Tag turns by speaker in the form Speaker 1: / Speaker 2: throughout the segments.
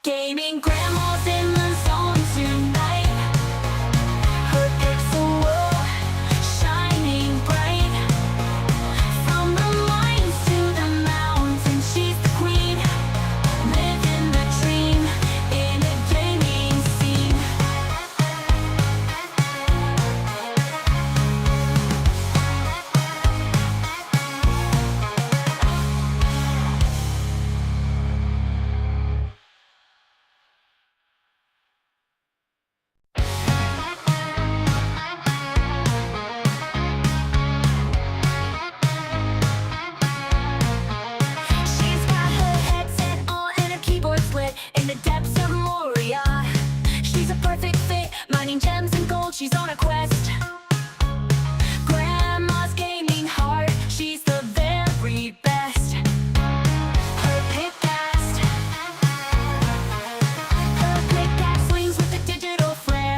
Speaker 1: Gaming grandma's in the zone tonight. Her pixel world shining bright. From the mines to the mountains, she's the queen. Living the dream in a gaming scene. She's got her headset on and her keyboard split in the depths of Moria. She's a perfect fit, mining gems and gold, she's on a quest. Grandma's gaming heart, she's the very best. Her pickaxe swings with a digital flair.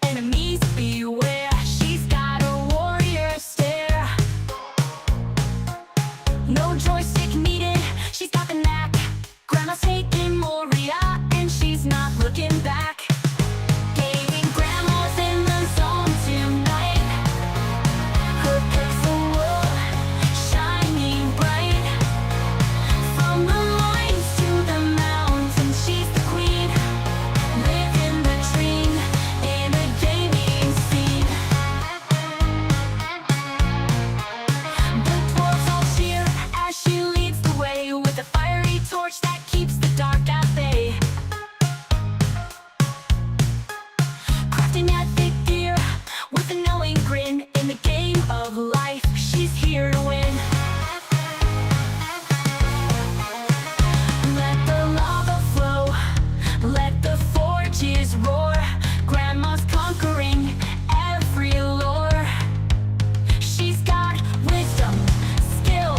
Speaker 1: Enemies beware, she's got a warrior stare. No joystick needed, she's got the knack. Grandma's taking Moria, and she's not looking back. Gaming grandma's in the zone tonight. Her pixel world shining bright. From the mines to the mountains, she's the queen. Living the dream in a gaming scene. The dwarves all cheer as she leads the way with a fiery torch that keeps the dark at bay. Crafting at thick gear with a knowing grin in the game of life, she's here to win. Let the lava flow, let the forges roar. Grandma's conquering every lore. She's got wisdom, skill,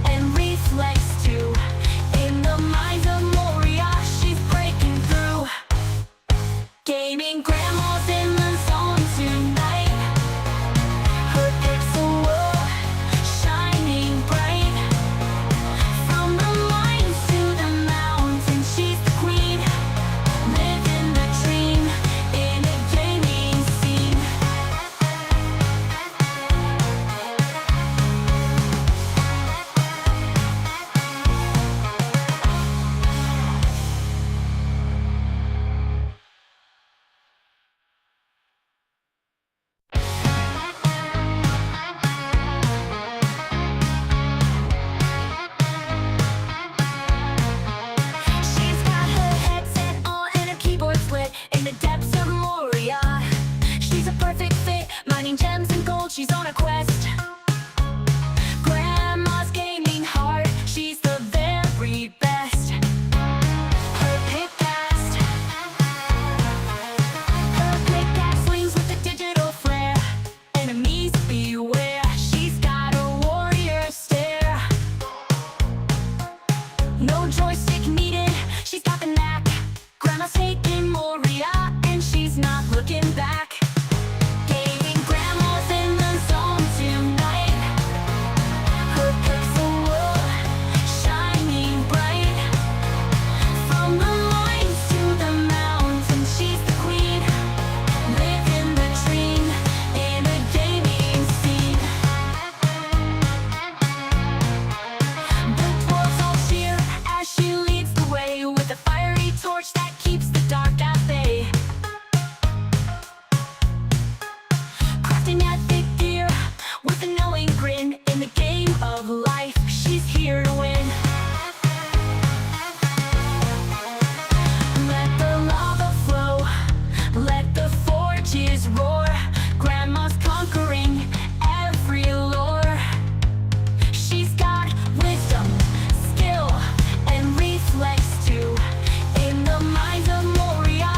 Speaker 1: and reflex too. In the mines of Moria, she's breaking through. Gaming grandma's in the zone tonight. Her pixel world shining bright. From the mines to the mountains, she's the queen. Living the dream in a gaming scene. She's got her headset on and her keyboard split in the depths of Moria. She's a perfect fit, mining gems and gold, she's on a quest. Grandma's gaming heart, she's the very best. Her pickaxe swings with a digital flair. Enemies beware, she's got a warrior stare. No joystick needed, she's got the knack. Grandma's taking Moria, and she's not looking back. Gaming grandma's in the zone tonight. Her pixel world shining bright. From the mines to the mountains, she's the queen. Living the dream in a gaming scene. The dwarves all cheer as she leads the way with a fiery torch that keeps the dark at bay. Crafting at thick gear with a knowing grin in the game of life, she's here to win. Let the lava flow, let the forges roar. Grandma's conquering every lore. She's got wisdom, skill, and reflex too. In the mines of Moria,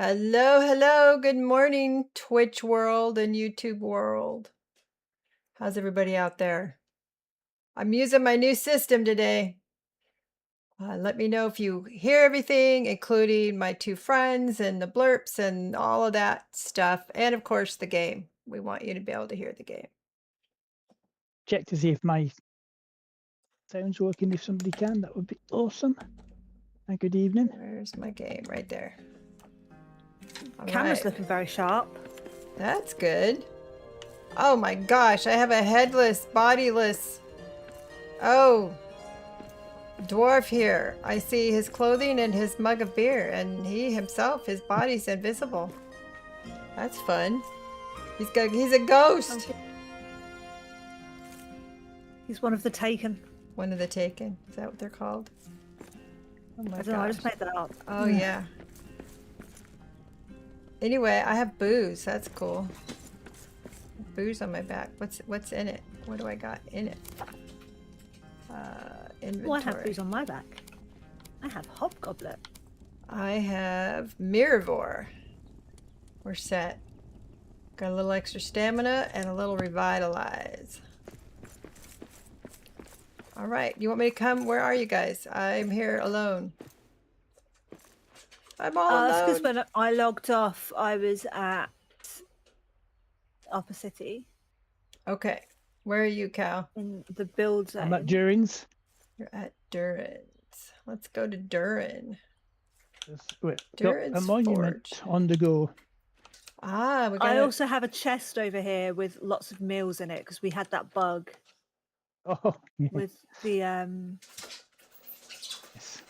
Speaker 2: Hello, hello. Good morning, Twitch world and YouTube world. How's everybody out there? I'm using my new system today. Let me know if you hear everything, including my two friends and the blurps and all of that stuff. And of course, the game. We want you to be able to hear the game.
Speaker 3: Check to see if my sound's working. If somebody can, that would be awesome. And good evening.
Speaker 2: Where's my game? Right there. All
Speaker 4: Camera's
Speaker 2: right.
Speaker 4: looking very sharp.
Speaker 2: That's good. Oh my gosh, I have a headless, bodiless. Oh, dwarf here. I see his clothing and his mug of beer, and he himself, his body's invisible. That's fun. He's a ghost.
Speaker 4: Okay. He's one of the taken.
Speaker 2: One of the taken. Is that what they're called? Oh my
Speaker 4: I don't know, I
Speaker 2: gosh.
Speaker 4: just made that up.
Speaker 2: Oh yeah. Anyway, I have booze. That's cool. Booze on my back. What's in it? What do I got in it? Inventory.
Speaker 4: Oh, I have booze on my back. I have Hobgoblet.
Speaker 2: I have Mirrorvore. We're set. Got a little extra stamina and a little revitalize. All right, you want me to come? Where are you guys? I'm here alone. I'm all
Speaker 4: That's
Speaker 2: alone.
Speaker 4: because when I logged off, I was at Upper City
Speaker 2: Okay, where are you, Cal?
Speaker 4: in the build zone.
Speaker 3: I'm at Durin's.
Speaker 2: You're at Durin's. Let's go to Durin.
Speaker 3: Got
Speaker 2: Durin's
Speaker 3: a monument
Speaker 2: Forge.
Speaker 3: on the go.
Speaker 2: Ah, we got.
Speaker 4: I also have a chest over here with lots of meals in it because we had that bug
Speaker 3: Oh, yeah.
Speaker 4: with the
Speaker 3: Yes.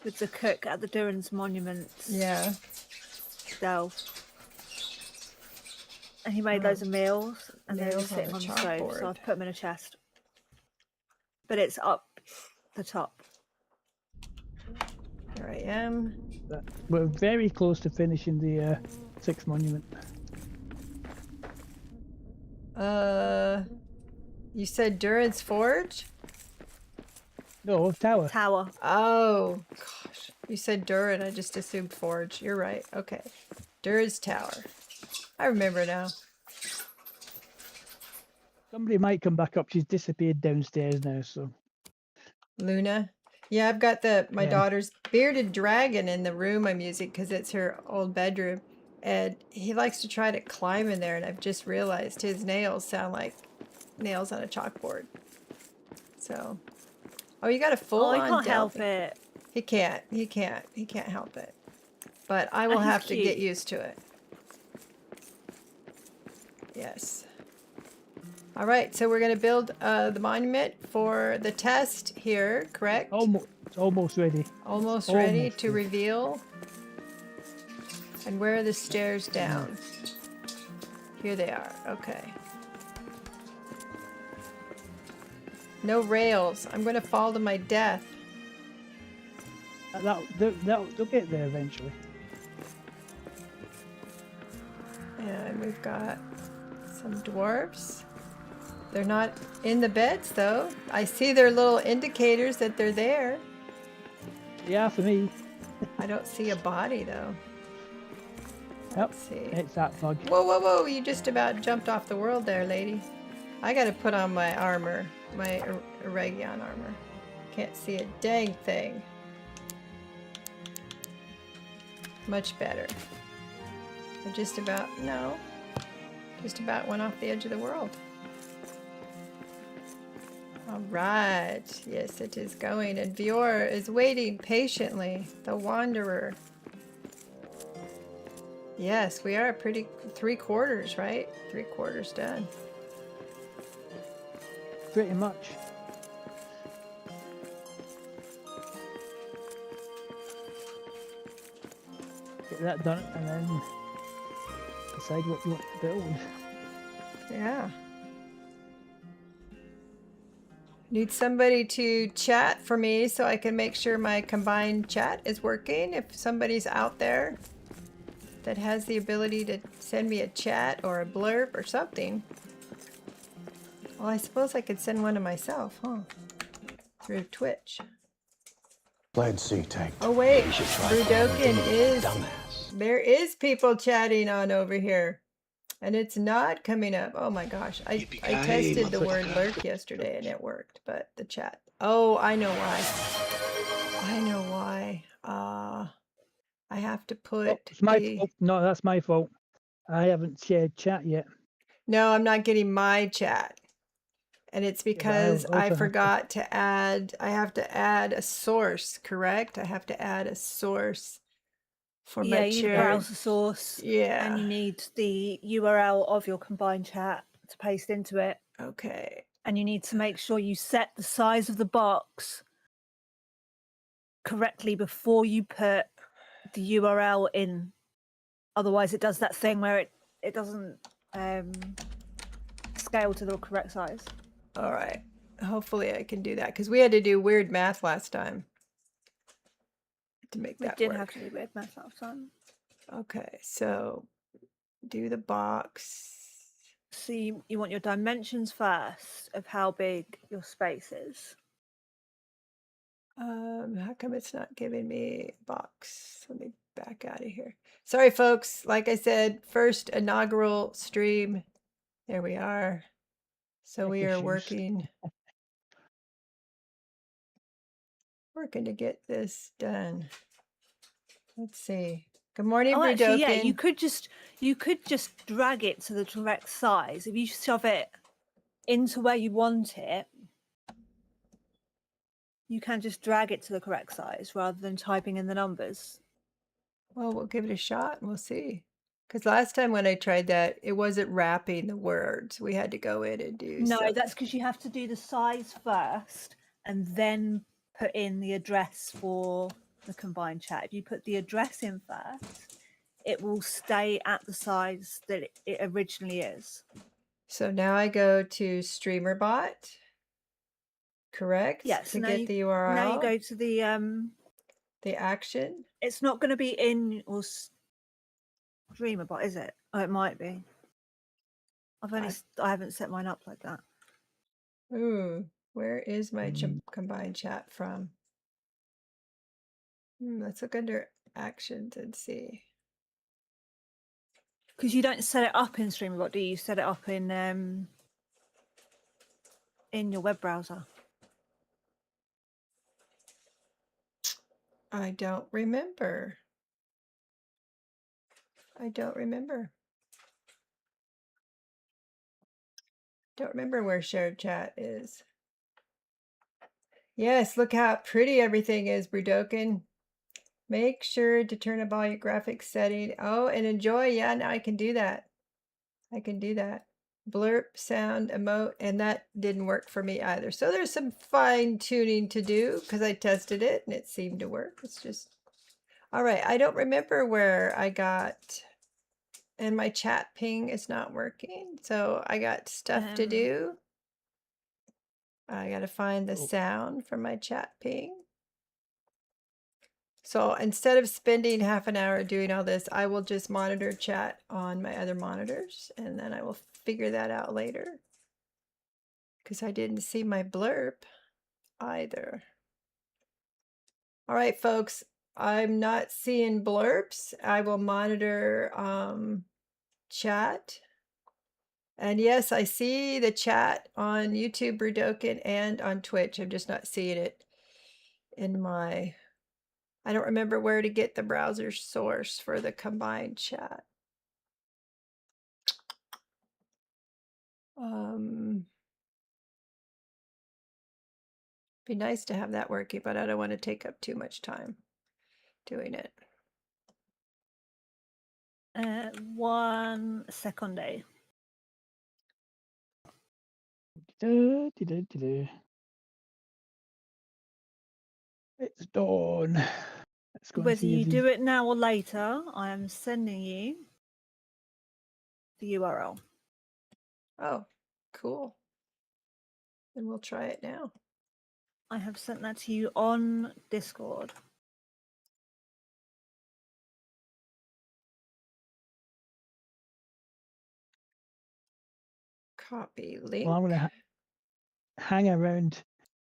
Speaker 4: with the cook at the Durin's monument.
Speaker 2: Yeah.
Speaker 4: Delve. And he made loads of meals, and they're
Speaker 2: Meals
Speaker 4: just
Speaker 2: on
Speaker 4: sitting
Speaker 2: the
Speaker 4: on the stove,
Speaker 2: chalkboard.
Speaker 4: so I've put them in a chest. But it's up the top.
Speaker 2: Here I am.
Speaker 3: We're very close to finishing the 6th monument.
Speaker 2: You said Durin's Forge?
Speaker 3: No, tower.
Speaker 4: Tower.
Speaker 2: Oh, gosh. You said Durin. I just assumed Forge. You're right. Okay. Durin's Tower. I remember now.
Speaker 3: Somebody might come back up. She's disappeared downstairs now, so.
Speaker 2: Luna. Yeah, I've got my
Speaker 3: Yeah.
Speaker 2: daughter's bearded dragon in the room I'm using because it's her old bedroom. And he likes to try to climb in there, and I've just realized his nails sound like nails on a chalkboard. So. Oh, you got a full
Speaker 4: Oh,
Speaker 2: on
Speaker 4: I can't help
Speaker 2: delving.
Speaker 4: it.
Speaker 2: He can't. He can't help it. But I will
Speaker 4: he's
Speaker 2: have to get
Speaker 4: cute.
Speaker 2: used to it. Yes. All right, so we're going to build the monument for the test here, correct?
Speaker 3: Almost ready.
Speaker 2: Almost ready
Speaker 3: almost
Speaker 2: to
Speaker 3: ready.
Speaker 2: reveal. And where are the stairs down? Here they are. Okay. No rails. I'm going to fall to my death.
Speaker 3: They'll get there eventually.
Speaker 2: And we've got some dwarves. They're not in the beds, though. I see their little indicators that they're there.
Speaker 3: Yeah, for me.
Speaker 2: I don't see a body, though.
Speaker 3: Yep,
Speaker 2: Let's see.
Speaker 3: it's that bug.
Speaker 2: Whoa, whoa, whoa. You just about jumped off the world there, lady. I got to put on my armor, my Eregion armor. Can't see a dang thing. Much better. I just about went off the edge of the world. All right. Yes, it is going. And Vior is waiting patiently. The Wanderer. Yes, we are pretty 3/4, right? 3/4 done.
Speaker 3: Pretty much. Get that done and then decide what you want to build.
Speaker 2: Yeah. Need somebody to chat for me so I can make sure my combined chat is working. If somebody's out there that has the ability to send me a chat or a blurb or something. Well, I suppose I could send one to myself, huh? Through Twitch.
Speaker 5: Played C tank.
Speaker 2: Oh wait,
Speaker 5: You should try calling
Speaker 2: Brudokin
Speaker 5: him a
Speaker 2: is
Speaker 5: dumbass.
Speaker 2: There is people chatting on over here. And it's not coming up. Oh my gosh. I
Speaker 5: Yippee-ki-yay,
Speaker 2: tested the word
Speaker 5: motherfucker.
Speaker 2: lurk yesterday and it worked, but the chat. Oh, I know why. I know why. I have to
Speaker 3: Oh,
Speaker 2: put
Speaker 3: it's my
Speaker 2: the...
Speaker 3: fault. No, that's my fault. I haven't shared chat yet.
Speaker 2: No, I'm not getting my chat. And it's
Speaker 3: Yeah, but I
Speaker 2: because
Speaker 3: also
Speaker 2: I
Speaker 3: have to.
Speaker 2: forgot to add, I have to add a source, correct? I have to add a source for
Speaker 4: Yeah,
Speaker 2: my
Speaker 4: you need a
Speaker 2: shared.
Speaker 4: browser source, and
Speaker 2: Yeah.
Speaker 4: you need the URL of your combined chat to paste into it.
Speaker 2: Okay.
Speaker 4: And you need to make sure you set the size of the box correctly before you put the URL in. Otherwise, it does that thing where it doesn't scale to the correct size.
Speaker 2: All right. Hopefully I can do that because we had to do weird math last time to make
Speaker 4: We
Speaker 2: that
Speaker 4: did
Speaker 2: work.
Speaker 4: have to do weird math last time.
Speaker 2: Okay, so do the box.
Speaker 4: So you want your dimensions first of how big your space is.
Speaker 2: How come it's not giving me a box? Let me back out of here. Sorry, folks. Like I said, first inaugural stream. There we are. So
Speaker 3: Tech
Speaker 2: we are
Speaker 3: issues.
Speaker 2: working to get this done. Let's see. Good morning,
Speaker 4: Oh, actually, yeah,
Speaker 2: Brudokin.
Speaker 4: you could just drag it to the correct size. If you shove it into where you want it, you can just drag it to the correct size rather than typing in the numbers.
Speaker 2: Well, we'll give it a shot and we'll see. Because last time when I tried that, it wasn't wrapping the words. We had to go in and do
Speaker 4: No,
Speaker 2: something.
Speaker 4: that's because you have to do the size first and then put in the address for the combined chat. If you put the address in first, it will stay at the size that it originally is.
Speaker 2: So now I go to StreamerBot, correct?
Speaker 4: Yes,
Speaker 2: To
Speaker 4: now
Speaker 2: get the URL.
Speaker 4: Now you go to
Speaker 2: the action.
Speaker 4: It's not going to be in or StreamerBot, is it? Oh, it might be. I haven't set mine up like that.
Speaker 2: Ooh, where is my combined chat from? Let's look under actions and see.
Speaker 4: Because you don't set it up in StreamerBot, do you? You set it up in your web browser.
Speaker 2: I don't remember. Don't remember where shared chat is. Yes, look how pretty everything is, Brudokin. Make sure to turn up all your graphics setting. Oh, and enjoy. Yeah, now I can do that. I can do that. Blurb, sound, emote, and that didn't work for me either. So there's some fine tuning to do because I tested it and it seemed to work. It's just, all right. I don't remember where I got, and my chat ping is not working. So I got stuff to do. I got to find the sound for my chat ping. So instead of spending half an hour doing all this, I will just monitor chat on my other monitors and then I will figure that out later. Because I didn't see my blurb either. All right, folks, I'm not seeing blurbs. I will monitor chat. And yes, I see the chat on YouTube, Brudokin, and on Twitch. I'm just not seeing it in my... I don't remember where to get the browser source for the combined chat. Be nice to have that working, but I don't want to take up too much time doing it.
Speaker 4: 1 second.
Speaker 3: It's dawn. Let's go and
Speaker 4: Whether
Speaker 3: see
Speaker 4: you
Speaker 3: if
Speaker 4: do it now or later, I am sending you the URL.
Speaker 2: Oh, cool. Then we'll try it now.
Speaker 4: I have sent that to you on Discord.
Speaker 2: Copy link.
Speaker 3: Well, I'm going to hang around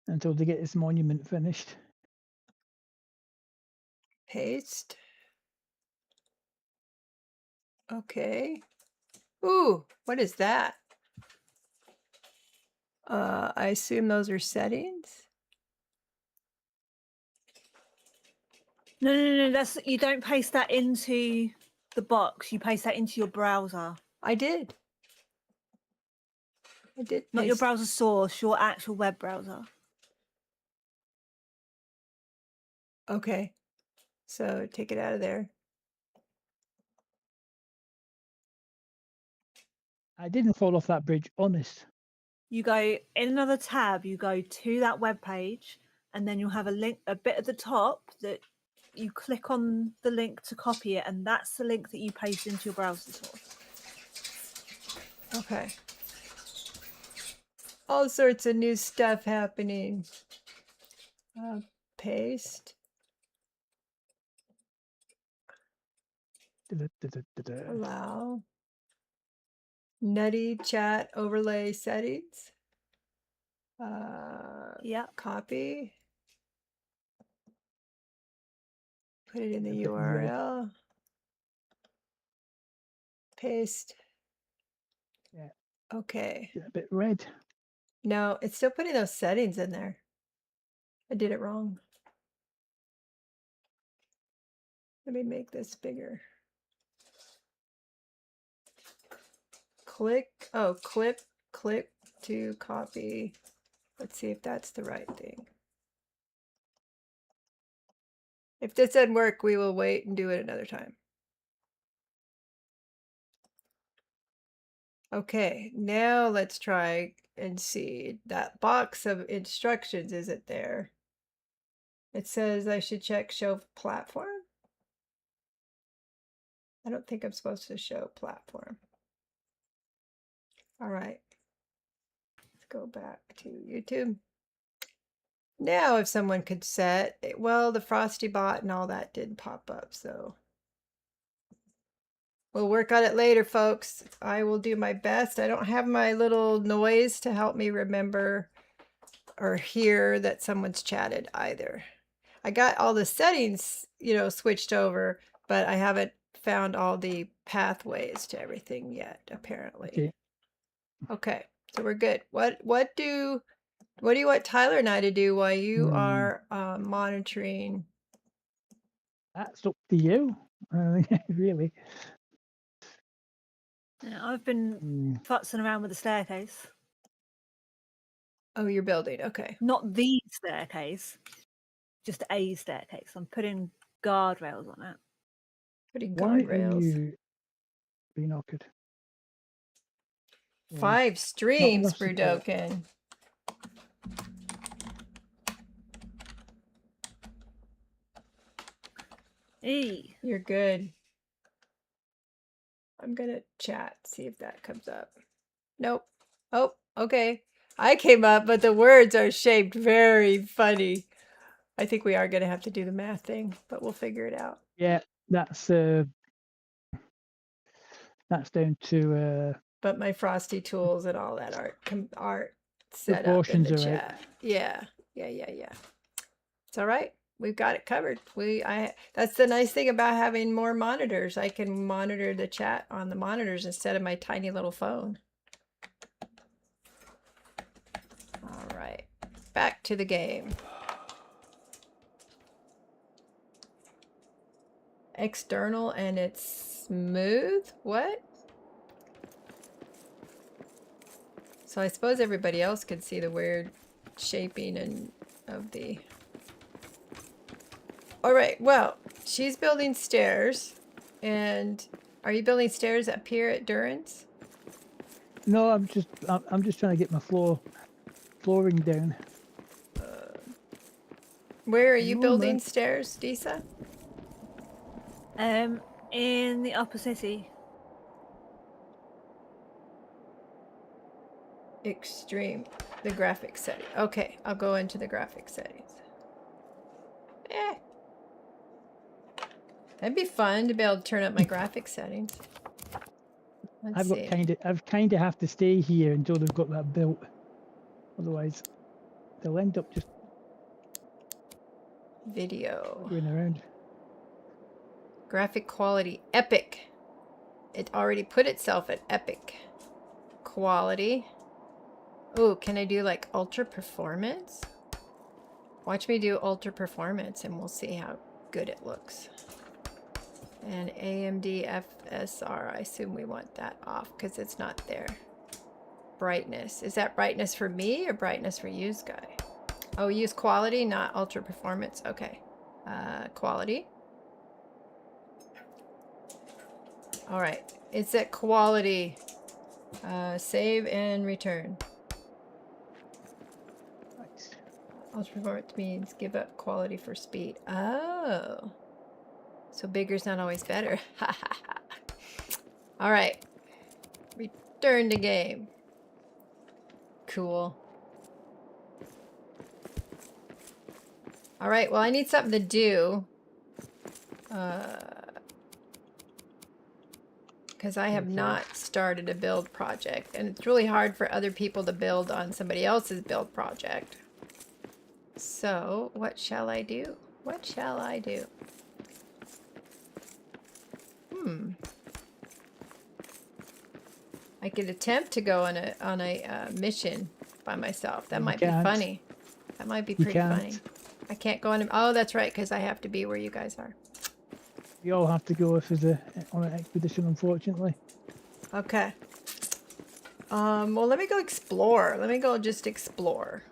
Speaker 3: until they get this monument finished.
Speaker 2: Paste. Okay. Ooh, what is that? I assume those are settings.
Speaker 4: No. That's you don't paste that into the box. You paste that into your browser,
Speaker 2: I did.
Speaker 4: not your
Speaker 2: paste-
Speaker 4: browser source. Your actual web browser.
Speaker 2: Okay. So take it out of there.
Speaker 3: I didn't fall off that bridge, honest.
Speaker 4: You go in another tab. You go to that web page, and then you'll have a link, a bit at the top that you click on the link to copy it, and that's the link that you paste into your browser source.
Speaker 2: Okay. All sorts of new stuff happening. Paste.
Speaker 3: Da-da-da-da-da-da.
Speaker 2: Allow. Nutty chat overlay settings.
Speaker 4: Yeah.
Speaker 2: Copy. Put it in the
Speaker 3: A bit red.
Speaker 2: URL. Paste.
Speaker 3: Yeah.
Speaker 2: Okay.
Speaker 3: A bit red.
Speaker 2: No, it's still putting those settings in there. I did it wrong. Let me make this bigger. Click. Oh, click to copy. Let's see if that's the right thing. If this doesn't work, we will wait and do it another time. Okay, now let's try and see that box of instructions. Is it there? It says I should check show platform. I don't think I'm supposed to show platform. All right. Let's go back to YouTube. Now, if someone could set, well, the Frosty bot and all that did pop up, so we'll work on it later, folks. I will do my best. I don't have my little noise to help me remember or hear that someone's chatted either. I got all the settings, switched over, but I haven't found all the pathways to everything yet, apparently. Okay, so we're good. What do you want Tyler and I to do while you are monitoring?
Speaker 3: That's up to you, really.
Speaker 4: Yeah, I've been futzing around with the staircase.
Speaker 2: Oh, you're building. Okay.
Speaker 4: Not the staircase, just a staircase. I'm putting guardrails on it.
Speaker 2: Putting
Speaker 3: Why are
Speaker 2: guardrails.
Speaker 3: you being awkward?
Speaker 2: 5 streams,
Speaker 3: enough support.
Speaker 2: Brudoken.
Speaker 4: Hey,
Speaker 2: You're good. I'm gonna chat, see if that comes up. Nope. Oh, okay. I came up, but the words are shaped very funny. I think we are gonna have to do the math thing, but we'll figure it out.
Speaker 3: Yeah, that's down to
Speaker 2: But my Frosty tools and all that art set up in
Speaker 3: proportions
Speaker 2: the
Speaker 3: are right.
Speaker 2: chat. Yeah. It's all right. We've got it covered. That's the nice thing about having more monitors. I can monitor the chat on the monitors instead of my tiny little phone. All right. Back to the game. External and it's smooth? What? So I suppose everybody else could see the weird shaping and of the... All right, well, she's building stairs. And are you building stairs up here at Duran's?
Speaker 3: No, I'm just trying to get my flooring down.
Speaker 2: Where are you building stairs, Disa?
Speaker 4: in the upper city.
Speaker 2: Extreme. The graphics setting. Okay, I'll go into the graphics settings. That'd be fun to be able to turn up my graphics settings. Let's see.
Speaker 3: I've kind of have to stay here until they've got that built. Otherwise, they'll end up just
Speaker 2: Video.
Speaker 3: going around.
Speaker 2: Graphic quality epic. it already put itself at epic quality. Oh, can I do like ultra performance? Watch me do ultra performance and we'll see how good it looks. And AMD FSR, I assume we want that off because it's not there. Brightness. Is that brightness for me or brightness for you, Sky? Oh, use quality, not ultra performance. Okay. Quality. All right. It's at quality. Save and return.
Speaker 3: Nice.
Speaker 2: Ultra performance means give up quality for speed. Oh. So bigger's not always better. All right. Return to game. Cool. All right. Well, I need something to do. Because I have not started a build project. And it's really hard for other people to build on somebody else's build project. So, what shall I do? What shall I do? I could attempt to go on a mission by myself. That might be funny. That might be pretty funny. I can't go on. Oh, that's right, because I have to be where you guys are.
Speaker 3: We all have to go if there's on an expedition, unfortunately.
Speaker 2: Okay. Well, let me go explore. Let me go just explore.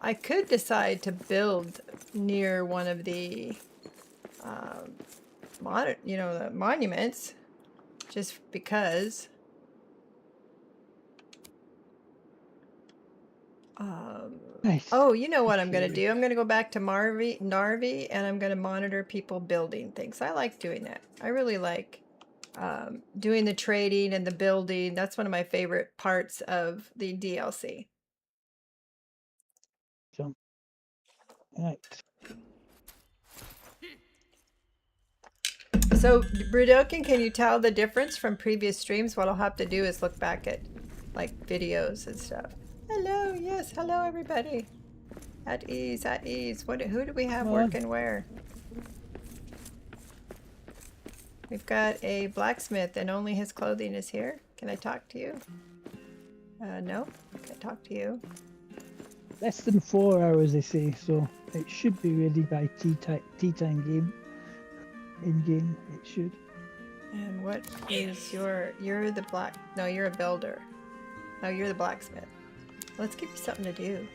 Speaker 2: I could decide to build near one of the, the monuments, just because.
Speaker 3: Nice.
Speaker 2: Oh, you know what I'm going to do? I'm going to go back to Narvi, and I'm going to monitor people building things. I like doing that. I really like doing the trading and the building. That's one of my favorite parts of the DLC.
Speaker 3: Jump. Right.
Speaker 2: So, Brudokin, can you tell the difference from previous streams? What I'll have to do is look back at like videos and stuff. Hello, yes, hello everybody. At ease, at ease. Who do we have working where? We've got a blacksmith and only his clothing is here. Can I talk to you? No, can't talk to you.
Speaker 3: Less than 4 hours, they say, so it should be ready by tea time game. In game, it should.
Speaker 2: And what is you're a builder. No, you're the blacksmith. Let's give you something to do.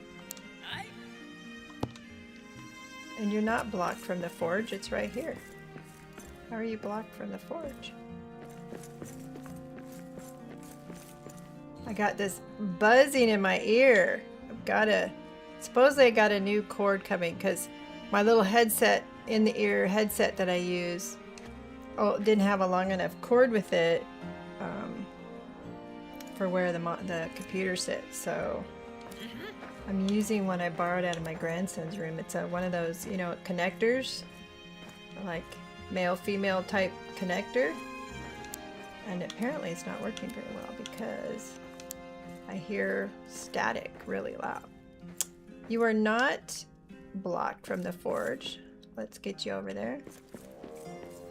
Speaker 2: And you're not blocked from the forge, it's right here. How are you blocked from the forge? I got this buzzing in my ear. Supposedly I got a new cord coming because my little headset in the ear headset that I use didn't have a long enough cord with it for where the computer sits, so I'm using one I borrowed out of my grandson's room. It's one of those, connectors, like male-female type connector, and apparently it's not working very well because I hear static really loud. You are not blocked from the forge. Let's get you over there.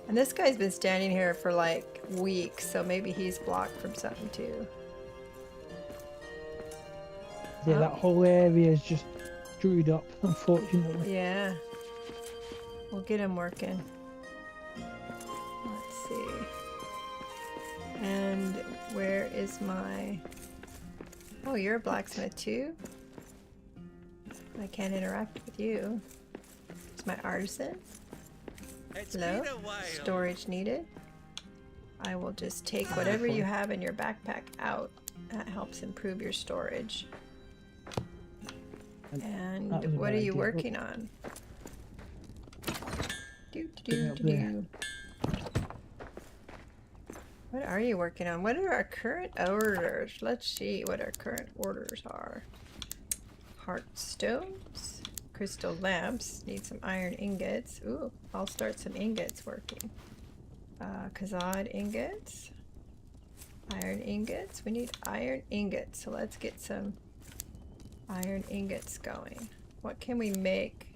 Speaker 2: And this guy's been standing here for like weeks, so maybe he's blocked from something too.
Speaker 3: Yeah, that whole area is just screwed up, unfortunately.
Speaker 2: Yeah. We'll get him working. Let's see. And where is my... Oh, you're a blacksmith too? I can't interact with you. It's my artisan. Hello? Storage needed. I will just take whatever you have in your backpack out. That helps improve your storage. And what are you working on? What are you working on? What are our current orders? Let's see what our current orders are. Heart stones, crystal lamps, need some iron ingots. Ooh, I'll start some ingots working. Khazad ingots, iron ingots. We need iron ingots, so let's get some iron ingots going. What can we make?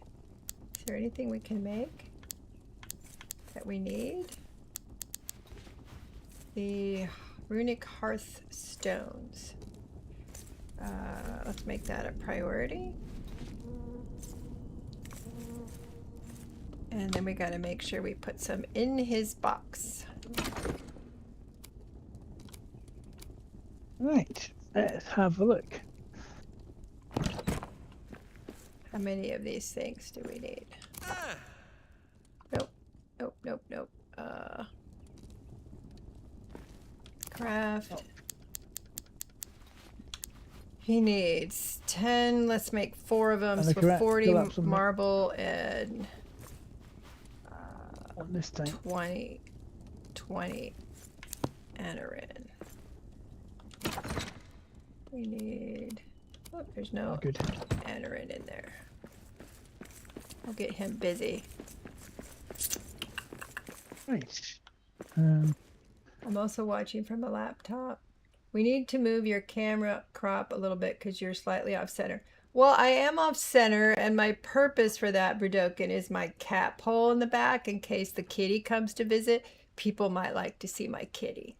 Speaker 2: Is there anything we can make that we need? the runic hearth stones. Let's make that a priority. And then we got to make sure we put some in his box.
Speaker 3: Right, let's have a look.
Speaker 2: How many of these things do we need? Nope. Nope, nope, nope. Craft. He needs 10. Let's make 4 of them.
Speaker 3: And
Speaker 2: So
Speaker 3: the
Speaker 2: 40
Speaker 3: collapse on that.
Speaker 2: marble and
Speaker 3: Not this time.
Speaker 2: 20 anarin. We need... Oh, there's no
Speaker 3: Oh, good.
Speaker 2: anarin in there. I'll get him busy.
Speaker 3: Right.
Speaker 2: I'm also watching from a laptop. We need to move your camera crop a little bit because you're slightly off center. Well, I am off center, and my purpose for that, Brudokin, is my cat pole in the back in case the kitty comes to visit. People might like to see my kitty.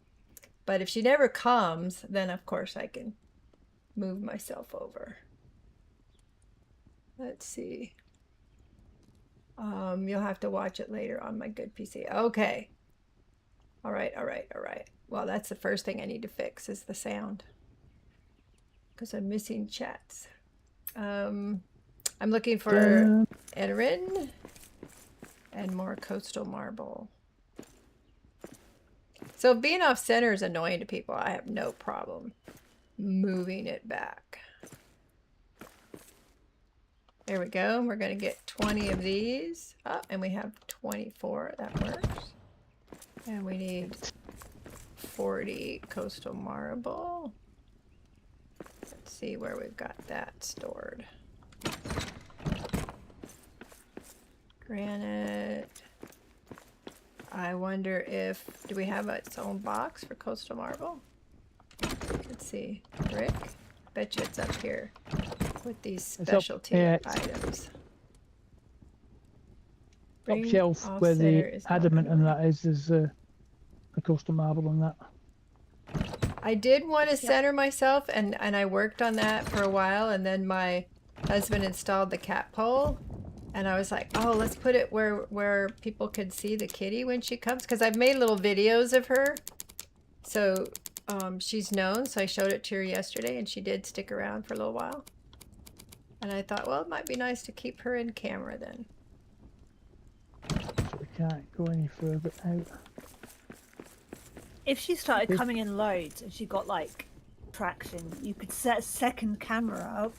Speaker 2: But if she never comes, then of course I can move myself over. Let's see. You'll have to watch it later on my good PC. Okay. All right, all right, all right. Well, that's the first thing I need to fix is the sound. Because I'm missing chats. I'm looking for anarin and more coastal marble. So being off center is annoying to people. I have no problem moving it back. There we go. We're going to get 20 of these. Oh, and we have 24. That works. And we need 40 coastal marble. Let's see where we've got that stored. Granite. I wonder if, do we have its own box for coastal marble? Let's see. Brick? Bet you it's up here with these specialty items.
Speaker 3: Top shelf where the adamant and that is a coastal marble on that.
Speaker 2: I did want to center myself, and I worked on that for a while, and then my husband installed the cat pole, and I was like, oh, let's put it where people could see the kitty when she comes, because I've made little videos of her, so she's known, so I showed it to her yesterday, and she did stick around for a little while. And I thought, well, it might be nice to keep her in camera then.
Speaker 3: So we can't go any further out.
Speaker 4: If she started coming in loads and she got like traction, you could set a second camera up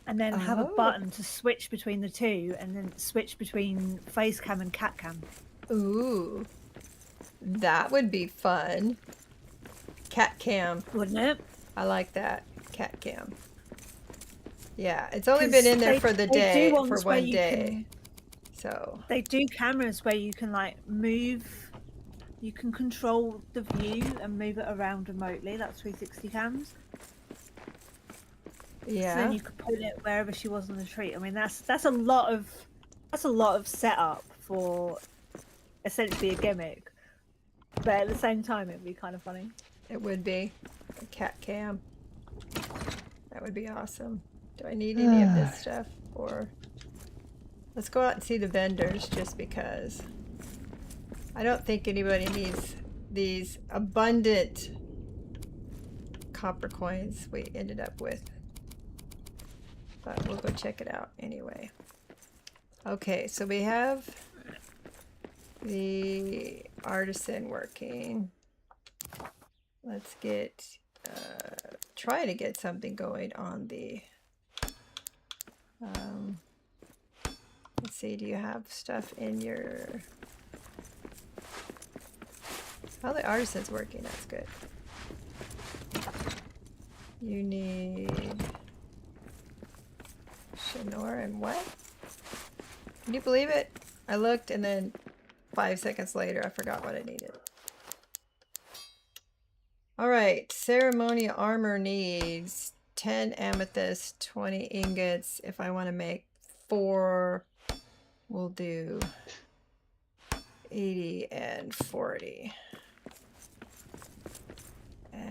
Speaker 4: and then have a button to switch between the two, and then switch between face cam and cat cam.
Speaker 2: Ooh, that would be fun. Cat cam.
Speaker 4: Wouldn't it?
Speaker 2: I like that. Cat cam. Yeah, it's only been in there for the day, for one day. So
Speaker 4: they do cameras where you can like move, you can control the view and move it around remotely. That's 360 cams.
Speaker 2: Yeah.
Speaker 4: So then you could put it wherever she was on the tree. I mean, that's a lot of setup for essentially a gimmick. But at the same time, it'd be kind of funny.
Speaker 2: It would be a cat cam. That would be awesome. Do I need any of this stuff? Or let's go out and see the vendors just because. I don't think anybody needs these abundant copper coins we ended up with. But we'll go check it out anyway. Okay, so we have the artisan working. Let's get, try to get something going on the, let's see, do you have stuff in your, oh, the artisan's working, that's good. You need Shanor and what? Can you believe it? I looked and then 5 seconds later I forgot what I needed. Alright, ceremonial armor needs 10 amethyst, 20 ingots. If I want to make 4, we'll do 80 and 40.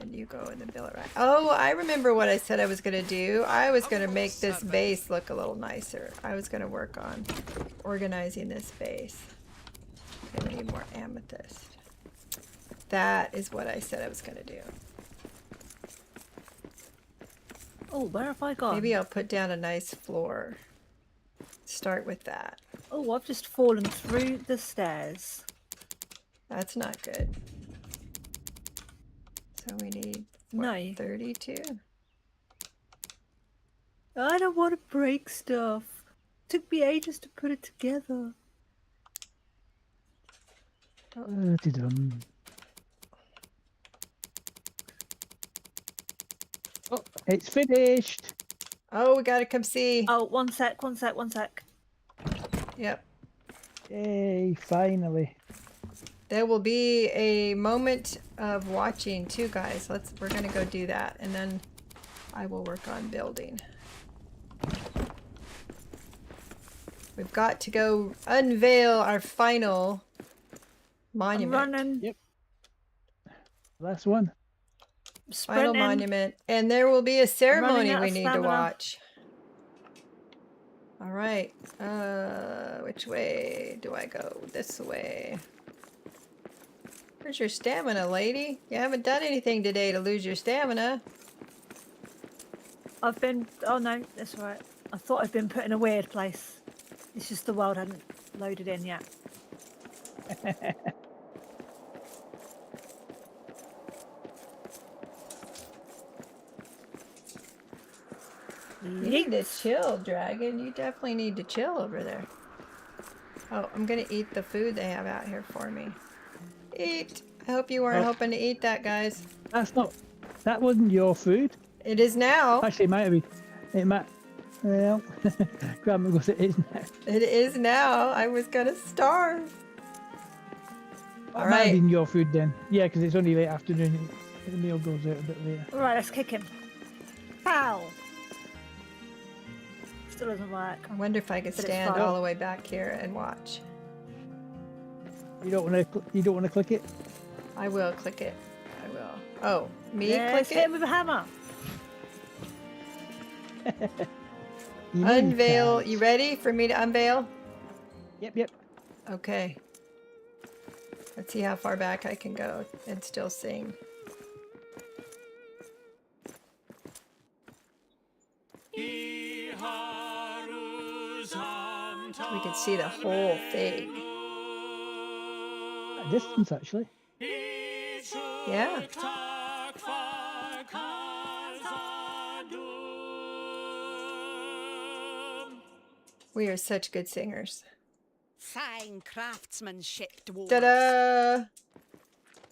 Speaker 2: And you go in the billet rack. Oh, I remember what I said I was going to do. I was going to make this base look a little nicer. I was going to work on organizing this base. Okay, we need more amethyst. That is what I said I was going to do.
Speaker 4: Oh, where have I gone?
Speaker 2: Maybe I'll put down a nice floor. Start with that.
Speaker 4: Oh, I've just fallen through the stairs.
Speaker 2: That's not good. So we need what,
Speaker 4: No.
Speaker 2: 32?
Speaker 4: I don't want to break stuff. Took me ages to put it together.
Speaker 3: Dum. Oh, it's finished.
Speaker 2: Oh, we gotta come see.
Speaker 4: Oh, one sec.
Speaker 2: Yep.
Speaker 3: Yay, finally.
Speaker 2: There will be a moment of watching too, guys. We're gonna go do that, and then I will work on building. We've got to go unveil our final monument.
Speaker 4: I'm running.
Speaker 3: Yep. Last one.
Speaker 2: Final
Speaker 4: Sprinting.
Speaker 2: monument. And there will be a ceremony
Speaker 4: out
Speaker 2: we
Speaker 4: of
Speaker 2: need to
Speaker 4: stamina.
Speaker 2: watch. All right. Which way do I go? This way. Where's your stamina, lady? You haven't done anything today to lose your stamina.
Speaker 4: I've been. Oh no, that's right. I thought I'd been put in a weird place. It's just the world hadn't loaded in yet.
Speaker 2: You need to chill, dragon. You definitely need to chill over there. Oh, I'm gonna eat the food they have out here for me. Eat! I hope you weren't
Speaker 3: Oh.
Speaker 2: hoping to eat that, guys.
Speaker 3: That's not. That wasn't your food.
Speaker 2: It is now.
Speaker 3: Actually, it might have been. It might. Well, Grandma goes, it is now.
Speaker 2: It is now. I was gonna starve. All
Speaker 3: It might have
Speaker 2: right.
Speaker 3: been your food then. Yeah, because it's only late afternoon. The meal goes out a bit later.
Speaker 4: Right, let's kick him. Pow! Still doesn't work.
Speaker 2: I wonder if I could
Speaker 4: But it's
Speaker 2: stand
Speaker 4: fine.
Speaker 2: all the way back here and watch.
Speaker 3: You don't want to. You don't want to click it.
Speaker 2: I will click it. I will. Oh, me
Speaker 4: Yes,
Speaker 2: click
Speaker 4: hit
Speaker 2: it?
Speaker 4: him with a hammer.
Speaker 3: You know you
Speaker 2: Unveil.
Speaker 3: can't.
Speaker 2: You ready for me to unveil?
Speaker 3: Yep, yep.
Speaker 2: Okay. Let's see how far back I can go and still sing. We can see the whole thing.
Speaker 3: At distance, actually.
Speaker 2: Yeah. We are such good singers.
Speaker 5: Fine craftsmanship, dwarves.
Speaker 2: Ta-da!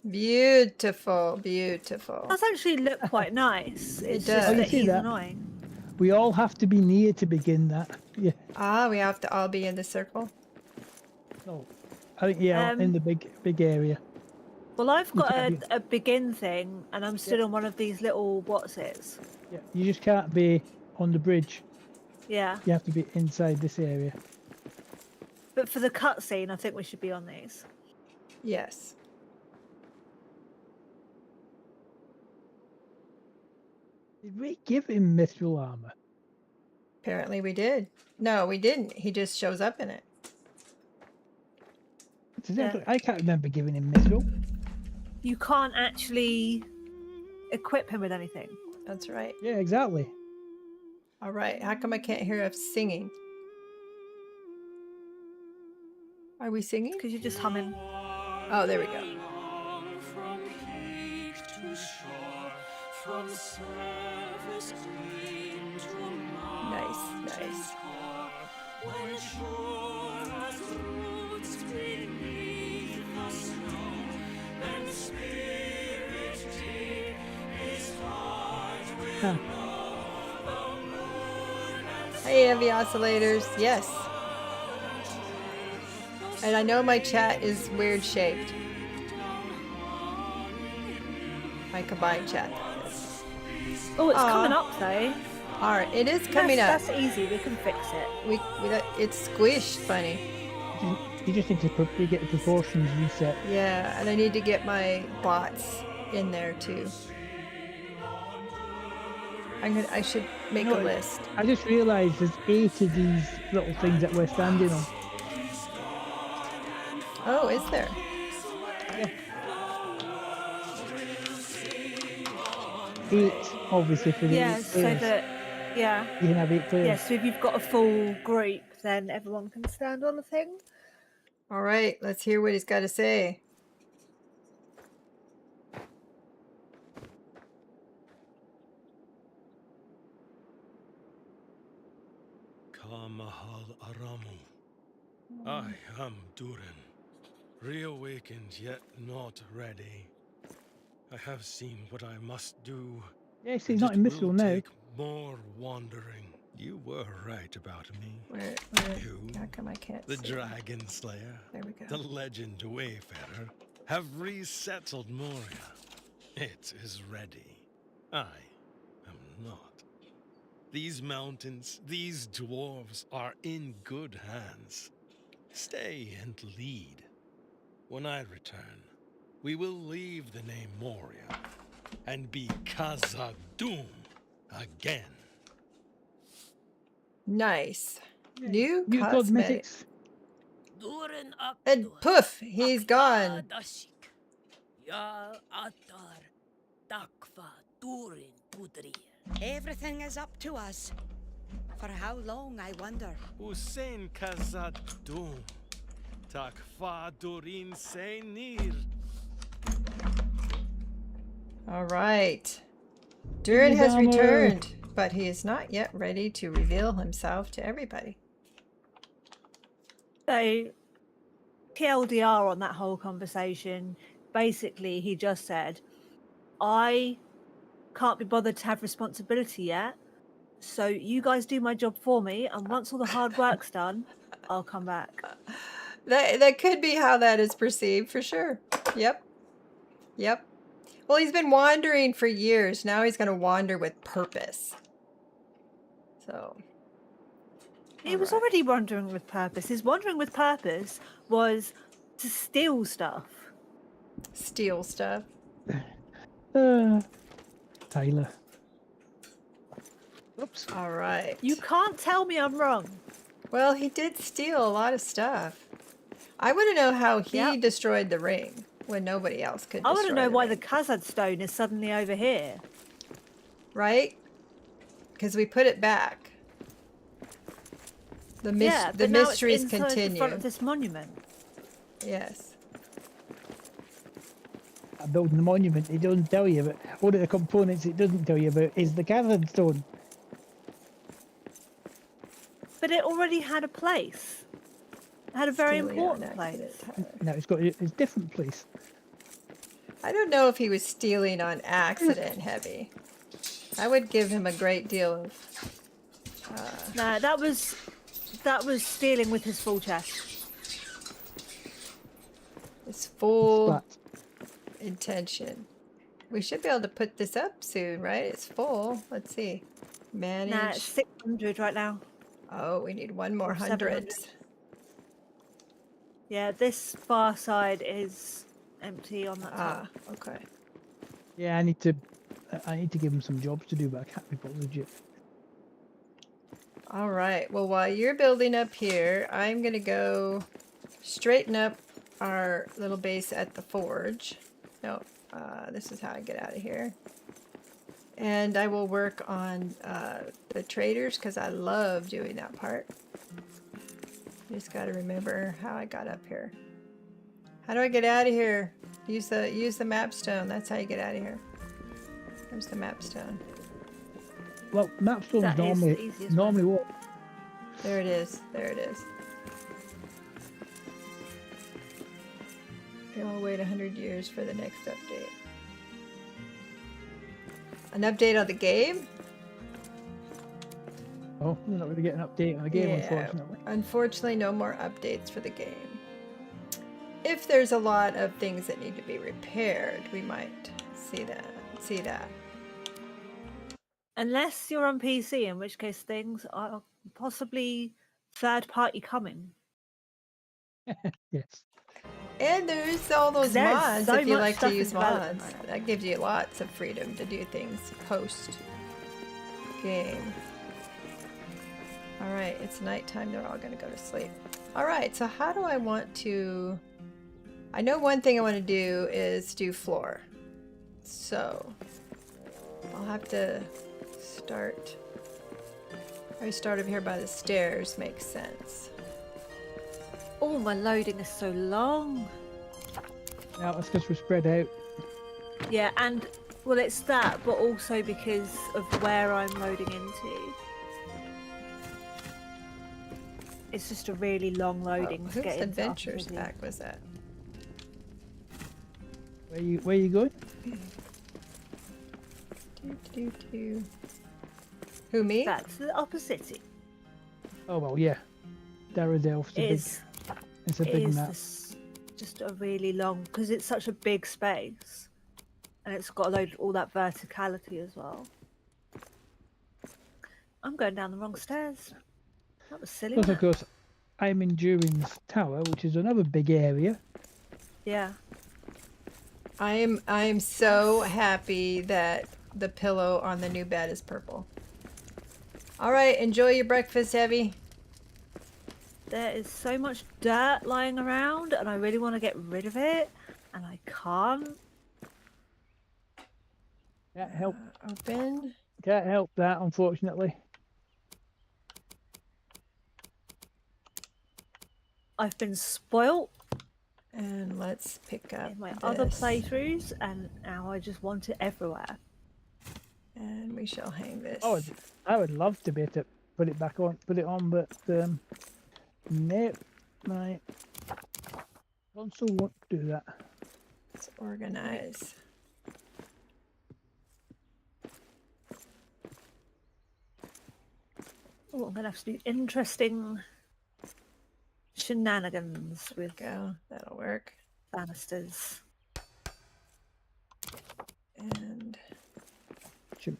Speaker 2: Beautiful, beautiful.
Speaker 4: Does actually look quite nice. It's
Speaker 2: does.
Speaker 4: just
Speaker 2: Oh,
Speaker 3: you
Speaker 4: that
Speaker 3: see
Speaker 4: he's
Speaker 3: that?
Speaker 4: annoying.
Speaker 3: We all have to be near to begin that. Yeah.
Speaker 2: Ah, we have to all be in the circle.
Speaker 3: No. I think yeah, in the big area.
Speaker 4: Well, I've got
Speaker 3: can't
Speaker 4: a begin thing, and I'm still on one of these little what's-its.
Speaker 3: Yeah. You just can't be on the bridge.
Speaker 4: Yeah.
Speaker 3: You have to be inside this area.
Speaker 4: But for the cutscene, I think we should be on these.
Speaker 2: Yes.
Speaker 3: Did we give him mithril armor?
Speaker 2: Apparently we did. No, we didn't. He just shows up in it.
Speaker 3: I can't remember giving him mithril.
Speaker 4: You can't actually equip him with anything.
Speaker 2: That's right.
Speaker 3: Yeah, exactly.
Speaker 2: All right. How come I can't hear us singing? Are we singing?
Speaker 4: Because you're just humming.
Speaker 2: Oh, there we go.
Speaker 1: From peak to shore, from surface green to
Speaker 2: Nice, nice.
Speaker 1: when shore has roots beneath the snow, then spirit deep his heart will know the moon and
Speaker 2: Hey, heavy oscillators. Yes. And I know my chat is weird shaped. My combined chat. is.
Speaker 4: Oh, it's
Speaker 2: Aw.
Speaker 4: coming up though.
Speaker 2: All right, it is coming up.
Speaker 4: That's easy. We can fix it.
Speaker 2: It's squished funny.
Speaker 3: You just need to get the proportions reset.
Speaker 2: Yeah, and I need to get my bots in there too. I should make
Speaker 3: No,
Speaker 2: a list.
Speaker 3: I just realised there's 8 of these little things that we're standing on.
Speaker 2: Oh, is there?
Speaker 3: Yeah. 8, obviously, for the
Speaker 4: Yeah,
Speaker 3: 8
Speaker 4: so
Speaker 3: players.
Speaker 4: that yeah.
Speaker 3: You can have 8 players.
Speaker 4: Yeah, so if you've got a full group, then everyone can stand on the thing.
Speaker 2: All right, let's hear what he's got to say.
Speaker 6: Kamahal Aramu. I am Durin, reawakened yet not ready. I have seen what I must do.
Speaker 3: Yes,
Speaker 6: and
Speaker 3: he's not
Speaker 6: it
Speaker 3: in
Speaker 6: will
Speaker 3: Mithril now.
Speaker 6: take more wandering. You were right about me.
Speaker 2: Where
Speaker 6: You,
Speaker 2: how come I can't
Speaker 6: the
Speaker 2: see?
Speaker 6: Dragon Slayer,
Speaker 2: There we go.
Speaker 6: the legend Wayfarer, have resettled Moria. It is ready. I am not. These mountains, these dwarves are in good hands. Stay and lead. When I return, we will leave the name Moria and be Khazad again.
Speaker 2: Nice.
Speaker 3: Yeah,
Speaker 2: New
Speaker 3: new
Speaker 2: cosmetics.
Speaker 5: Durin
Speaker 2: And poof, he's gone.
Speaker 5: Dashik. Ya Atar Takfa Durin Pudrir. Everything is up to us. For how long, I wonder?
Speaker 6: Hussein Khazad Takfa Durin Seinir.
Speaker 2: All right. Durin has
Speaker 3: armor.
Speaker 2: returned, but he is not yet ready to reveal himself to everybody.
Speaker 4: So, TLDR on that whole conversation, basically, he just said, I can't be bothered to have responsibility yet. So, you guys do my job for me. And once all the hard work's done, I'll come back.
Speaker 2: That could be how that is perceived, for sure. Yep. Yep. Well, he's been wandering for years. Now he's going to wander with purpose. So.
Speaker 4: He was already wandering with purpose. His wandering with purpose was to steal stuff.
Speaker 2: Steal stuff.
Speaker 3: Tyler. Oops.
Speaker 2: All right.
Speaker 4: You can't tell me I'm wrong.
Speaker 2: Well, he did steal a lot of stuff. I want to know how he
Speaker 4: Yep.
Speaker 2: destroyed the ring when nobody else could
Speaker 4: I want to
Speaker 2: destroy
Speaker 4: know
Speaker 2: the
Speaker 4: why
Speaker 2: ring.
Speaker 4: the Khazad stone is suddenly over here.
Speaker 2: Right? Because we put it back. The
Speaker 4: Yeah,
Speaker 2: the
Speaker 4: but now
Speaker 2: mysteries
Speaker 4: it's inside the
Speaker 2: continue.
Speaker 4: front of this monument.
Speaker 2: Yes.
Speaker 3: Building the monument, it doesn't tell you about. One of the components it doesn't tell you about is the Khazad stone.
Speaker 4: But it already had a place. It had a very
Speaker 2: Stealing on
Speaker 4: important
Speaker 2: accident,
Speaker 4: place.
Speaker 2: Tyler.
Speaker 3: No, it's got a different place.
Speaker 2: I don't know if he was stealing on accident, Heavy. I would give him a great deal of.
Speaker 4: No, that was stealing with his full chest.
Speaker 2: His full
Speaker 3: Splat.
Speaker 2: intention. We should be able to put this up soon, right? It's full. Let's see. Manage.
Speaker 4: Nah, it's 600 right now.
Speaker 2: Oh, we need one more
Speaker 4: 700.
Speaker 2: hundreds.
Speaker 4: Yeah, this far side is empty on that top.
Speaker 2: Ah, okay.
Speaker 3: Yeah, I need to give him some jobs to do, but I can't be bothered yet.
Speaker 2: All right. Well, while you're building up here, I'm going to go straighten up our little base at the forge. No, this is how I get out of here. And I will work on the traders because I love doing that part. Just got to remember how I got up here. How do I get out of here? Use the map stone. That's how you get out of here. There's the map stone.
Speaker 3: Well, mapstone's
Speaker 4: That is the easiest
Speaker 3: normally what?
Speaker 2: There it is. There it is. I'll wait 100 years for the next update. An update on the game?
Speaker 3: Oh, we're not going to get an update on the game,
Speaker 2: Yeah,
Speaker 3: unfortunately.
Speaker 2: unfortunately, no more updates for the game. If there's a lot of things that need to be repaired, we might see that.
Speaker 4: Unless you're on PC, in which case things are possibly third party coming.
Speaker 3: Yes.
Speaker 2: And there's all those
Speaker 4: There's
Speaker 2: mods
Speaker 4: so
Speaker 2: if you
Speaker 4: much
Speaker 2: like to
Speaker 4: stuff in
Speaker 2: use
Speaker 4: development
Speaker 2: mods.
Speaker 4: right now.
Speaker 2: That gives you lots of freedom to do things post game. All right, it's nighttime. They're all going to go to sleep. All right, so how do I want to... I know one thing I want to do is do floor. So I'll have to start... I start over here by the stairs. Makes sense.
Speaker 4: Oh, my loading is so long.
Speaker 3: Now that's because we're spread out.
Speaker 4: Yeah, and well, it's that, but also because of where I'm loading into. It's just a really long loading to
Speaker 2: Whose
Speaker 4: get into
Speaker 2: adventures
Speaker 4: Upper City.
Speaker 2: pack was that?
Speaker 3: Where you going?
Speaker 2: Do. Who, me?
Speaker 4: Back to the Upper City.
Speaker 3: Oh well, yeah. Darradelph's a big. It's a big map.
Speaker 4: Just a really long, because it's such a big space, and it's got a load of all that verticality as well. I'm going down the wrong stairs. That was silly.
Speaker 3: Plus,
Speaker 4: wasn't
Speaker 3: of course, I'm in Durin's Tower, which is another big area.
Speaker 4: it? Yeah.
Speaker 2: I'm so happy that the pillow on the new bed is purple. All right, enjoy your breakfast, Heavy.
Speaker 4: There is so much dirt lying around, and I really want to get rid of it, and I can't.
Speaker 3: Can't help.
Speaker 2: Open.
Speaker 3: Can't help that, unfortunately.
Speaker 4: I've been spoilt
Speaker 2: And let's pick up
Speaker 4: in my
Speaker 2: this.
Speaker 4: other playthroughs, and now I just want it everywhere.
Speaker 2: And we shall hang this.
Speaker 3: Oh, I would love to be able to put it back on, but nope, my console won't do that.
Speaker 2: Let's organize.
Speaker 4: Oh, I'm gonna have to do interesting shenanigans with
Speaker 2: Go. That'll work.
Speaker 4: banisters.
Speaker 2: And
Speaker 3: Should-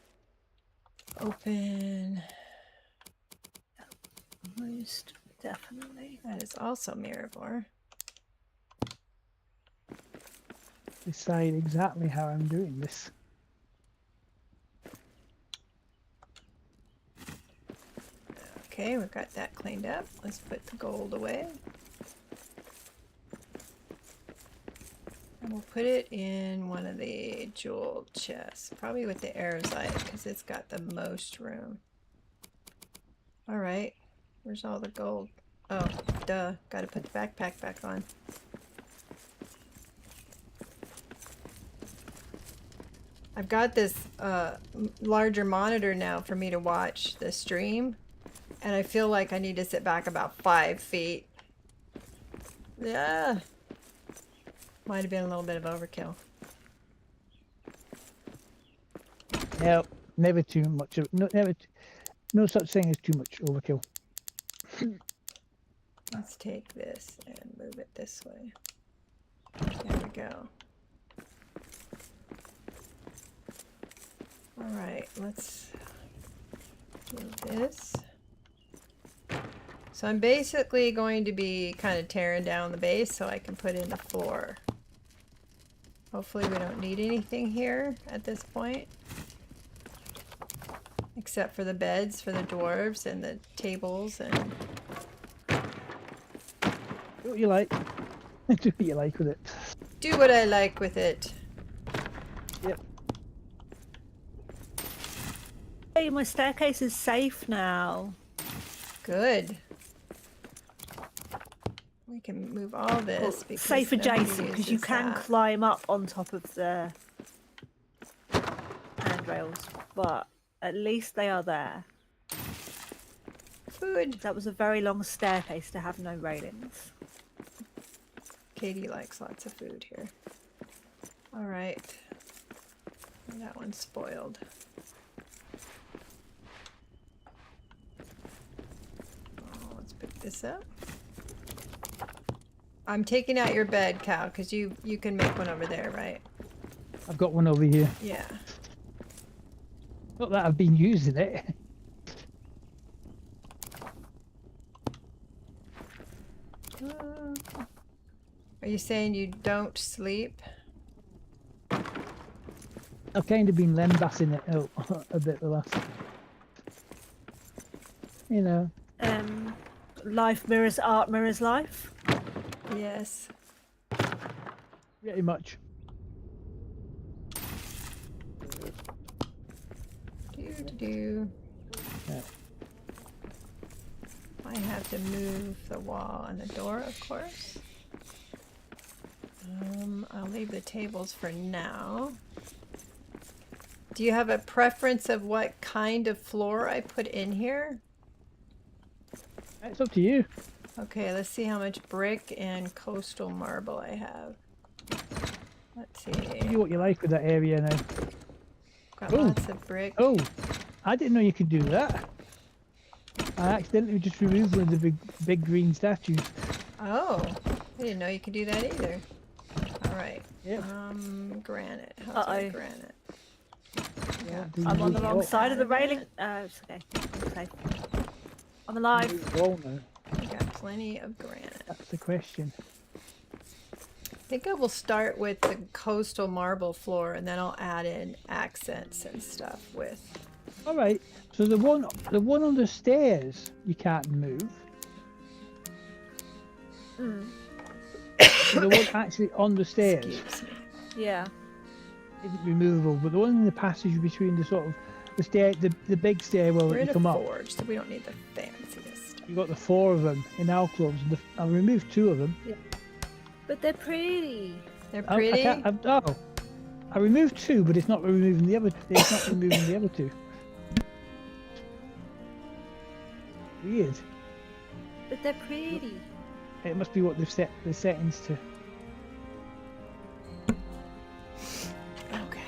Speaker 2: open.
Speaker 4: Most definitely.
Speaker 2: That is also Mirror.
Speaker 3: Decide exactly how I'm doing this.
Speaker 2: Okay, we've got that cleaned up. Let's put the gold away. And we'll put it in one of the jewel chests, probably with the aerosite, because it's got the most room. All right, where's all the gold? Oh, duh, gotta put the backpack back on. I've got this larger monitor now for me to watch the stream, and I feel like I need to sit back about 5 feet. Yeah. Might have been a little bit of overkill.
Speaker 3: No, never too much. No such thing as too much overkill.
Speaker 2: Let's take this and move it this way. There we go. All right, let's do this. So I'm basically going to be kind of tearing down the base so I can put in the floor. Hopefully we don't need anything here at this point. Except for the beds for the dwarves and the tables and...
Speaker 3: Do what you like. Do what you like with it.
Speaker 2: do what I like with it.
Speaker 3: Yep.
Speaker 4: Hey, my staircase is safe now.
Speaker 2: Good. We can move all this because
Speaker 4: Safe
Speaker 2: nobody
Speaker 4: adjacent, because you
Speaker 2: uses
Speaker 4: can
Speaker 2: that.
Speaker 4: climb up on top of the handrails, but at least they are there.
Speaker 2: Food.
Speaker 4: That was a very long staircase to have no railings.
Speaker 2: Katie likes lots of food here. All right. That one's spoiled. Oh, let's pick this up. I'm taking out your bed, Cal, because you can make one over there, right?
Speaker 3: I've got one over here.
Speaker 2: Yeah.
Speaker 3: Not that I've been using it.
Speaker 2: Are you saying you don't sleep?
Speaker 3: I've kind of been lambasting it out a bit the last you know.
Speaker 4: Life mirrors art, mirrors life.
Speaker 2: Yes.
Speaker 3: Pretty much.
Speaker 2: Do.
Speaker 3: Yeah.
Speaker 2: I have to move the wall and the door, of course. I'll leave the tables for now. Do you have a preference of what kind of floor I put in here?
Speaker 3: It's up to you.
Speaker 2: Okay, let's see how much brick and coastal marble I have. Let's
Speaker 3: Do
Speaker 2: see.
Speaker 3: what you like with that area now.
Speaker 2: Got
Speaker 3: Ooh.
Speaker 2: lots of brick.
Speaker 3: Oh, I didn't know you could do that. I accidentally just removed one of the big green statues.
Speaker 2: Oh, I didn't know you could do that either. All right.
Speaker 3: Yeah.
Speaker 2: Granite. How's our
Speaker 4: Uh-oh.
Speaker 2: granite?
Speaker 3: Yeah,
Speaker 4: I'm on the wrong side of the
Speaker 2: Out of
Speaker 4: railing.
Speaker 2: it.
Speaker 4: It's okay. I'm safe. I'm alive.
Speaker 3: Wall now.
Speaker 2: We got plenty of granite.
Speaker 3: That's the question.
Speaker 2: I think I will start with the coastal marble floor and then I'll add in accents and stuff with.
Speaker 3: All right. So the one on the stairs you can't move. So the one actually on the stairs
Speaker 2: Excuse me.
Speaker 4: Yeah.
Speaker 3: isn't removable, but the one in the passage between the sort of the big stairwell
Speaker 2: We're
Speaker 3: that
Speaker 2: in
Speaker 3: you
Speaker 2: a
Speaker 3: come up.
Speaker 2: forge, so we don't need the fanciest stuff.
Speaker 3: You got the 4 of them in alcoves. I removed 2 of them.
Speaker 4: But they're pretty.
Speaker 2: They're
Speaker 3: I
Speaker 2: pretty.
Speaker 3: I removed 2, but it's not removing the other. It's not removing the other 2. Weird.
Speaker 4: But they're pretty.
Speaker 3: It must be what they've set the settings to.
Speaker 2: Okay.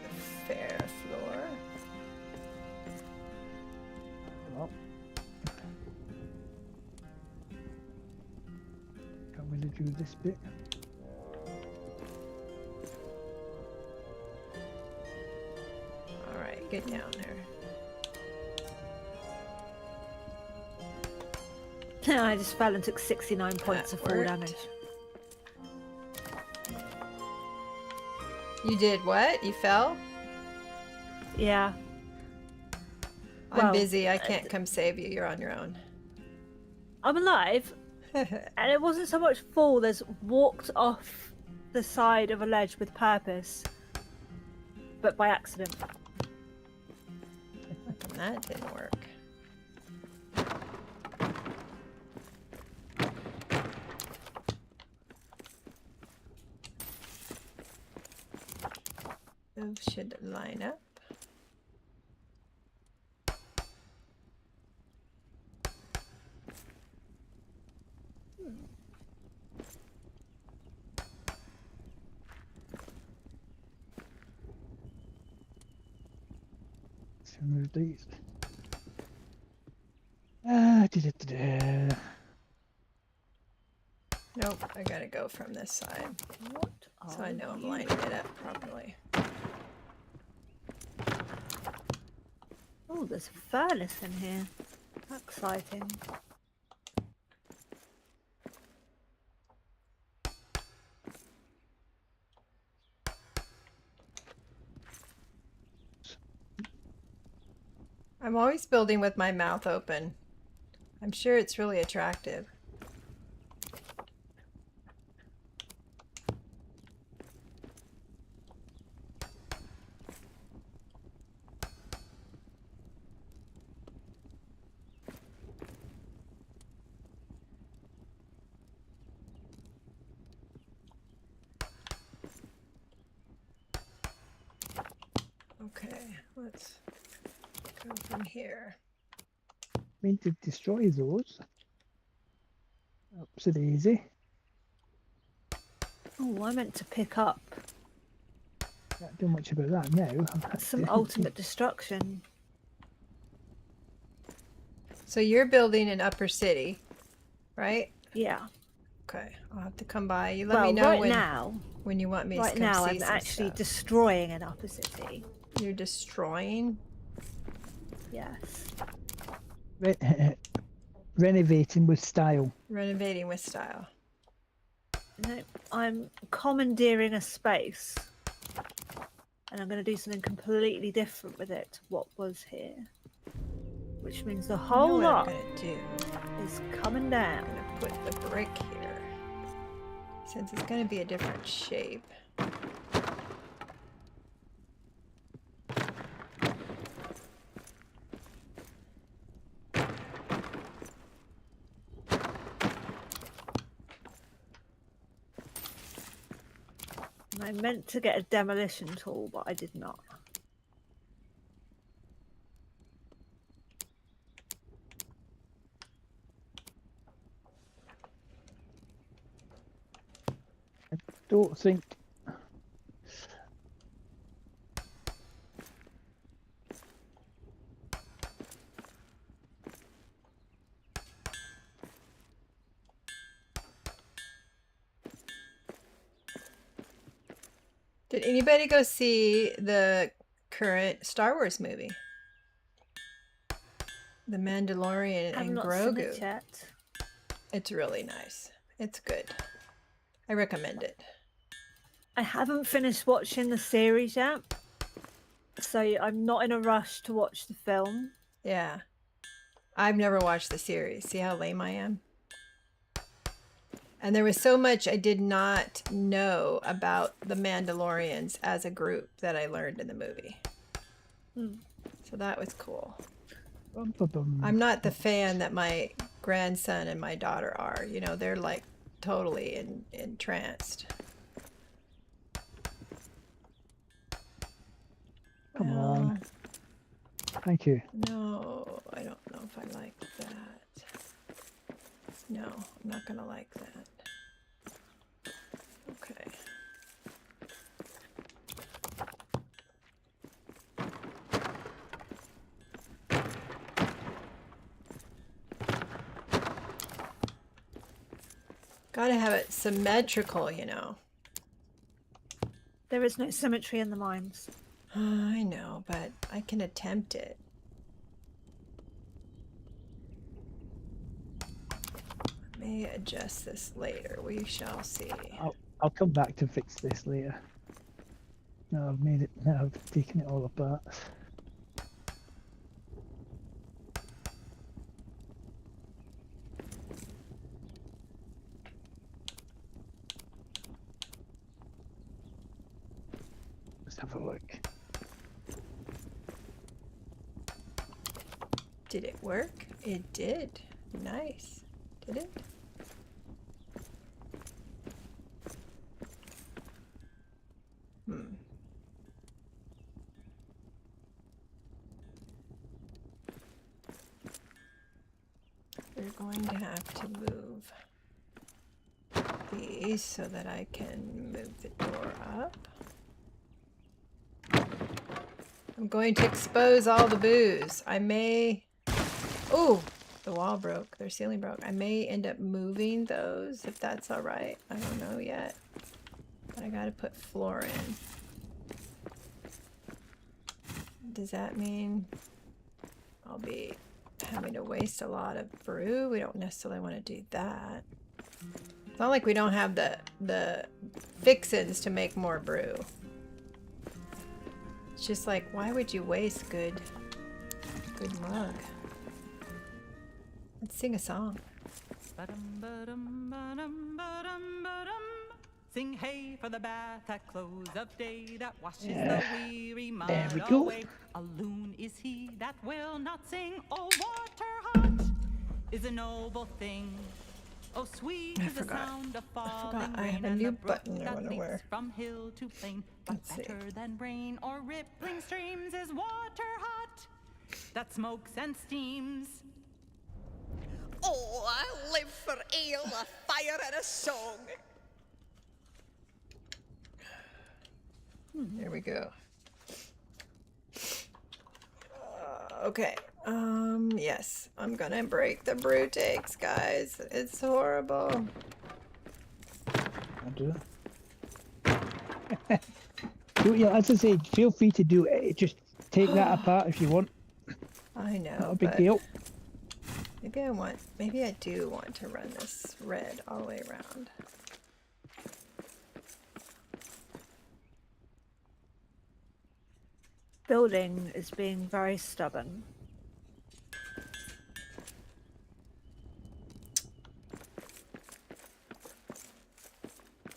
Speaker 2: The fair floor.
Speaker 3: Well, can't really do this bit.
Speaker 2: All right, get down there.
Speaker 4: I just fell and took 69 points
Speaker 2: That
Speaker 4: of fall
Speaker 2: worked.
Speaker 4: damage.
Speaker 2: You did what? You fell?
Speaker 4: Yeah.
Speaker 2: I'm
Speaker 4: Well,
Speaker 2: busy. I can't come save you. You're on your own.
Speaker 4: I'm alive, and it wasn't so much fall as walked off the side of a ledge with purpose, but by accident.
Speaker 2: That didn't work. Those should line up.
Speaker 3: Let's remove these. Da-da-da-da.
Speaker 2: Nope, I gotta go from this side.
Speaker 4: What?
Speaker 2: So I know I'm lining it up properly.
Speaker 4: Oh, there's a furnace in here. That's exciting.
Speaker 2: I'm always building with my mouth open. I'm sure it's really attractive. Okay, let's go from here.
Speaker 3: Mean to destroy those. Ups it easy.
Speaker 4: Oh, I meant to pick up
Speaker 3: Can't do much about that now.
Speaker 4: some ultimate destruction.
Speaker 2: So you're building an upper city, right?
Speaker 4: Yeah.
Speaker 2: Okay, I'll have to come by. You let me
Speaker 4: Well,
Speaker 2: know
Speaker 4: right
Speaker 2: when,
Speaker 4: now,
Speaker 2: when you want me to
Speaker 4: right
Speaker 2: come
Speaker 4: now,
Speaker 2: see
Speaker 4: I'm
Speaker 2: some
Speaker 4: actually
Speaker 2: stuff.
Speaker 4: destroying an upper city.
Speaker 2: You're destroying?
Speaker 4: Yes.
Speaker 3: renovating with style.
Speaker 2: Renovating with style.
Speaker 4: No, I'm commandeering a space, and I'm going to do something completely different with it to what was here, which means the
Speaker 2: You know
Speaker 4: whole
Speaker 2: what I'm
Speaker 4: lot
Speaker 2: gonna do?
Speaker 4: is coming down.
Speaker 2: I'm gonna put the brick here. Since it's gonna be a different shape.
Speaker 4: And I meant to get a demolition tool, but I did not.
Speaker 3: Don't think.
Speaker 2: Did anybody go see the current Star Wars movie? The Mandalorian
Speaker 4: I've
Speaker 2: and
Speaker 4: not seen it
Speaker 2: Grogu.
Speaker 4: yet.
Speaker 2: It's really nice. It's good. I recommend it.
Speaker 4: I haven't finished watching the series yet, so I'm not in a rush to watch the film.
Speaker 2: Yeah. I've never watched the series. See how lame I am? And there was so much I did not know about the Mandalorians as a group that I learned in the movie. So that was cool. I'm not the fan that my grandson and my daughter are. You know, they're like totally entranced.
Speaker 3: Come on. Thank you.
Speaker 2: No, I don't know if I like that. No, I'm not gonna like that. Okay. Gotta have it symmetrical, you know.
Speaker 4: There is no symmetry in the mines.
Speaker 2: I know, but I can attempt it. I may adjust this later. We shall see.
Speaker 3: I'll come back to fix this later. No, I've made it. Now I've taken it all apart. Let's have a look.
Speaker 2: Did it work? It did. Nice. Did it? We're going to have to move these so that I can move the door up. I'm going to expose all the booze. I may... Oh, the wall broke. Their ceiling broke. I may end up moving those if that's all right. I don't know yet. But I gotta put floor in. Does that mean I'll be having to waste a lot of brew? We don't necessarily want to do that. It's not like we don't have the fixins to make more brew. It's just like, why would you waste good mug? Let's sing a song.
Speaker 7: Sing hey for the bath at close of day that washes
Speaker 3: Yeah.
Speaker 7: the weary
Speaker 3: There
Speaker 7: mind
Speaker 3: we go.
Speaker 7: away. A loon is he that will not sing. Oh, water hot is a noble thing. Oh, sweet
Speaker 2: I
Speaker 7: is the
Speaker 2: forgot.
Speaker 7: sound of
Speaker 2: I
Speaker 7: falling
Speaker 2: forgot I
Speaker 7: rain
Speaker 2: have a
Speaker 7: and
Speaker 2: new
Speaker 7: the brook
Speaker 2: button I
Speaker 7: that
Speaker 2: wanna
Speaker 7: leaps
Speaker 2: wear.
Speaker 7: from hill to plain. But
Speaker 2: Let's see.
Speaker 7: better than rain or rippling streams is water hot that smokes and steams.
Speaker 5: Oh, I live for ale, a fire, and a song.
Speaker 2: There we go. Okay. Yes. I'm gonna break the brew takes, guys. It's horrible.
Speaker 3: I'll do it. Yeah, as I say, feel free to do it. Just take that apart if you want.
Speaker 2: I know,
Speaker 3: Not a big
Speaker 2: but
Speaker 3: deal.
Speaker 2: Maybe I do want to run this red all the way around.
Speaker 4: Building is being very stubborn.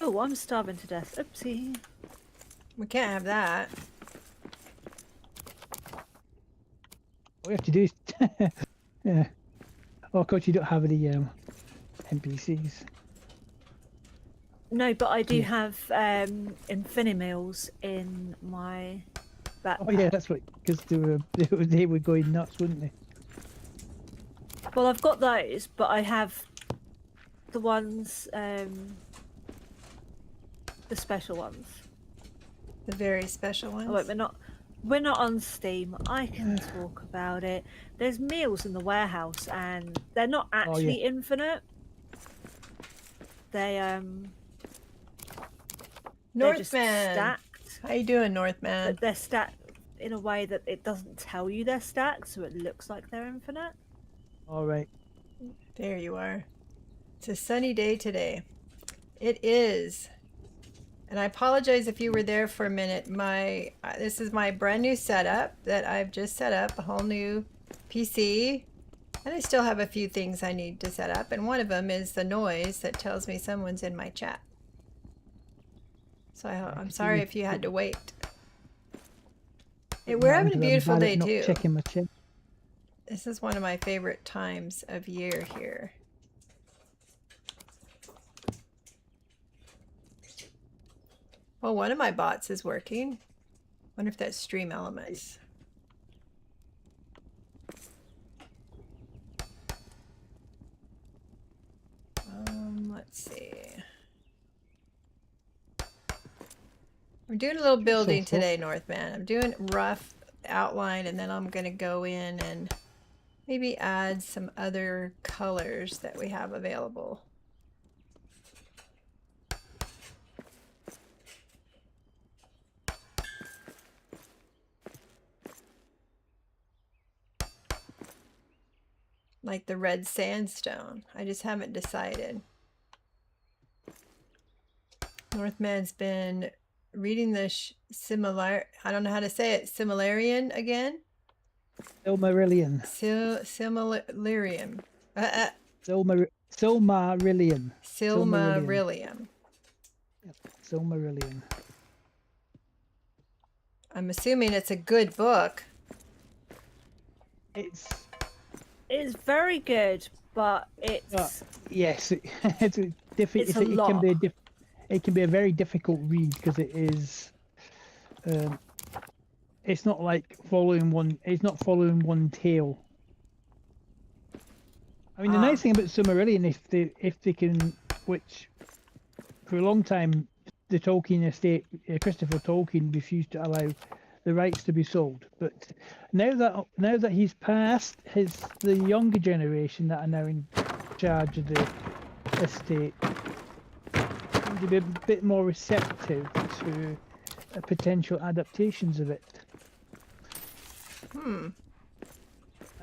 Speaker 4: Oh, I'm starving to death. Oopsie.
Speaker 2: We can't have that.
Speaker 3: What we have to do is, yeah. Oh, of course, you don't have any NPCs.
Speaker 4: No, but I do
Speaker 3: Yeah.
Speaker 4: have Infinimills in my backpack.
Speaker 3: Oh yeah, that's right. Because they were going nuts, wouldn't they?
Speaker 4: Well, I've got those, but I have the ones, the special ones.
Speaker 2: The very special ones.
Speaker 4: Oh wait, we're not on Steam. I can talk about it. There's meals in the warehouse, and they're not actually infinite. They're just
Speaker 2: Northman.
Speaker 4: stacked.
Speaker 2: How you doing, Northman?
Speaker 4: But they're stacked in a way that it doesn't tell you they're stacked, so it looks like they're infinite.
Speaker 3: All right.
Speaker 2: There you are. It's a sunny day today. It is. And I apologize if you were there for a minute. This is my brand new setup that I've just set up, a whole new PC. And I still have a few things I need to set up. And one of them is the noise that tells me someone's in my chat. So I'm sorry if you had to wait. Hey, we're having a beautiful day too.
Speaker 3: Checking my check.
Speaker 2: This is one of my favorite times of year here. Well, one of my bots is working. Wonder if that's Stream Elements. Let's see. I'm doing a little building today, Northman. I'm doing rough outline, and then I'm going to go in and maybe add some other colors that we have available. Like the red sandstone. I just haven't decided. Northman's been reading the I don't know how to say it, Silmarillion again?
Speaker 3: Silmarillion.
Speaker 2: Silmarillion.
Speaker 3: Silmarillion.
Speaker 2: Silmarillion.
Speaker 3: Yep. Silmarillion.
Speaker 2: I'm assuming it's a good book.
Speaker 3: It's
Speaker 4: very good, but it's
Speaker 3: yes, it's a
Speaker 4: It's a lot.
Speaker 3: It can be a very difficult read because it is. It's not like following one. It's not following one tale. I mean, the nice thing about Silmarillion, if they can, which for a long time the Tolkien estate, Christopher Tolkien refused to allow the rights to be sold. But now that he's passed, the younger generation that are now in charge of the estate seem to be a bit more receptive to potential adaptations of it.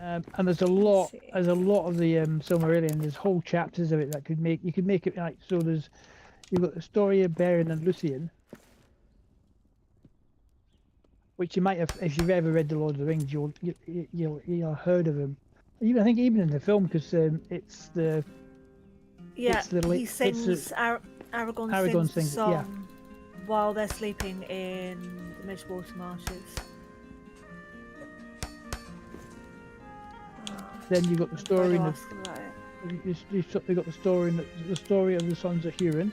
Speaker 3: And there's a lot of the Silmarillion. There's whole chapters of it that you could make it like so. You've got the story of Beren and Luthien, which you might have, if you've ever read The Lord of the Rings, you'll heard of him. I think even in the film, because it's the
Speaker 4: he sings Aragorn sings the song while they're sleeping in the Midgewater Marshes.
Speaker 3: Then you got the story. You got the story of the sons of Hurin.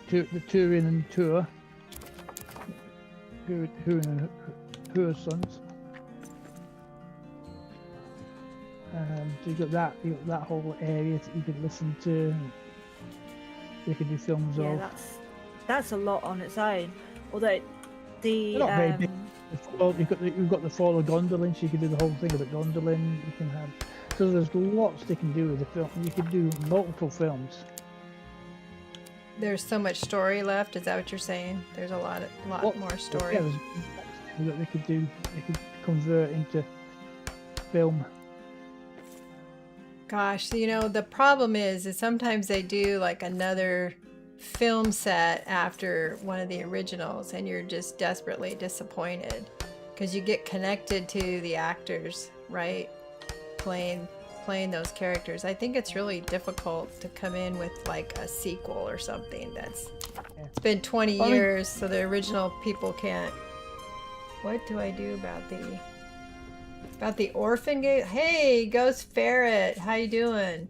Speaker 3: The Turin and Tur. Hurin and Hur's sons. So you got that whole area that you could listen to. You could do films of.
Speaker 4: Yeah, that's a lot on its own. Although the
Speaker 3: not very big. Well, you've got the fall of Gondolin, so you can do the whole thing about Gondolin. You can have, so there's lots they can do with the film. You could do multiple films.
Speaker 2: There's so much story left. Is that what you're saying? There's a lot more story.
Speaker 3: Yeah, they could convert into film.
Speaker 2: Gosh, you know, the problem is sometimes they do like another film set after one of the originals and you're just desperately disappointed because you get connected to the actors, right? Playing those characters. I think it's really difficult to come in with like a sequel or something that's it's been 20
Speaker 3: Well, I mean-
Speaker 2: years so the original people can't. What do I do about the orphan game? Hey, Ghost Ferret, how you doing?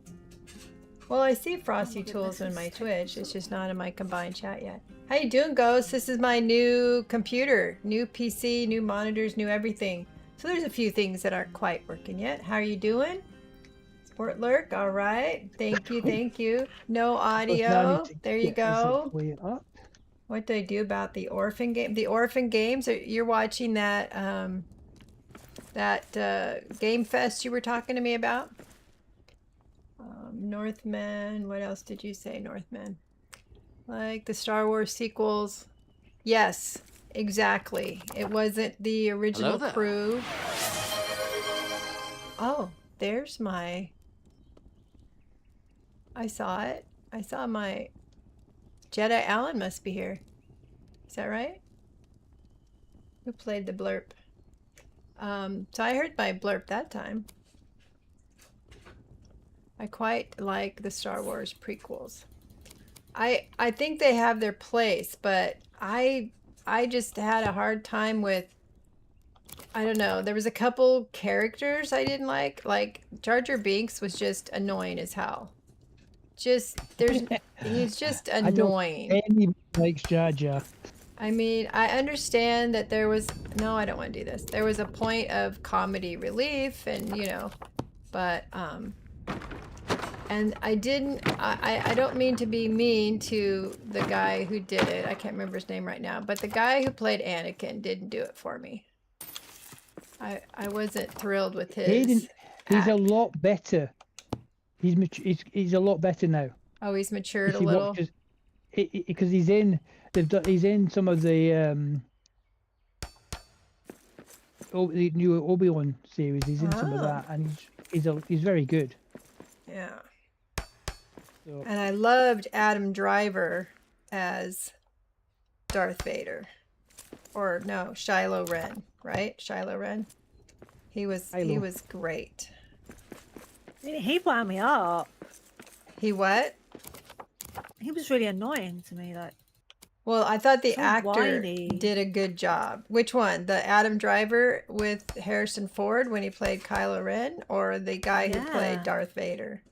Speaker 2: Well, I see Frosty Tools in my Twitch. It's just not in my combined chat yet. How you doing, Ghost? This is my new computer, new PC, new monitors, new everything. So there's a few things that aren't quite working yet. How are you doing? Sport Lurk, all right. Thank you, thank you. No
Speaker 3: Now I
Speaker 2: audio.
Speaker 3: need to
Speaker 2: There you
Speaker 3: get this
Speaker 2: go.
Speaker 3: way up.
Speaker 2: What do I do about the orphan game? The orphan games. You're watching that Game Fest you were talking to me about? Northmen. What else did you say, Northmen? Like the Star Wars sequels. Yes, exactly. It wasn't the original
Speaker 8: there.
Speaker 2: crew. Oh, there's my... I saw it. I saw my... Jedi Allen must be here. Is that right? Who played the blurb? So I heard my blurb that time. I quite like the Star Wars prequels. I think they have their place, but I just had a hard time with, I don't know, there was a couple characters I didn't like Jar Jar Binks was just annoying as hell. He's just annoying.
Speaker 3: Anybody likes Jar Jar.
Speaker 2: I mean, I understand that there was, no, I don't want to do this. There was a point of comedy relief and, you know, but, and I don't mean to be mean to the guy who did it. I can't remember his name right now, but the guy who played Anakin didn't do it for me. I wasn't thrilled with his
Speaker 3: He's a
Speaker 2: act.
Speaker 3: lot better. He's a lot better now.
Speaker 2: Oh, he's matured
Speaker 3: If
Speaker 2: a
Speaker 3: you
Speaker 2: little.
Speaker 3: watch because he's in some of the the new Obi-Wan series. He's in some of
Speaker 2: Ah.
Speaker 3: that, and he's very good.
Speaker 2: Yeah.
Speaker 3: So,
Speaker 2: And I loved Adam Driver as Darth Vader. Or no, Shiloh Ren, right? Shiloh Ren. He was great.
Speaker 4: He wound me up.
Speaker 2: He what?
Speaker 4: He was really annoying to me. Like,
Speaker 2: Well, I thought the
Speaker 4: So
Speaker 2: actor
Speaker 4: whiny.
Speaker 2: did a good job. Which one? The Adam Driver with Harrison Ford when he played Kylo Ren, or the guy who played
Speaker 4: Yeah.
Speaker 2: Darth Vader?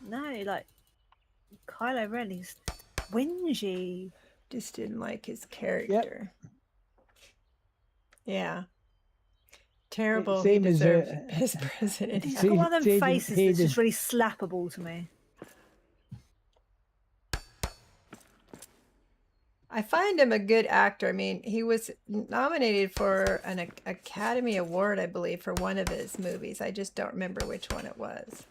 Speaker 4: no, like Kylo Ren, he's whingy.
Speaker 2: Just didn't like his character. Yeah. Terrible. He
Speaker 3: Same as,
Speaker 2: deserved his president.
Speaker 4: He's
Speaker 3: See-
Speaker 4: got one of
Speaker 3: see
Speaker 4: them
Speaker 3: the
Speaker 4: faces that's
Speaker 3: Hayden.
Speaker 4: just really slappable to me.
Speaker 2: I find him a good actor. I mean, he was nominated for an Academy Award, I believe, for one of his movies. I just don't remember which one it was.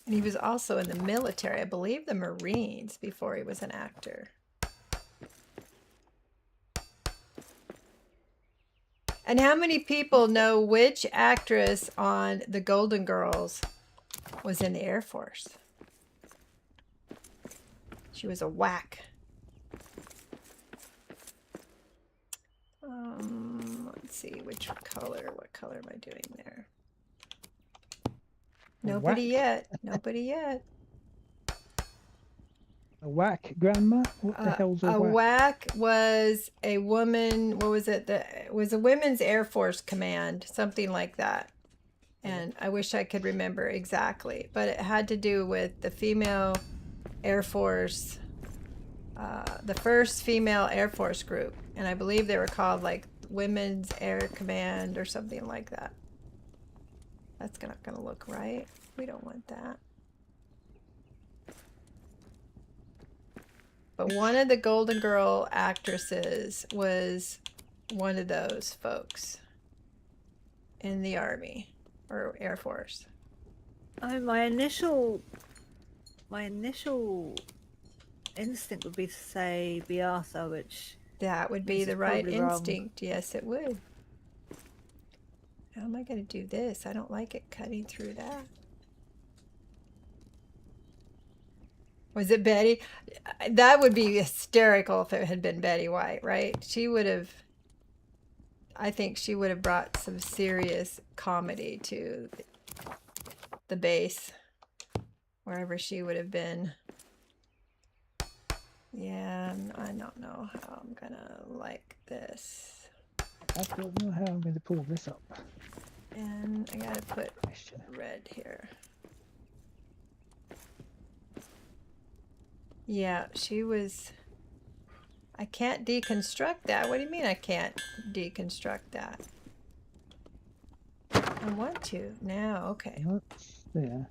Speaker 2: And he was also in the military, I believe the Marines, before he was an actor. And how many people know which actress on The Golden Girls was in the Air Force? She was a whack. Let's see, which color? What color am I doing there? Nobody yet. Nobody yet.
Speaker 3: a whack, Grandma? What the hell's a
Speaker 2: A
Speaker 3: whack?
Speaker 2: WAC was a woman, what was it? It was a Women's Air Force Command, something like that. And I wish I could remember exactly, but it had to do with the female Air Force, the first female Air Force group. And I believe they were called like Women's Air Command or something like that. That's not gonna look right. We don't want that. But one of the Golden Girl actresses was one of those folks in the Army or Air Force.
Speaker 4: My initial instinct would be to say Beata, which
Speaker 2: That would be
Speaker 4: This
Speaker 2: the
Speaker 4: is
Speaker 2: right
Speaker 4: probably wrong.
Speaker 2: instinct. Yes, it would. How am I going to do this? I don't like it cutting through that. Was it Betty? That would be hysterical if it had been Betty White, right? She would have, I think she would have brought some serious comedy to the base, wherever she would have been. Yeah, I don't know how I'm gonna like this.
Speaker 3: I don't know how I'm going to pull this up.
Speaker 2: And I gotta put
Speaker 3: Question.
Speaker 2: red here. Yeah, she was... I can't deconstruct that. What do you mean I can't deconstruct that? I want to now. Okay.
Speaker 3: What's there?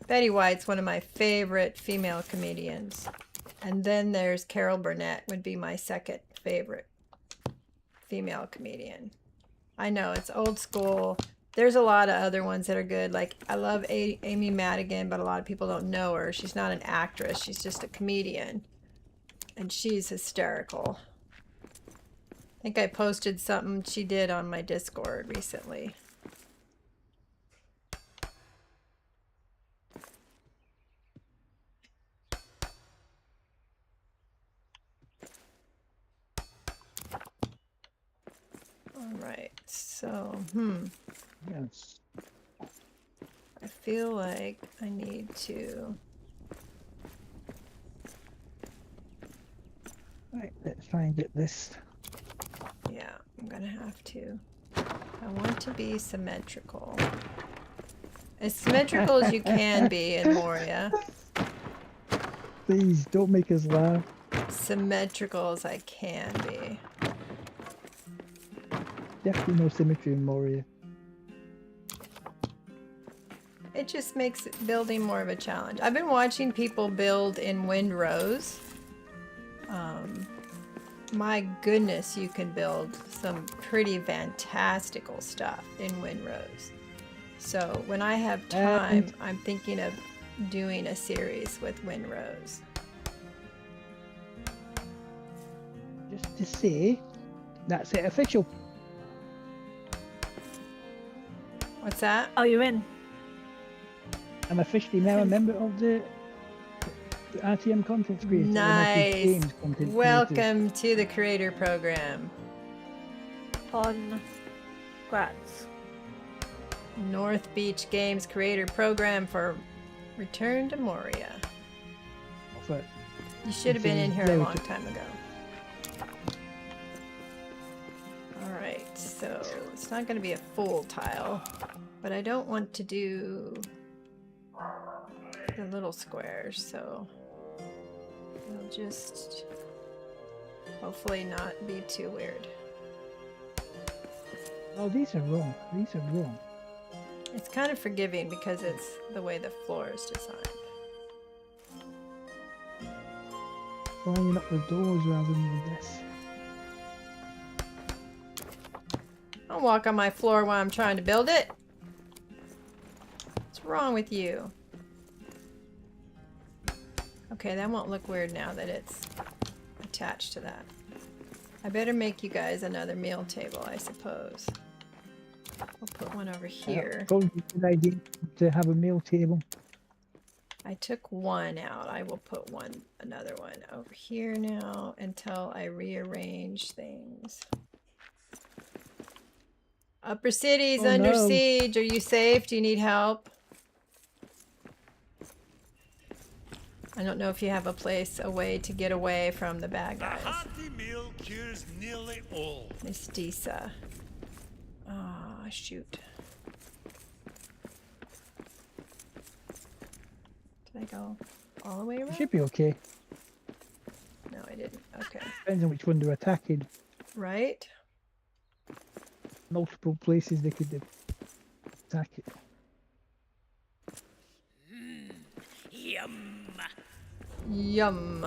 Speaker 2: Betty White's one of my favorite female comedians. And then there's Carol Burnett would be my second favorite female comedian. I know it's old school. There's a lot of other ones that are good. Like I love Amy Madigan, but a lot of people don't know her. She's not an actress. She's just a comedian. And she's hysterical. I think I posted something she did on my Discord recently. All right, so,
Speaker 3: Yes.
Speaker 2: I feel like I need to...
Speaker 3: Right, let's try and get this.
Speaker 2: Yeah, I'm gonna have to. I want to be symmetrical. As symmetrical as you can be in Moria.
Speaker 3: Please don't make us laugh.
Speaker 2: Symmetrical as I can be.
Speaker 3: Definitely no symmetry in Moria.
Speaker 2: It just makes building more of a challenge. I've been watching people build in Windrose. My goodness, you can build some pretty fantastical stuff in Windrose. So when I have time, I'm thinking of doing a series with Windrose.
Speaker 3: Just to say, that's it official.
Speaker 2: What's that?
Speaker 4: Oh, you're in.
Speaker 3: I'm officially now a member of the RTM content creator.
Speaker 2: Nice.
Speaker 3: Games content creators.
Speaker 2: Welcome to the creator program.
Speaker 4: Congrats.
Speaker 2: North Beach Games creator program for Return to Moria.
Speaker 3: But
Speaker 2: You should have been in here a
Speaker 3: Very
Speaker 2: long
Speaker 3: good.
Speaker 2: time ago. Alright, so it's not going to be a full tile, but I don't want to do the little squares, so I'll just hopefully not be too weird.
Speaker 3: oh, these are wrong. These are wrong.
Speaker 2: It's kind of forgiving because it's the way the floor is designed.
Speaker 3: Lining up the doors rather than this.
Speaker 2: Don't walk on my floor while I'm trying to build it. What's wrong with you? Okay, that won't look weird now that it's attached to that. I better make you guys another meal table, I suppose. We'll put one over here.
Speaker 3: Probably a good idea to have a meal table.
Speaker 2: I took one out. I will put another one over here now until I rearrange things. Upper City's
Speaker 3: Oh,
Speaker 2: under
Speaker 3: no.
Speaker 2: siege. Are you safe? Do you need help? I don't know if you have a way to get away from the bad
Speaker 6: A
Speaker 2: guys.
Speaker 6: hearty meal cures nearly all.
Speaker 2: Miss Disa. Ah, shoot. Did I go all the way
Speaker 3: It
Speaker 2: around?
Speaker 3: should be okay.
Speaker 2: No, I didn't. Okay.
Speaker 3: Depends on which one they're attacking.
Speaker 2: Right?
Speaker 3: Multiple places they could attack it.
Speaker 5: Yum.
Speaker 2: Yum.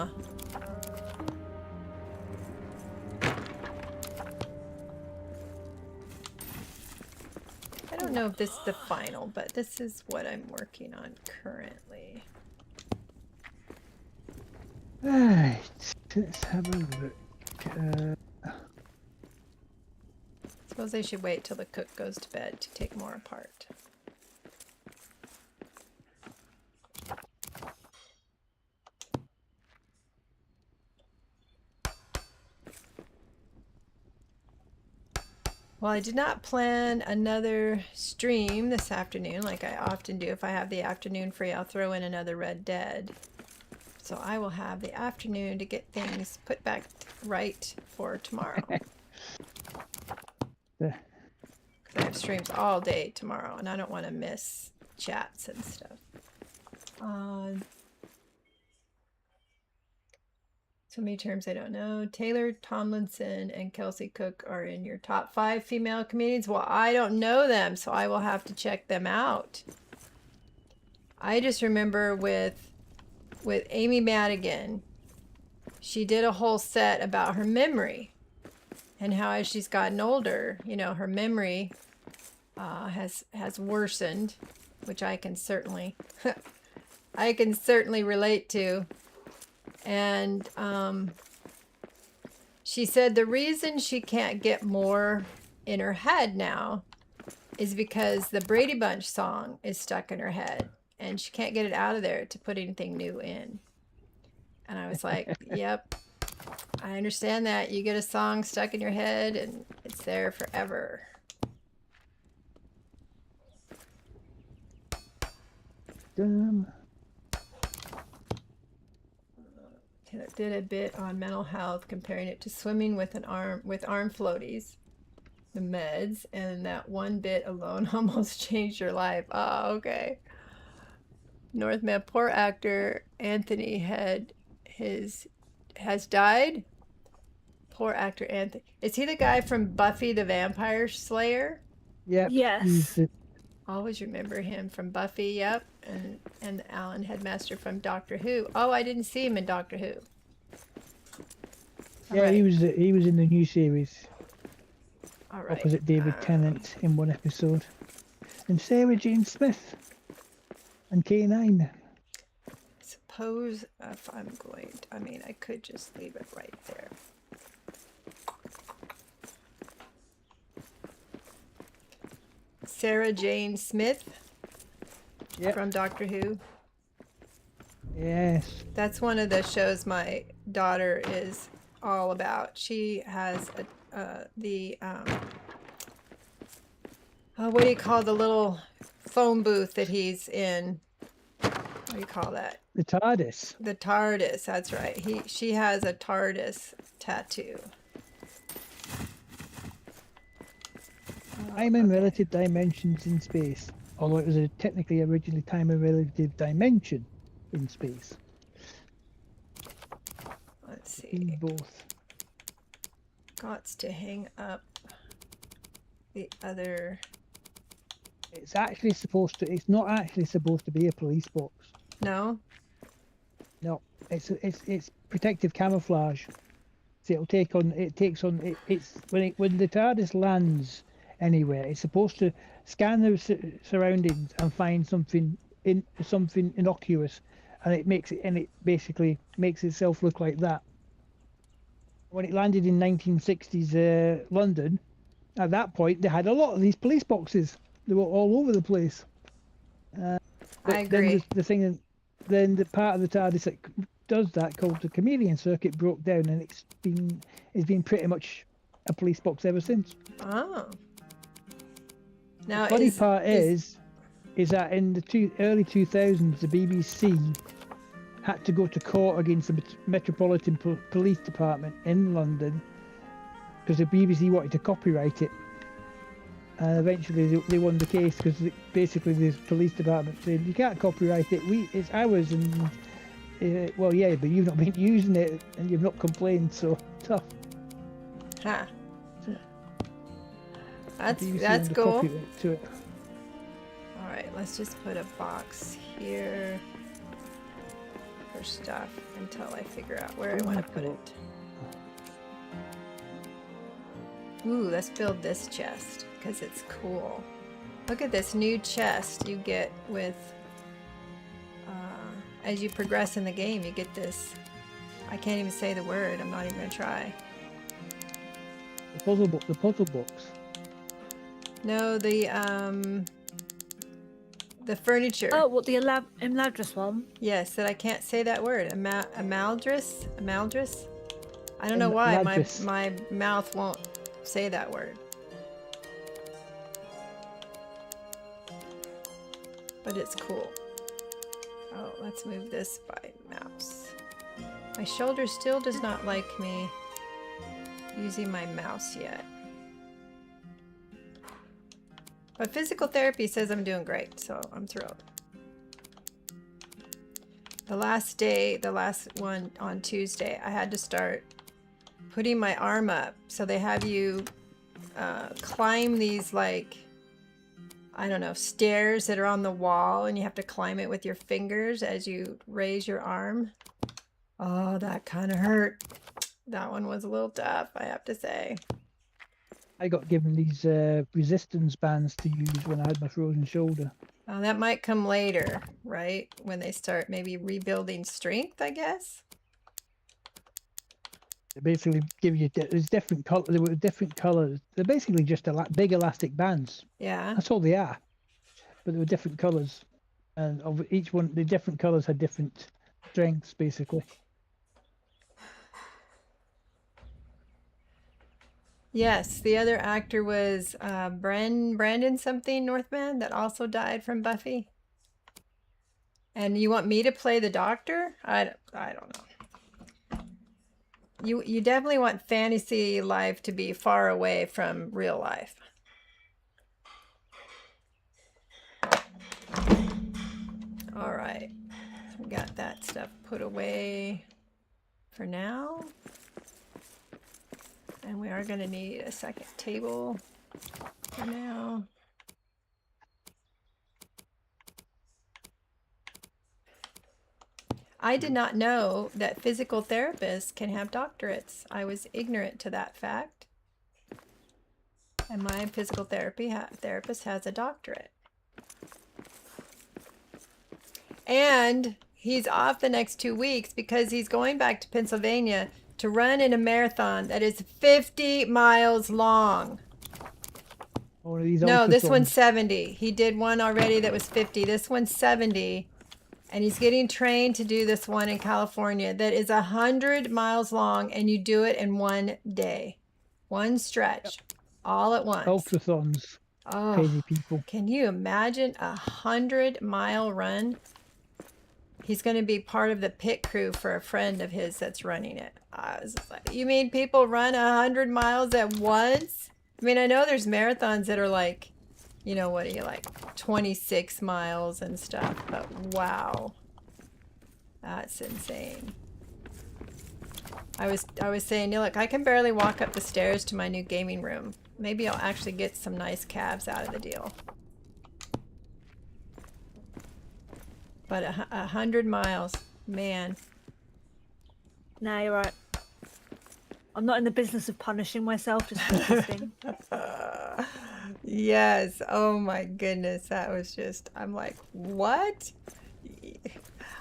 Speaker 2: I don't know if this is the final, but this is what I'm working on currently.
Speaker 3: Right, let's have a look.
Speaker 2: Suppose they should wait till the cook goes to bed to take more apart. Well, I did not plan another stream this afternoon like I often do. If I have the afternoon free, I'll throw in another Red Dead. So I will have the afternoon to get things put back right for tomorrow.
Speaker 3: Yeah.
Speaker 2: 'Cause I have streams all day tomorrow, and I don't want to miss chats and stuff. So many terms I don't know. Taylor Tomlinson and Kelsey Cook are in your top 5 female comedians. Well, I don't know them, so I will have to check them out. I just remember with Amy Madigan, she did a whole set about her memory and how as she's gotten older, you know, her memory has worsened, which I can certainly relate to. And she said the reason she can't get more in her head now is because the Brady Bunch song is stuck in her head and she can't get it out of there to put anything new in. And I was like, yep, I understand that. You get a song stuck in your head and it's there forever. Taylor did a bit on mental health, comparing it to swimming with arm floaties, the meds, and that one bit alone almost changed your life. Oh, okay. Northman, poor actor Anthony has died. Poor actor Anthony. Is he the guy from Buffy the Vampire Slayer?
Speaker 3: Yep.
Speaker 4: Yes.
Speaker 2: Always remember him from Buffy, yep. And the Alan Headmaster from Doctor Who. Oh, I didn't see him in Doctor Who.
Speaker 3: Yeah,
Speaker 2: right.
Speaker 3: he was in the new series.
Speaker 2: All right.
Speaker 3: Opposite David Tennant in one episode. And Sarah Jane Smith. And K9.
Speaker 2: Suppose if I'm going to, I mean, I could just leave it right there. Sarah Jane Smith from Doctor Who.
Speaker 3: Yes.
Speaker 2: That's one of the shows my daughter is all about. She has what do you call the little phone booth that he's in? What do you call that?
Speaker 3: The TARDIS.
Speaker 2: The TARDIS, that's right. She has a TARDIS tattoo.
Speaker 3: Time and relative dimensions in space. Although it was technically originally time and relative dimension in space.
Speaker 2: Let's see.
Speaker 3: Both.
Speaker 2: Gots to hang up the other.
Speaker 3: It's actually supposed to. It's not actually supposed to be a police box.
Speaker 2: No.
Speaker 3: No, it's protective camouflage. So it'll take on. It takes on. It's when the TARDIS lands anywhere, it's supposed to scan the surroundings and find something innocuous, and it basically makes itself look like that. When it landed in 1960s London, at that point they had a lot of these police boxes. They were all over the place.
Speaker 2: I agree.
Speaker 3: Then the part of the TARDIS that does that, called the chameleon circuit, broke down, and it's been pretty much a police box ever since.
Speaker 2: Oh. Now,
Speaker 3: the funny part is that in the early 2000s, the BBC had to go to court against the Metropolitan Police Department in London because the BBC wanted to copyright it. And eventually they won the case because basically the police department said, you can't copyright it, it's ours. And well, yeah, but you've not been using it and you've not complained, so tough.
Speaker 2: Huh. That's cool.
Speaker 3: To it.
Speaker 2: All right, let's just put a box here for stuff until I figure out where I want to put it. Ooh, let's build this chest because it's cool. Look at this new chest you get with, as you progress in the game, you get this I can't even say the word. I'm not even gonna try.
Speaker 3: The puzzle book. The puzzle books.
Speaker 2: No, the furniture.
Speaker 4: Oh, what the Imladris one?
Speaker 2: Yes, that I can't say that word. Amaldris? Amaldris? I don't know why
Speaker 3: Imladris.
Speaker 2: my mouth won't say that word. But it's cool. Oh, let's move this by mouse. My shoulder still does not like me using my mouse yet. But physical therapy says I'm doing great, so I'm thrilled. The last day, the last one on Tuesday, I had to start putting my arm up. So they have you climb these, like, I don't know, stairs that are on the wall, and you have to climb it with your fingers as you raise your arm. Oh, that kind of hurt. That one was a little tough, I have to say.
Speaker 3: I got given these resistance bands to use when I had my frozen shoulder.
Speaker 2: That might come later, right? When they start maybe rebuilding strength, I guess.
Speaker 3: They basically give you there's different color. There were different colors. They're basically just big elastic bands.
Speaker 2: Yeah.
Speaker 3: That's all they are. But there were different colors, and of each one, the different colors had different strengths, basically.
Speaker 2: Yes, the other actor was Brandon something Northman that also died from Buffy. And you want me to play the doctor? I don't know. You definitely want fantasy life to be far away from real life. All right, we got that stuff put away for now. And we are going to need a second table for now. I did not know that physical therapists can have doctorates. I was ignorant to that fact. And my physical therapist has a doctorate. And he's off the next 2 weeks because he's going back to Pennsylvania to run in a marathon that is 50 miles long.
Speaker 3: One of these
Speaker 2: No, this
Speaker 3: ultrathons.
Speaker 2: one's 70. He did one already that was 50. This one's 70. And he's getting trained to do this one in California that is 100 miles long, and you do it in one day. One stretch, all at once.
Speaker 3: Ultrathons.
Speaker 2: Oh,
Speaker 3: Crazy people.
Speaker 2: can you imagine a 100-mile run? He's going to be part of the pit crew for a friend of his that's running it. I was just like, you mean people run 100 miles at once? I mean, I know there's marathons that are like, you know, what are you, like 26 miles and stuff, but wow. That's insane. I was saying, look, I can barely walk up the stairs to my new gaming room. Maybe I'll actually get some nice calves out of the deal. But 100 miles, man.
Speaker 4: No, you're right. I'm not in the business of punishing myself, just resisting.
Speaker 2: Yes. Oh my goodness. That was just, I'm like, what?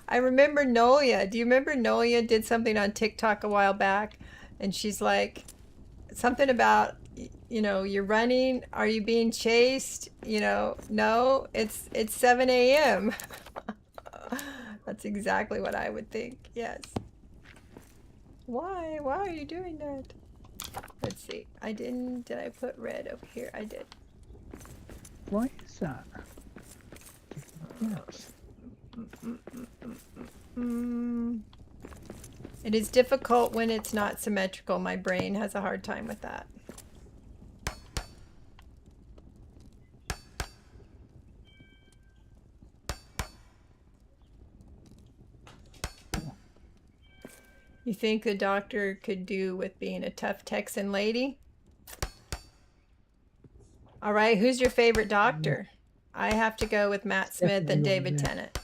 Speaker 2: I remember Nolia. Do you remember Nolia did something on TikTok a while back? And she's like, something about, you know, you're running. Are you being chased? You know, no, it's 7 a.m. That's exactly what I would think. Yes. Why? Why are you doing that? Let's see. Did I put red over here? I did.
Speaker 3: Why is that? Yes.
Speaker 2: It is difficult when it's not symmetrical. My brain has a hard time with that. You think the doctor could do with being a tough Texan lady? All right, who's your favorite doctor? I have to go with Matt Smith and David Tennant.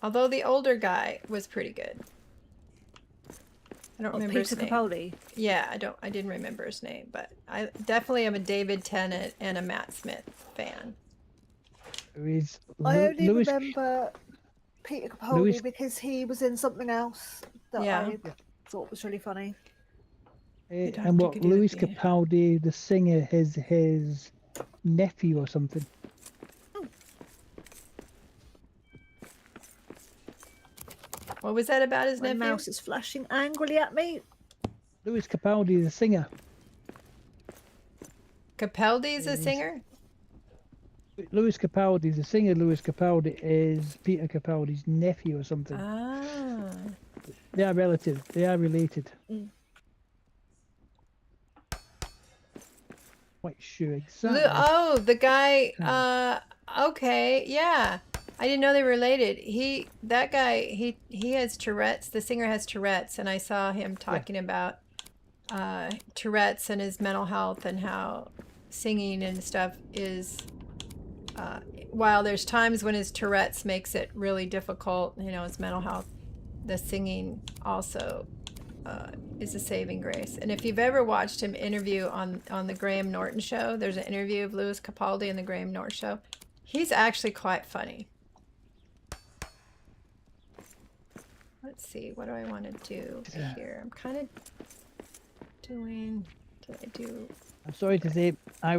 Speaker 2: Although the older guy was pretty good. I don't remember his
Speaker 4: Peter
Speaker 2: name.
Speaker 4: Capaldi.
Speaker 2: Yeah, I didn't remember his name, but I definitely am a David Tennant and a Matt Smith fan.
Speaker 3: There is
Speaker 4: I only
Speaker 3: Lewis.
Speaker 4: remember Peter Capaldi
Speaker 3: Lewis-
Speaker 4: because he was in something else that
Speaker 2: Yeah.
Speaker 4: I thought was really funny.
Speaker 2: doctor
Speaker 3: and what
Speaker 2: could either
Speaker 3: Lewis
Speaker 2: be-
Speaker 3: Capaldi, the singer, his nephew or something.
Speaker 2: What was that about his
Speaker 4: My
Speaker 2: nephew?
Speaker 4: mouse is flashing angrily at me.
Speaker 3: Lewis Capaldi, the singer.
Speaker 2: Capaldi's a
Speaker 3: Is-
Speaker 2: singer?
Speaker 3: Lewis Capaldi, the singer Lewis Capaldi, is Peter Capaldi's nephew or something.
Speaker 2: Ah.
Speaker 3: They are relative. They are related. Quite sure exactly.
Speaker 2: Oh, the guy.
Speaker 3: Hmm.
Speaker 2: Okay, yeah. I didn't know they were related. That guy. He has Tourette's. The singer has Tourette's, and I saw him talking about Tourette's and his mental health and how singing and stuff is. While there's times when his Tourette's makes it really difficult, his mental health, the singing also is a saving grace. And if you've ever watched him interview on the Graham Norton show, there's an interview of Lewis Capaldi in the Graham Norton show. He's actually quite funny. Let's see, what do I want to do here? I'm kind of doing. Did I do?
Speaker 3: I'm sorry to say, I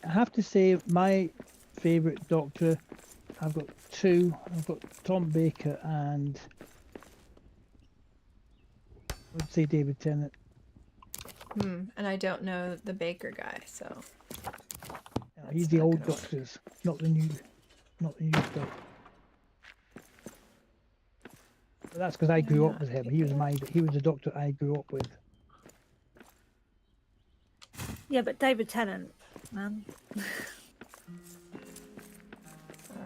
Speaker 3: have to say my favourite Doctor. I've got two. I've got Tom Baker and I would say David Tennant.
Speaker 2: And I don't know the Baker guy, so.
Speaker 3: He's
Speaker 2: That's
Speaker 3: the
Speaker 2: not
Speaker 3: old
Speaker 2: gonna work.
Speaker 3: Doctors, not the new stuff. But that's because I grew up with him. He was the Doctor I grew up with.
Speaker 4: Yeah, but David Tennant, man.
Speaker 2: All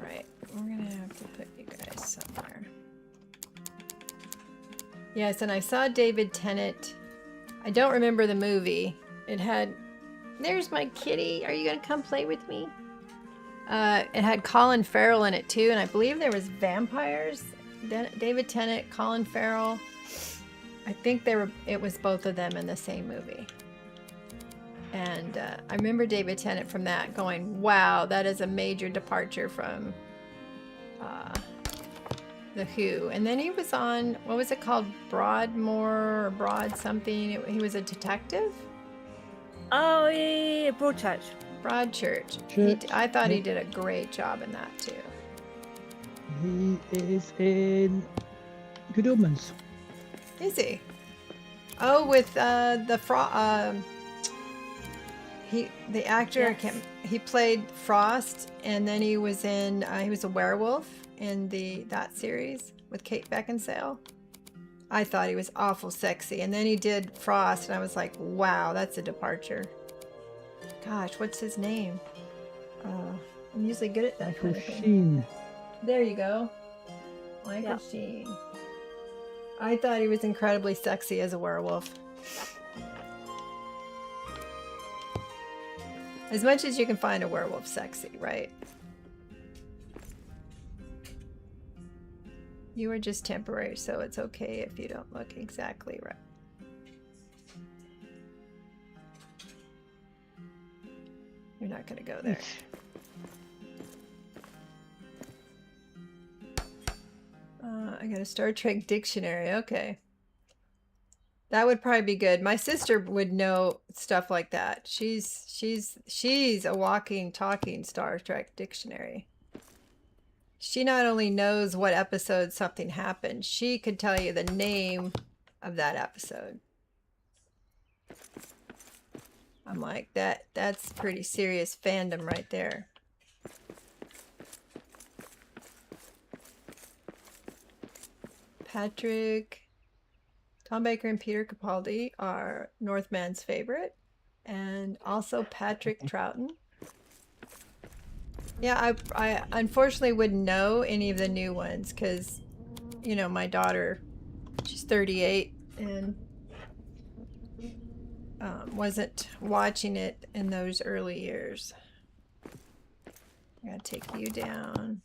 Speaker 2: right, we're gonna have to put you guys somewhere. Yes, and I saw David Tennant. I don't remember the movie. It had. There's my kitty. Are you gonna come play with me? It had Colin Farrell in it too, and I believe there was vampires. David Tennant, Colin Farrell. I think it was both of them in the same movie. And I remember David Tennant from that going, wow, that is a major departure from The Who. And then he was on, what was it called? Broadmoor or Broad something. He was a detective?
Speaker 4: Oh, yeah, Broadchurch.
Speaker 2: Broadchurch. I thought he did a great job in that too.
Speaker 3: He is in Good Omens.
Speaker 2: Is he? Oh, with the the actor,
Speaker 4: Yes.
Speaker 2: he played Frost, and then he was he was a werewolf in that series with Kate Beckinsale. I thought he was awful sexy, and then he did Frost, and I was like, wow, that's a departure. Gosh, what's his name? I'm usually good at that
Speaker 3: Michael
Speaker 2: kind of thing.
Speaker 3: Sheen.
Speaker 2: There you go. Michael
Speaker 4: Yeah.
Speaker 2: Sheen. I thought he was incredibly sexy as a werewolf. As much as you can find a werewolf sexy, right? You are just temporary, so it's okay if you don't look exactly right. You're not going to go there. I got a Star Trek dictionary. Okay. That would probably be good. My sister would know stuff like that. She's a walking, talking Star Trek dictionary. She not only knows what episode something happened, she could tell you the name of that episode. I'm like, that's pretty serious fandom right there. Tom Baker and Peter Capaldi are Northman's favorite, and also Patrick Troughton. Yeah, I unfortunately wouldn't know any of the new ones because, my daughter, she's 38 and wasn't watching it in those early years. I gotta take you down.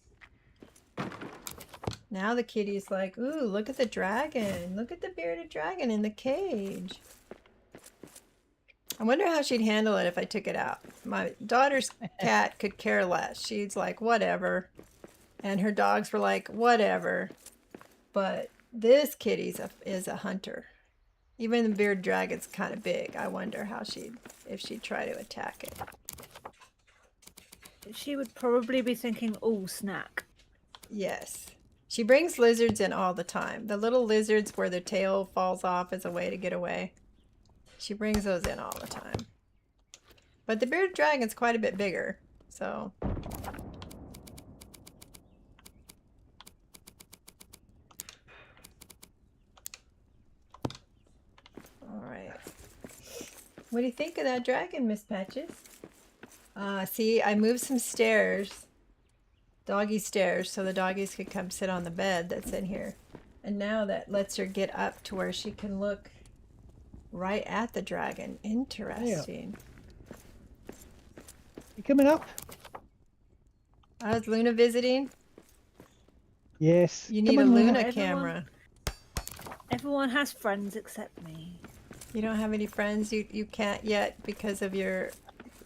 Speaker 2: Now the kitty's like, ooh, look at the dragon. Look at the bearded dragon in the cage. I wonder how she'd handle it if I took it out. My daughter's cat could care less. She's like, whatever. And her dogs were like, whatever. But this kitty is a hunter. Even the bearded dragon's kind of big. I wonder how if she'd try to attack it.
Speaker 4: She would probably be thinking, oh, snack.
Speaker 2: Yes. She brings lizards in all the time. The little lizards where their tail falls off as a way to get away. She brings those in all the time. But the bearded dragon's quite a bit bigger, so. All right. What do you think of that dragon, Miss Patches? See, I moved some stairs. Doggy stairs, so the doggies could come sit on the bed that's in here. And now that lets her get up to where she can look right at the dragon. Interesting.
Speaker 3: You coming up?
Speaker 2: Is Luna visiting?
Speaker 3: Yes.
Speaker 2: You
Speaker 3: Come
Speaker 2: need a
Speaker 3: on,
Speaker 2: Luna
Speaker 4: Everyone-
Speaker 2: camera.
Speaker 4: Everyone has friends except me.
Speaker 2: You don't have any friends? You can't yet because of your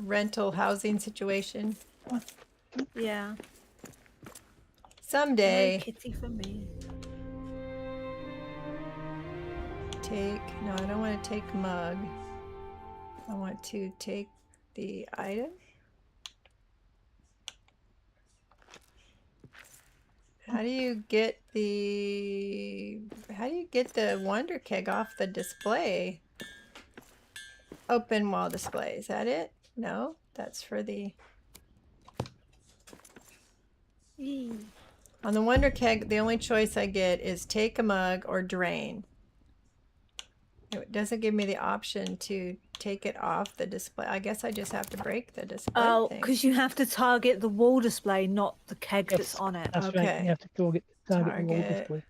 Speaker 2: rental housing situation?
Speaker 4: Yeah.
Speaker 2: Someday.
Speaker 4: No kitty for me.
Speaker 2: No, I don't want to take mug. I want to take the item. How do you get the wonder keg off the display? Open wall display, is that it? No, that's for the...
Speaker 4: Eee.
Speaker 2: On the wonder keg, the only choice I get is take a mug or drain. It doesn't give me the option to take it off the display. I guess I just have to break the display
Speaker 4: Oh,
Speaker 2: thing.
Speaker 4: because you have to target the wall display, not the keg that's
Speaker 3: Yes,
Speaker 4: on it.
Speaker 3: That's right.
Speaker 2: Okay.
Speaker 3: You have to target the wall
Speaker 2: Target.
Speaker 3: display.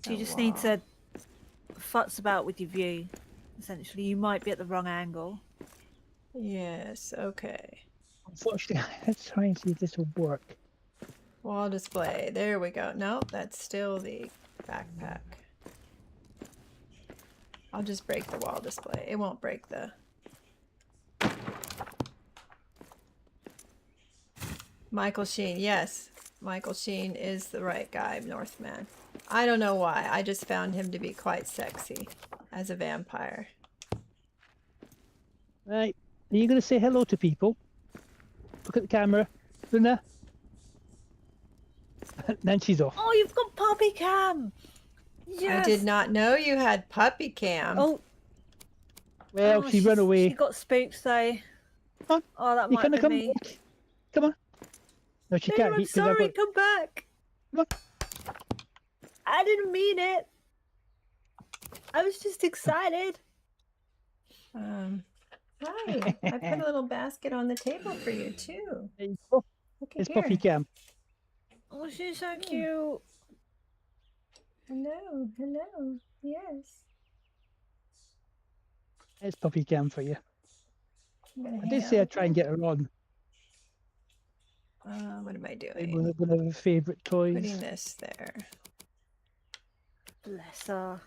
Speaker 4: So you
Speaker 2: the
Speaker 4: just need
Speaker 2: wall.
Speaker 4: to futz about with your view. Essentially, you might be at the wrong angle.
Speaker 2: Yes, okay.
Speaker 3: Unfortunately, let's try and see if this will work.
Speaker 2: Wall display. There we go. Nope, that's still the backpack. I'll just break the wall display. It won't break the... Michael Sheen. Yes, Michael Sheen is the right guy, Northman. I don't know why. I just found him to be quite sexy as a vampire.
Speaker 3: Right. Are you going to say hello to people? Look at the camera. Luna. Then she's off.
Speaker 4: Oh, you've got puppy cam. Yes.
Speaker 2: I did not know you had puppy cam.
Speaker 4: Oh,
Speaker 3: Well, she ran
Speaker 4: She
Speaker 3: away.
Speaker 4: got spooked though.
Speaker 3: Come on,
Speaker 4: Oh, that
Speaker 3: you
Speaker 4: might
Speaker 3: gonna
Speaker 4: be
Speaker 3: come
Speaker 4: me.
Speaker 3: back? Come on. No, she
Speaker 4: Babe,
Speaker 3: can't.
Speaker 4: I'm
Speaker 3: 'cause I've
Speaker 4: sorry.
Speaker 3: got-
Speaker 4: Come back.
Speaker 3: Come on.
Speaker 4: I didn't mean it. I was just excited.
Speaker 2: Hi. I put a little basket on the table for you too.
Speaker 3: There you go.
Speaker 2: Look at
Speaker 3: It's
Speaker 2: here.
Speaker 3: puppy cam.
Speaker 4: Oh, she's so cute.
Speaker 2: Hello, hello. Yes.
Speaker 3: It's puppy cam for you.
Speaker 2: I'm gonna
Speaker 3: I
Speaker 2: hang
Speaker 3: did
Speaker 2: out
Speaker 3: say I'd
Speaker 2: with
Speaker 3: try and
Speaker 2: you.
Speaker 3: get her on.
Speaker 2: What am I
Speaker 3: Like
Speaker 2: doing?
Speaker 3: one of her favourite toys.
Speaker 2: Putting this there.
Speaker 4: Bless her.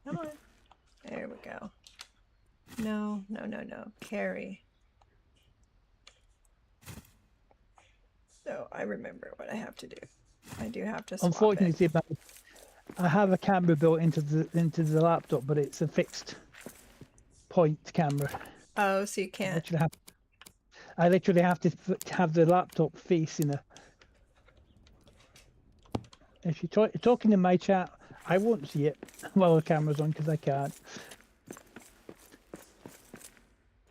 Speaker 2: Come on. There we go. No, no, no, no. Carry. So I remember what I have to do. I do have to swap it.
Speaker 3: Unfortunately, I have a camera built into the laptop, but it's a fixed point camera.
Speaker 2: Oh, so you can't.
Speaker 3: I literally have to have the laptop facing her. If you're talking in my chat, I won't see it while the camera's on because I can't.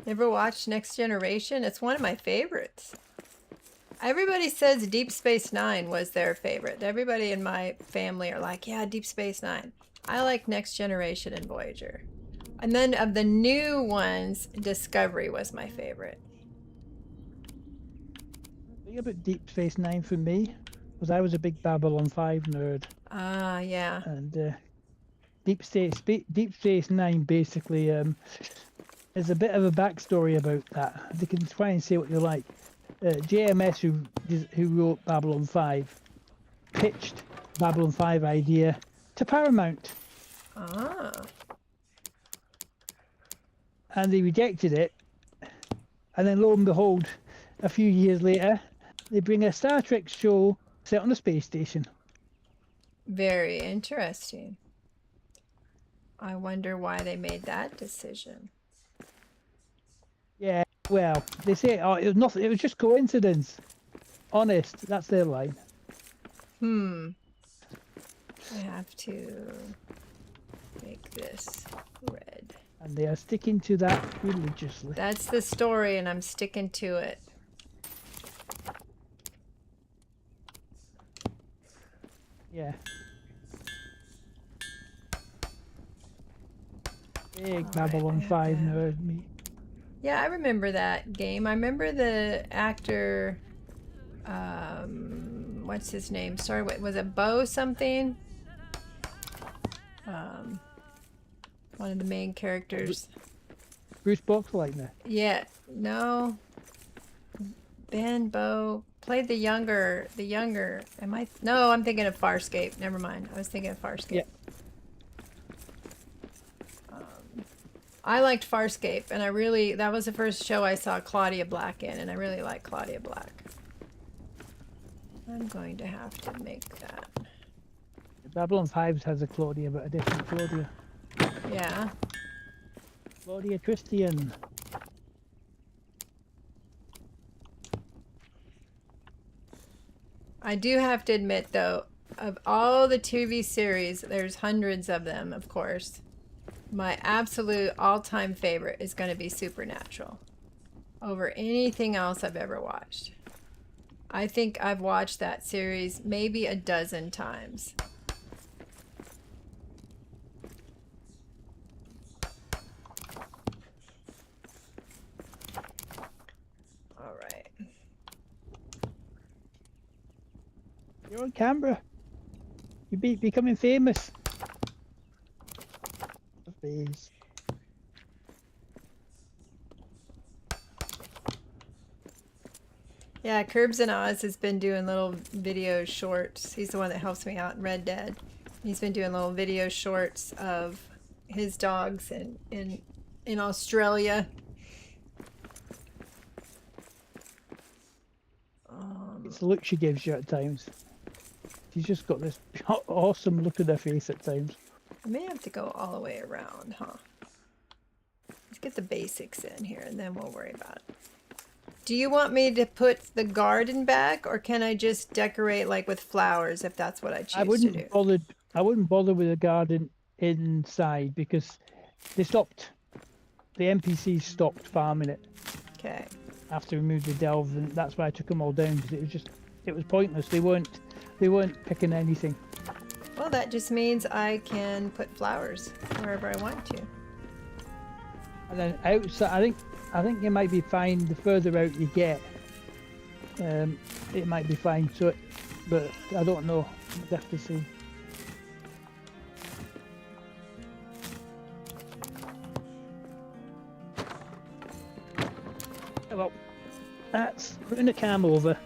Speaker 2: Never watched Next Generation? It's one of my favorites. Everybody says Deep Space Nine was their favorite. Everybody in my family are like, yeah, Deep Space Nine. I like Next Generation and Voyager. And then of the new ones, Discovery was my favorite.
Speaker 3: The thing about Deep Space Nine for me was I was a big Babylon 5 nerd,
Speaker 2: Ah, yeah.
Speaker 3: and Deep Space Nine basically is a bit of a backstory about that. They can try and say what you like, JMS, who wrote Babylon 5, pitched Babylon 5 idea to Paramount,
Speaker 2: Ah.
Speaker 3: and they rejected it. And then, lo and behold, a few years later, they bring a Star Trek show set on a space station.
Speaker 2: Very interesting. I wonder why they made that decision.
Speaker 3: Yeah, well, they say, oh, it was nothing. It was just coincidence. Honest, that's their line.
Speaker 2: I have to make this red.
Speaker 3: And they are sticking to that religiously.
Speaker 2: That's the story, and I'm sticking to it.
Speaker 3: Yeah. Big Babylon 5 nerd me.
Speaker 2: Yeah, I remember that game. I remember the actor. What's his name? Sorry, what was it? Bo something? One of the main characters.
Speaker 3: Bruce Boxleitner.
Speaker 2: Yeah, no. Ben Bo played the younger. Am I? No, I'm thinking of Farscape. Never mind. I was thinking of Farscape.
Speaker 3: Yeah.
Speaker 2: I liked Farscape, and that was the first show I saw Claudia Black in, and I really like Claudia Black. I'm going to have to make that.
Speaker 3: Babylon 5 has a Claudia, but a different Claudia.
Speaker 2: Yeah.
Speaker 3: Claudia Christian.
Speaker 2: I do have to admit, though, of all the TV series, there's hundreds of them, of course. My absolute all-time favorite is going to be Supernatural over anything else I've ever watched. I think I've watched that series maybe a dozen times. All right.
Speaker 3: You're on camera. You're becoming famous. Please.
Speaker 2: Yeah, Curbs and Oz has been doing little video shorts. He's the one that helps me out in Red Dead. He's been doing little video shorts of his dogs in Australia.
Speaker 3: It's the look she gives you at times. She's just got this awesome look on her face at times.
Speaker 2: I may have to go all the way around, huh? Let's get the basics in here, and then we'll worry about it. Do you want me to put the garden back, or can I just decorate like with flowers if that's what I choose to do?
Speaker 3: I wouldn't bother with the garden inside because they stopped. The NPCs stopped farming it.
Speaker 2: Okay.
Speaker 3: After we moved the delve, and that's why I took them all down because it was pointless. They weren't picking anything.
Speaker 2: Well, that just means I can put flowers wherever I want to.
Speaker 3: And then outside, I think it might be fine. The further out you get, it might be fine. So, but I don't know. I'd have to see. Well, that's putting the cam over.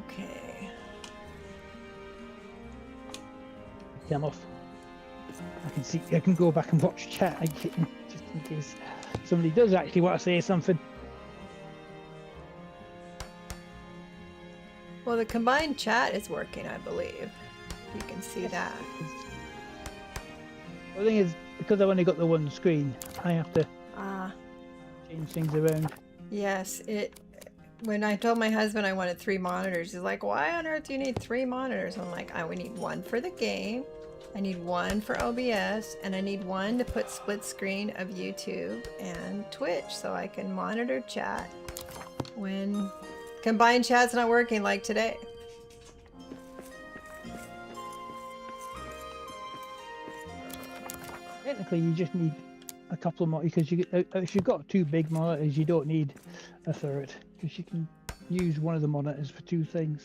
Speaker 2: Okay.
Speaker 3: Cam off. I can go back and watch chat again, just in case somebody does actually want to say something.
Speaker 2: Well, the combined chat is working, I believe. You can see that.
Speaker 3: The thing is, because I've only got the one screen, I have to change things around.
Speaker 2: Yes, when I told my husband I wanted 3 monitors, he's like, why on earth do you need 3 monitors? I'm like, we need one for the game, I need one for OBS, and I need one to put split screen of YouTube and Twitch so I can monitor chat when combined chat's not working like today.
Speaker 3: Technically, you just need a couple of monitors because if you've got 2 big monitors, you don't need a third because you can use one of the monitors for 2 things.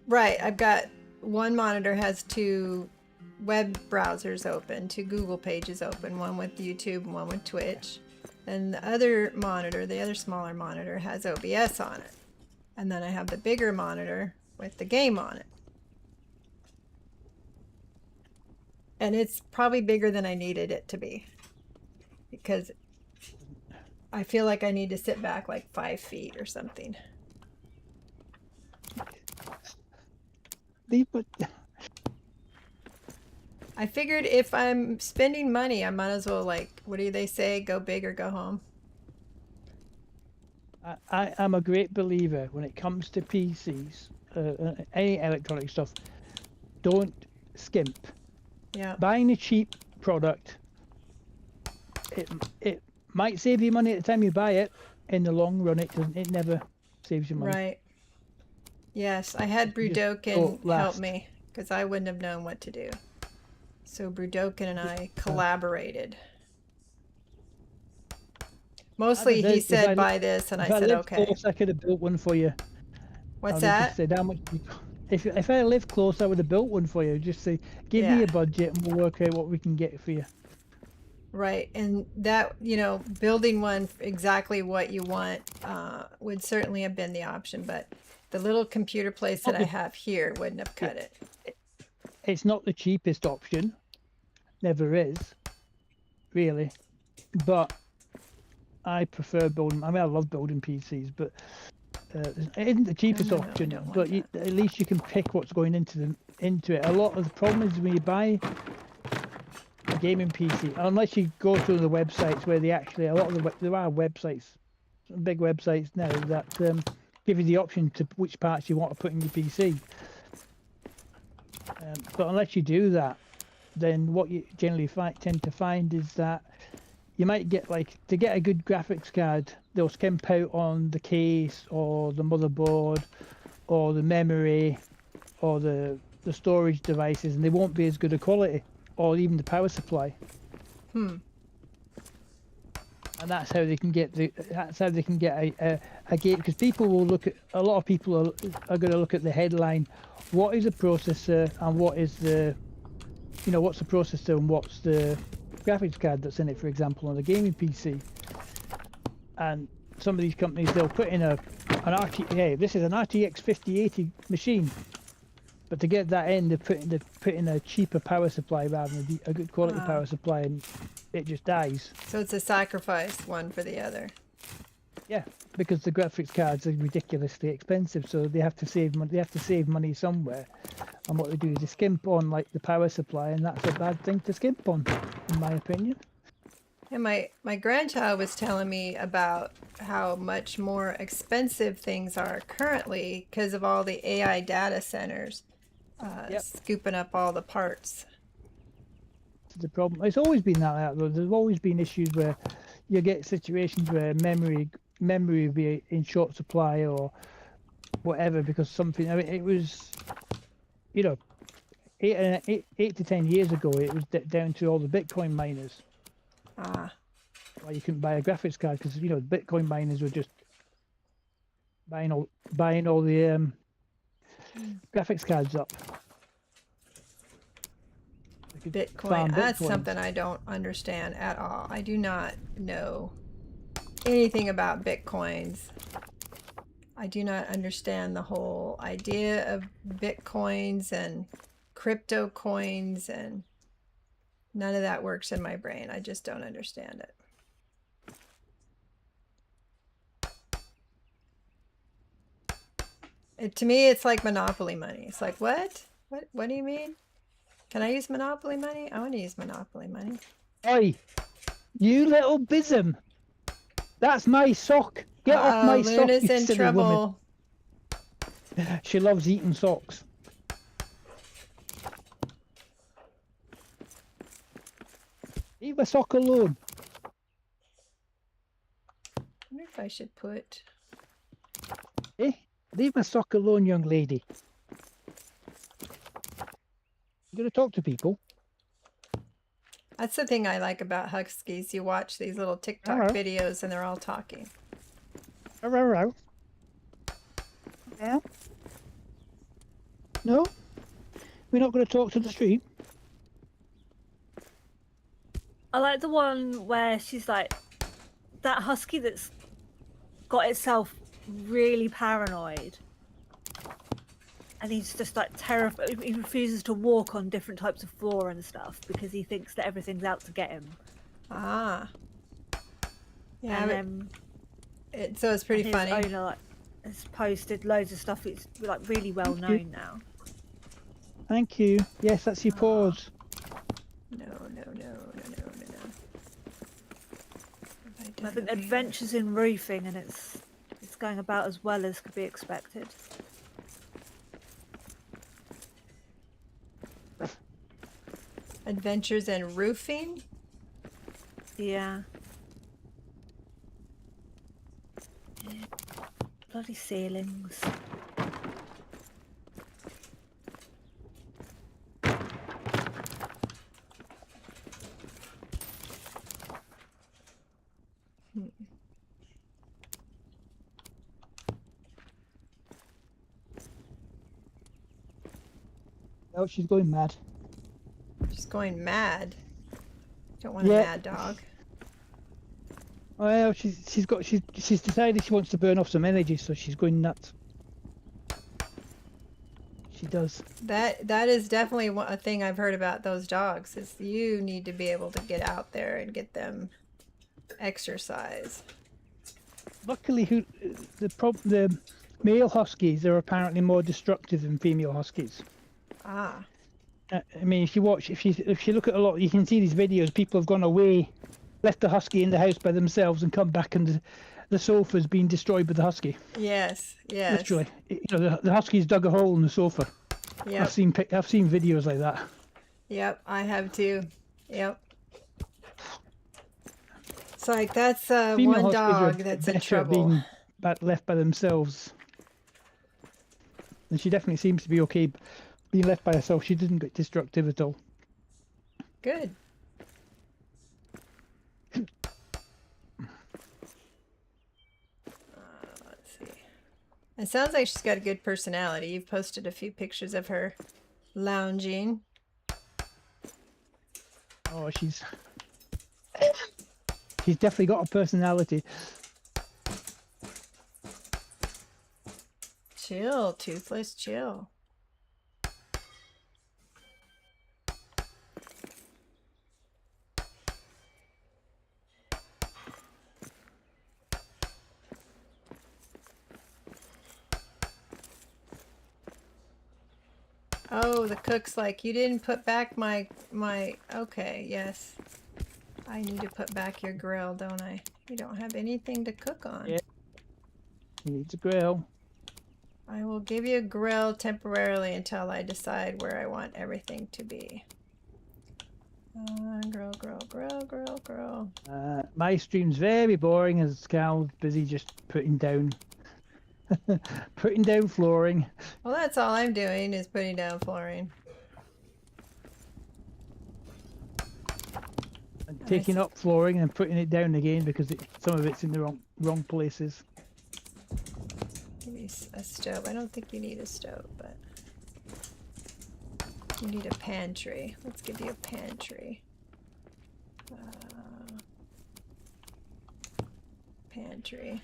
Speaker 2: Right, I've got one monitor has 2 web browsers open, 2 Google pages open, one with YouTube and one with Twitch. And the other monitor, the other smaller monitor, has OBS on it. And then I have the bigger monitor with the game on it. And it's probably bigger than I needed it to be. Because I feel like I need to sit back like 5 feet or something.
Speaker 3: But
Speaker 2: I figured if I'm spending money, I might as well, like, what do they say? Go big or go home.
Speaker 3: I am a great believer when it comes to PCs, any electronic stuff. Don't skimp.
Speaker 2: Yeah.
Speaker 3: Buying a cheap product, it might save you money at the time you buy it. In the long run, it doesn't. It never saves you money.
Speaker 2: Right. Yes, I had
Speaker 3: You just
Speaker 2: Brudokin
Speaker 3: don't
Speaker 2: help
Speaker 3: last.
Speaker 2: me because I wouldn't have known what to do. So Brudokin and I collaborated. Mostly he said buy this, and I
Speaker 3: If I
Speaker 2: said
Speaker 3: lived
Speaker 2: okay.
Speaker 3: close, I could have built one for you.
Speaker 2: What's
Speaker 3: I would
Speaker 2: that?
Speaker 3: just said how much. If I lived close, I would have built one for you. Just say, give me
Speaker 2: Yeah.
Speaker 3: a budget, and we'll work out what we can get for you.
Speaker 2: Right, and that, you know, building one exactly what you want would certainly have been the option, but the little computer place that I have here wouldn't have cut it.
Speaker 3: It's not the cheapest option, never is, really, but I prefer building. I mean, I love building PCs, but it isn't the cheapest
Speaker 2: no, we
Speaker 3: option.
Speaker 2: don't want
Speaker 3: But at least you can pick what's going into it. A lot of the problem is when you buy a gaming PC, unless you go to the websites where they actually, there are websites, some big websites now that give you the option to which parts you want to put in your PC. But unless you do that, then what you generally tend to find is that you might get, like, to get a good graphics card, they'll skimp out on the case or the motherboard or the memory or the storage devices, and they won't be as good a quality, or even the power supply. And that's how they can get a gate, because people will look at, a lot of people are going to look at the headline, what is a processor and what is the, you know, what's the processor and what's the graphics card that's in it, for example, on a gaming PC. And some of these companies, they'll put in hey, this is an RTX 5080 machine, but to get that in, they put in a cheaper power supply rather than a good quality power supply, and it just dies.
Speaker 2: So it's a sacrifice, one for the other.
Speaker 3: Yeah, because the graphics cards are ridiculously expensive, so they have to save money. They have to save money somewhere, and what they do is they skimp on, like, the power supply, and that's a bad thing to skimp on, in my opinion.
Speaker 2: And my grandchild was telling me about how much more expensive things are currently because of all the AI data centers scooping up all the parts.
Speaker 3: The problem, it's always been that, though. There's always been issues where you get situations where memory will be in short supply or whatever, because something, I mean, it was, you know, 8 to 10 years ago, it was down to all the Bitcoin miners. Why you couldn't buy a graphics card, because, you know, Bitcoin miners were just buying all the graphics cards up.
Speaker 2: Bitcoin, that's something I don't understand at all. I do not know anything about Bitcoins. I do not understand the whole idea of Bitcoins and crypto coins, and none of that works in my brain. I just don't understand it. To me, it's like Monopoly money. It's like, what? What do you mean? Can I use Monopoly money? I want to use Monopoly money.
Speaker 3: Oi, you little bism! That's my sock. Get off my sock,
Speaker 2: Luna's
Speaker 3: you
Speaker 2: in
Speaker 3: silly
Speaker 2: trouble.
Speaker 3: woman. She loves eating socks. Leave my sock alone.
Speaker 2: I wonder if I should put...
Speaker 3: Eh? Leave my sock alone, young lady. You gotta talk to people.
Speaker 2: That's the thing I like about Huskies. You watch these little TikTok videos and they're all talking.
Speaker 3: Yeah. No? We're not going to talk to the street?
Speaker 4: I like the one where she's like, that husky that's got itself really paranoid. And he's just like terrified. He refuses to walk on different types of floor and stuff because he thinks that everything's out to get him.
Speaker 2: Ah. Yeah,
Speaker 4: And
Speaker 2: then so it's pretty
Speaker 4: his
Speaker 2: funny.
Speaker 4: owner like, has posted loads of stuff. It's like really well
Speaker 3: Thank you.
Speaker 4: known now.
Speaker 3: Thank you. Yes, that's your paws.
Speaker 2: No.
Speaker 4: And I think Adventures in Roofing, and it's going about as well as could be expected.
Speaker 2: Adventures in Roofing?
Speaker 4: Yeah. Bloody ceilings.
Speaker 3: Oh, she's going mad.
Speaker 2: She's going mad. Don't want
Speaker 3: Yeah.
Speaker 2: a mad dog.
Speaker 3: Well, she's decided she wants to burn off some energy, so she's going nuts. She does.
Speaker 2: That is definitely a thing I've heard about those dogs. Is you need to be able to get out there and get them exercise.
Speaker 3: Luckily, the male huskies are apparently more destructive than female huskies.
Speaker 2: Ah.
Speaker 3: I mean, if you look at a lot, you can see these videos. People have gone away, left the husky in the house by themselves, and come back, and the sofa's been destroyed by the husky.
Speaker 2: Yes.
Speaker 3: Literally, the husky's dug a hole in the sofa.
Speaker 2: Yep.
Speaker 3: I've seen videos like that.
Speaker 2: Yep, I have too. Yep. It's like that's
Speaker 3: Female
Speaker 2: one
Speaker 3: huskies are
Speaker 2: dog that's in
Speaker 3: better at
Speaker 2: trouble.
Speaker 3: being left by themselves. And she definitely seems to be okay being left by herself. She didn't get destructive at all.
Speaker 2: Good. Let's see. It sounds like she's got a good personality. You've posted a few pictures of her lounging.
Speaker 3: Oh, she's definitely got a personality.
Speaker 2: Chill, Toothless, chill. Oh, the cook's like, you didn't put back my, okay, yes. I need to put back your grill, don't I? You don't have anything to cook on.
Speaker 3: Yeah. He needs a grill.
Speaker 2: I will give you a grill temporarily until I decide where I want everything to be. Grill.
Speaker 3: My stream's very boring as Cal's busy just putting down flooring.
Speaker 2: Well, that's all I'm doing is putting down flooring.
Speaker 3: And taking up flooring and putting it down again because some of it's in the wrong places.
Speaker 2: Maybe a stove. I don't think you need a stove, but you need a pantry. Let's give you a pantry. Pantry.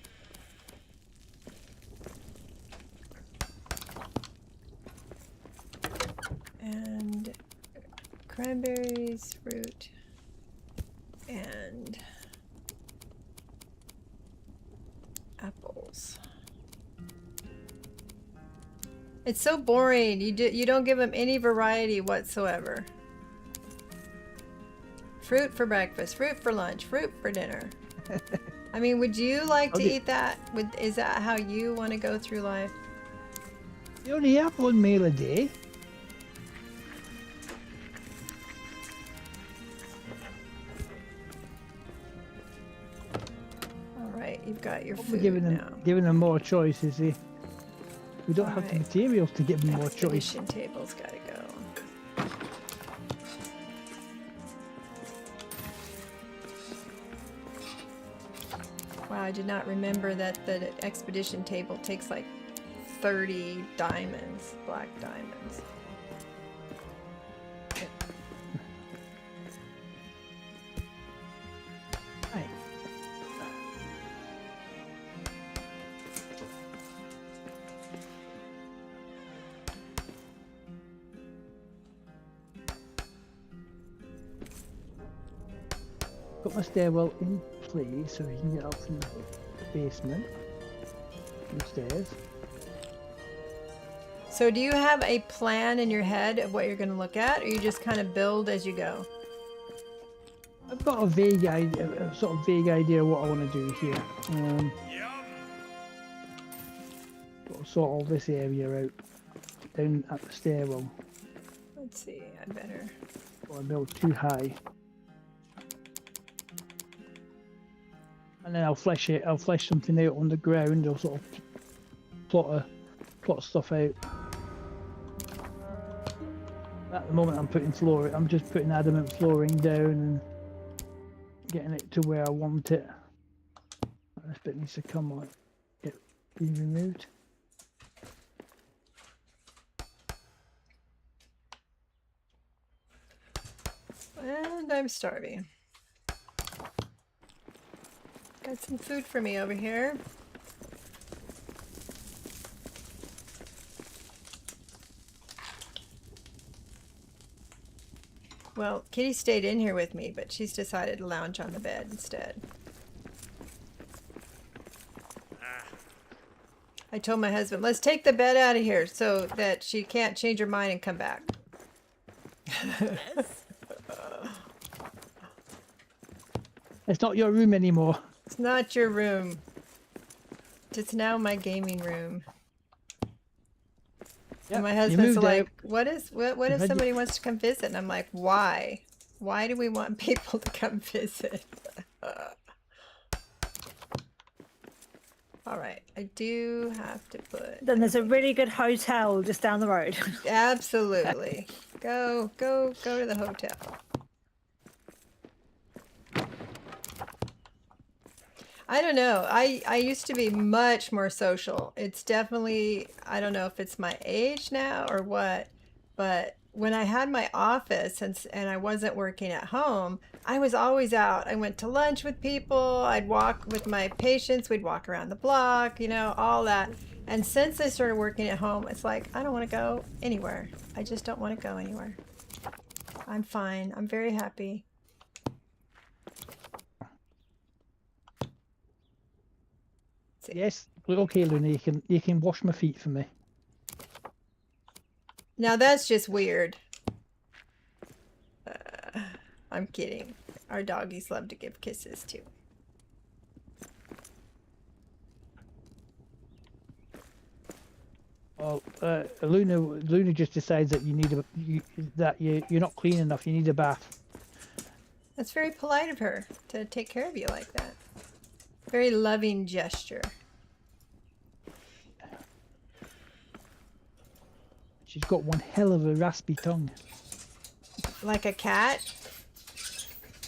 Speaker 2: And cranberries, fruit, and apples. It's so boring. You don't give them any variety whatsoever. Fruit for breakfast, fruit for lunch, fruit for dinner. I mean, would you like to eat that? Is that how you want to go through life?
Speaker 3: You only have one meal a day.
Speaker 2: All right, you've got your
Speaker 3: We're
Speaker 2: food now.
Speaker 3: giving them more choice, you see. We don't have the
Speaker 2: Alright.
Speaker 3: materials to give them more choice.
Speaker 2: Expedition table's got to go. Wow, I did not remember that the expedition table takes like 30 diamonds, black diamonds.
Speaker 3: Right. got my stairwell in place so we can get up from the basement. The stairs.
Speaker 2: So do you have a plan in your head of what you're going to look at, or you just kind of build as you go?
Speaker 3: I've got a vague idea, a sort of vague idea of what I want to do here. Got to sort all this area out down at the stairwell.
Speaker 2: Let's see, I better.
Speaker 3: Or I build too high. And then I'll flesh it. I'll flesh something out on the ground. I'll sort of plot stuff out. At the moment, I'm just putting adamant flooring down and getting it to where I want it. This bit needs to come on. Be removed.
Speaker 2: And I'm starving. Got some food for me over here. Well, Kitty stayed in here with me, but she's decided to lounge on the bed instead. I told my husband, let's take the bed out of here so that she can't change her mind and come back.
Speaker 3: It's not your room anymore.
Speaker 2: It's not your room. It's now my gaming room. And my husband's like, what if somebody wants to come visit? And I'm like, why? Why do we want people to come visit? All right, I do have to put...
Speaker 4: Then there's a really good hotel just down the road.
Speaker 2: Absolutely. Go to the hotel. I don't know. I used to be much more social. It's definitely, I don't know if it's my age now or what, but when I had my office and I wasn't working at home, I was always out. I went to lunch with people. I'd walk with my patients. We'd walk around the block, you know, all that. And since I started working at home, it's like, I don't want to go anywhere. I just don't want to go anywhere. I'm fine. I'm very happy.
Speaker 3: Yes, okay, Luna, you can wash my feet for me.
Speaker 2: Now that's just weird. I'm kidding. Our doggies love to give kisses too.
Speaker 3: Well, Luna just decides that you're not clean enough. You need a bath.
Speaker 2: That's very polite of her to take care of you like that. Very loving gesture.
Speaker 3: She's got one hell of a raspy tongue.
Speaker 2: Like a cat?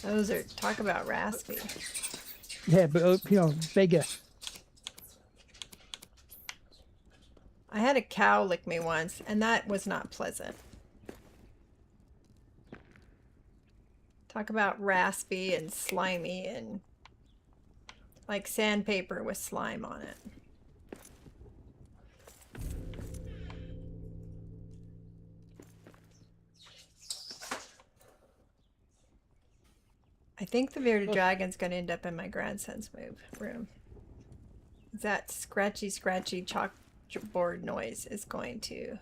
Speaker 2: Those are, talk about raspy.
Speaker 3: Yeah, but you know, bigger.
Speaker 2: I had a cow lick me once, and that was not pleasant. Talk about raspy and slimy and like sandpaper with slime on it. I think the bearded dragon's going to end up in my grandson's room. That scratchy chalkboard noise is going to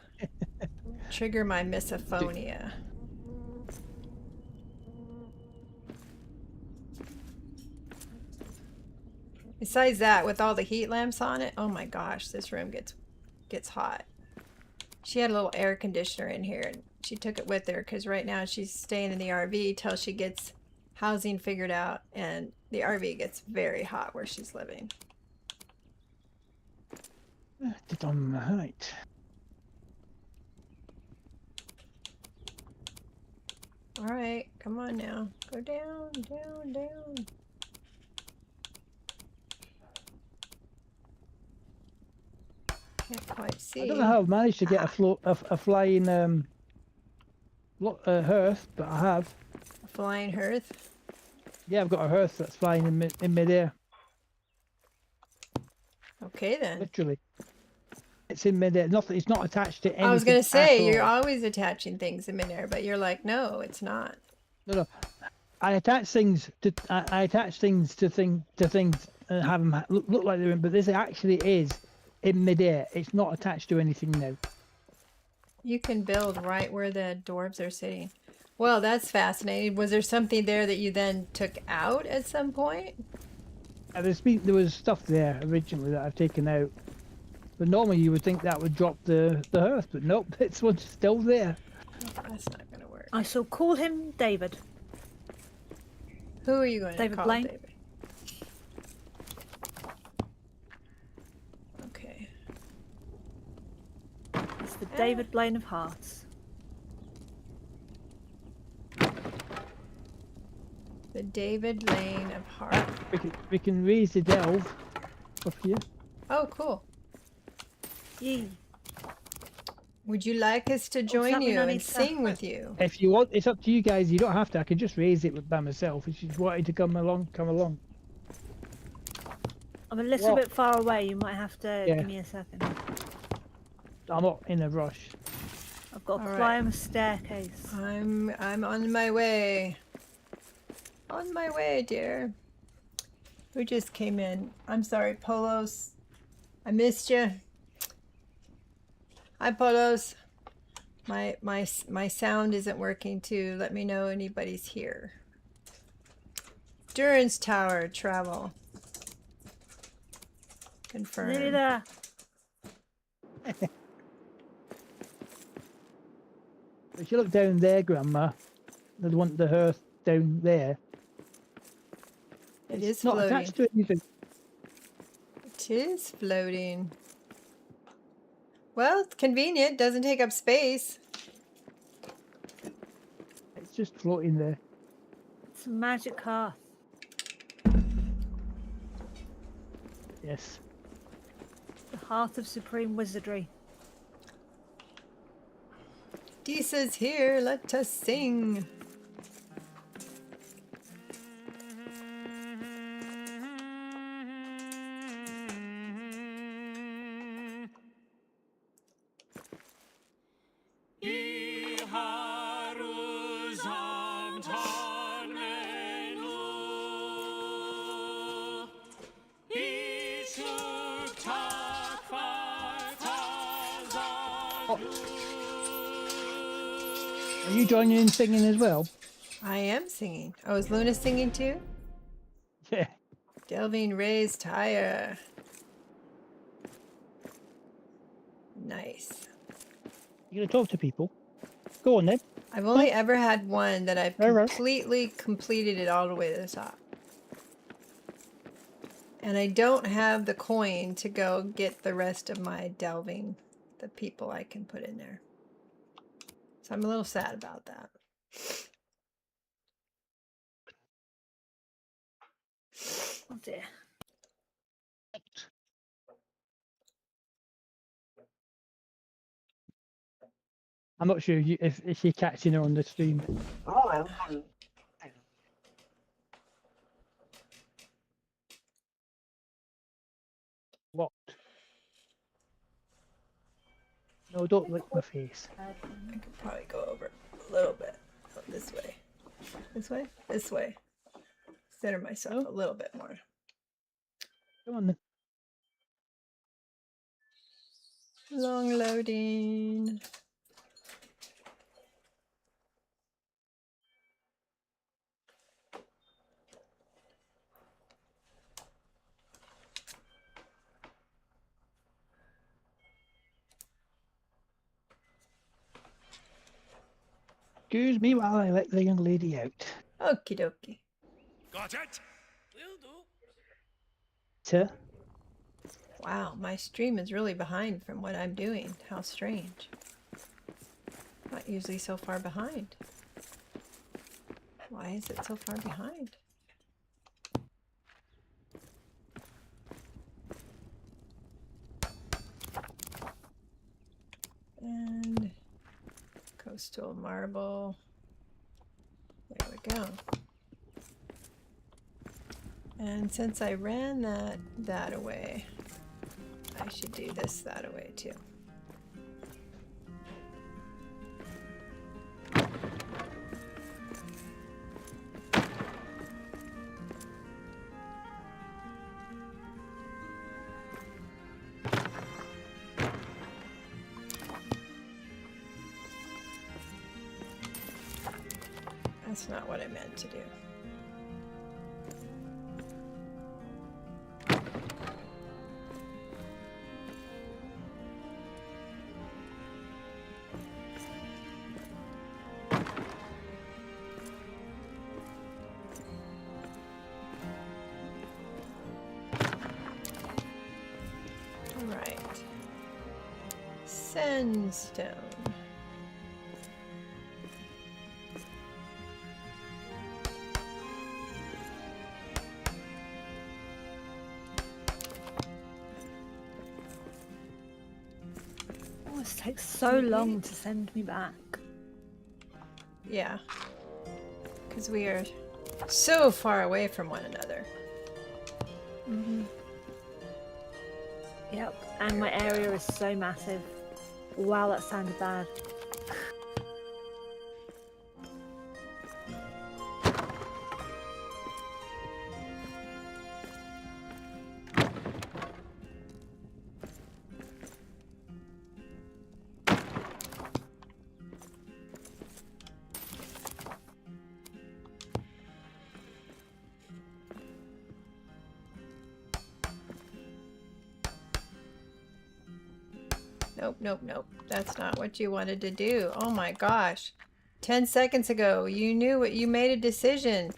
Speaker 2: trigger my misophonia. Besides that, with all the heat lamps on it, oh my gosh, this room gets hot. She had a little air conditioner in here, and she took it with her because right now she's staying in the RV till she gets housing figured out, and the RV gets very hot where she's living.
Speaker 3: Did on the height.
Speaker 2: All right, come on now. Go down, down, down. Can't quite see.
Speaker 3: I don't know how I've managed to get a flying hearth, but I have.
Speaker 2: A flying hearth?
Speaker 3: Yeah, I've got a hearth that's flying in midair.
Speaker 2: Okay then.
Speaker 3: Literally. It's in midair. It's not attached to anything.
Speaker 2: I was going to say, you're always attaching things in midair, but you're like, no, it's not.
Speaker 3: No. I attach things to things and have them look like they're in, but this actually is in midair. It's not attached to anything now.
Speaker 2: You can build right where the dwarves are sitting. Well, that's fascinating. Was there something there that you then took out at some point?
Speaker 3: There was stuff there originally that I've taken out, but normally you would think that would drop the hearth, but nope, this one's still there.
Speaker 2: Oh, that's not going to work.
Speaker 4: I shall call him David.
Speaker 2: Who are you going to
Speaker 4: David
Speaker 2: call
Speaker 4: Blaine.
Speaker 2: David? Okay.
Speaker 4: It's the David Blaine of Hearts.
Speaker 2: The David Lane of Heart.
Speaker 3: We can raise the delve up here.
Speaker 2: Oh, cool.
Speaker 4: Yee.
Speaker 2: Would you like us to
Speaker 4: does
Speaker 2: join
Speaker 4: that mean
Speaker 2: you
Speaker 4: I
Speaker 2: and
Speaker 4: need to-
Speaker 2: sing with you?
Speaker 3: If you want, it's up to you guys. You don't have to. I can just raise it by myself. If you wanted to come along, come along.
Speaker 4: I'm a little
Speaker 3: What?
Speaker 4: bit far away. You might have to
Speaker 3: Yeah.
Speaker 4: give me a second.
Speaker 3: I'm not in a rush.
Speaker 4: I've got to
Speaker 2: All right.
Speaker 4: climb a staircase.
Speaker 2: I'm on my way. On my way, dear. Who just came in? I'm sorry, Polos. I missed you. Hi, Polos. My sound isn't working to let me know anybody's here. Durance Tower travel.
Speaker 4: Nearly
Speaker 2: Confirmed.
Speaker 4: there.
Speaker 3: If you look down there, Grandma, the one the hearth down there.
Speaker 2: It
Speaker 3: It's
Speaker 2: is
Speaker 3: not
Speaker 2: floating.
Speaker 3: attached to anything.
Speaker 2: It is floating. Well, it's convenient. Doesn't take up space.
Speaker 3: It's just floating there.
Speaker 4: It's a magic hearth.
Speaker 3: Yes.
Speaker 4: The heart of supreme wizardry.
Speaker 2: Disa's here. Let us sing.
Speaker 3: Are you joining in singing as well?
Speaker 2: I am singing. Oh, is Luna singing too?
Speaker 3: Yeah.
Speaker 2: Delving raised higher. Nice.
Speaker 3: You gonna talk to people? Go on then.
Speaker 2: I've only ever had one that I've
Speaker 3: Alright.
Speaker 2: completely completed it all the way to the top. And I don't have the coin to go get the rest of my delving, the people I can put in there. So I'm a little sad about that.
Speaker 4: Oh dear.
Speaker 3: I'm not sure if you're catching her on the stream. What? No, don't lick my face.
Speaker 2: I could probably go over a little bit. Oh, this way. This way? This way. Center myself a little bit more.
Speaker 3: Come on then.
Speaker 2: Long loading.
Speaker 3: Excuse me while I let the young lady out.
Speaker 2: Okie dokie.
Speaker 6: Got it?
Speaker 5: Will do.
Speaker 3: Sir?
Speaker 2: Wow, my stream is really behind from what I'm doing. How strange. Not usually so far behind. Why is it so far behind? And coastal marble. There we go. And since I ran that away, I should do this that away too. That's not what I meant to do. Right. Sandstone.
Speaker 4: Oh, this takes so long to send me back.
Speaker 2: Yeah. Because we are so far away from one another.
Speaker 4: Yep, and my area is so massive. Wow, that sounded bad.
Speaker 2: Nope, nope, nope. That's not what you wanted to do. Oh my gosh. 10 seconds ago, you knew what you made a decision.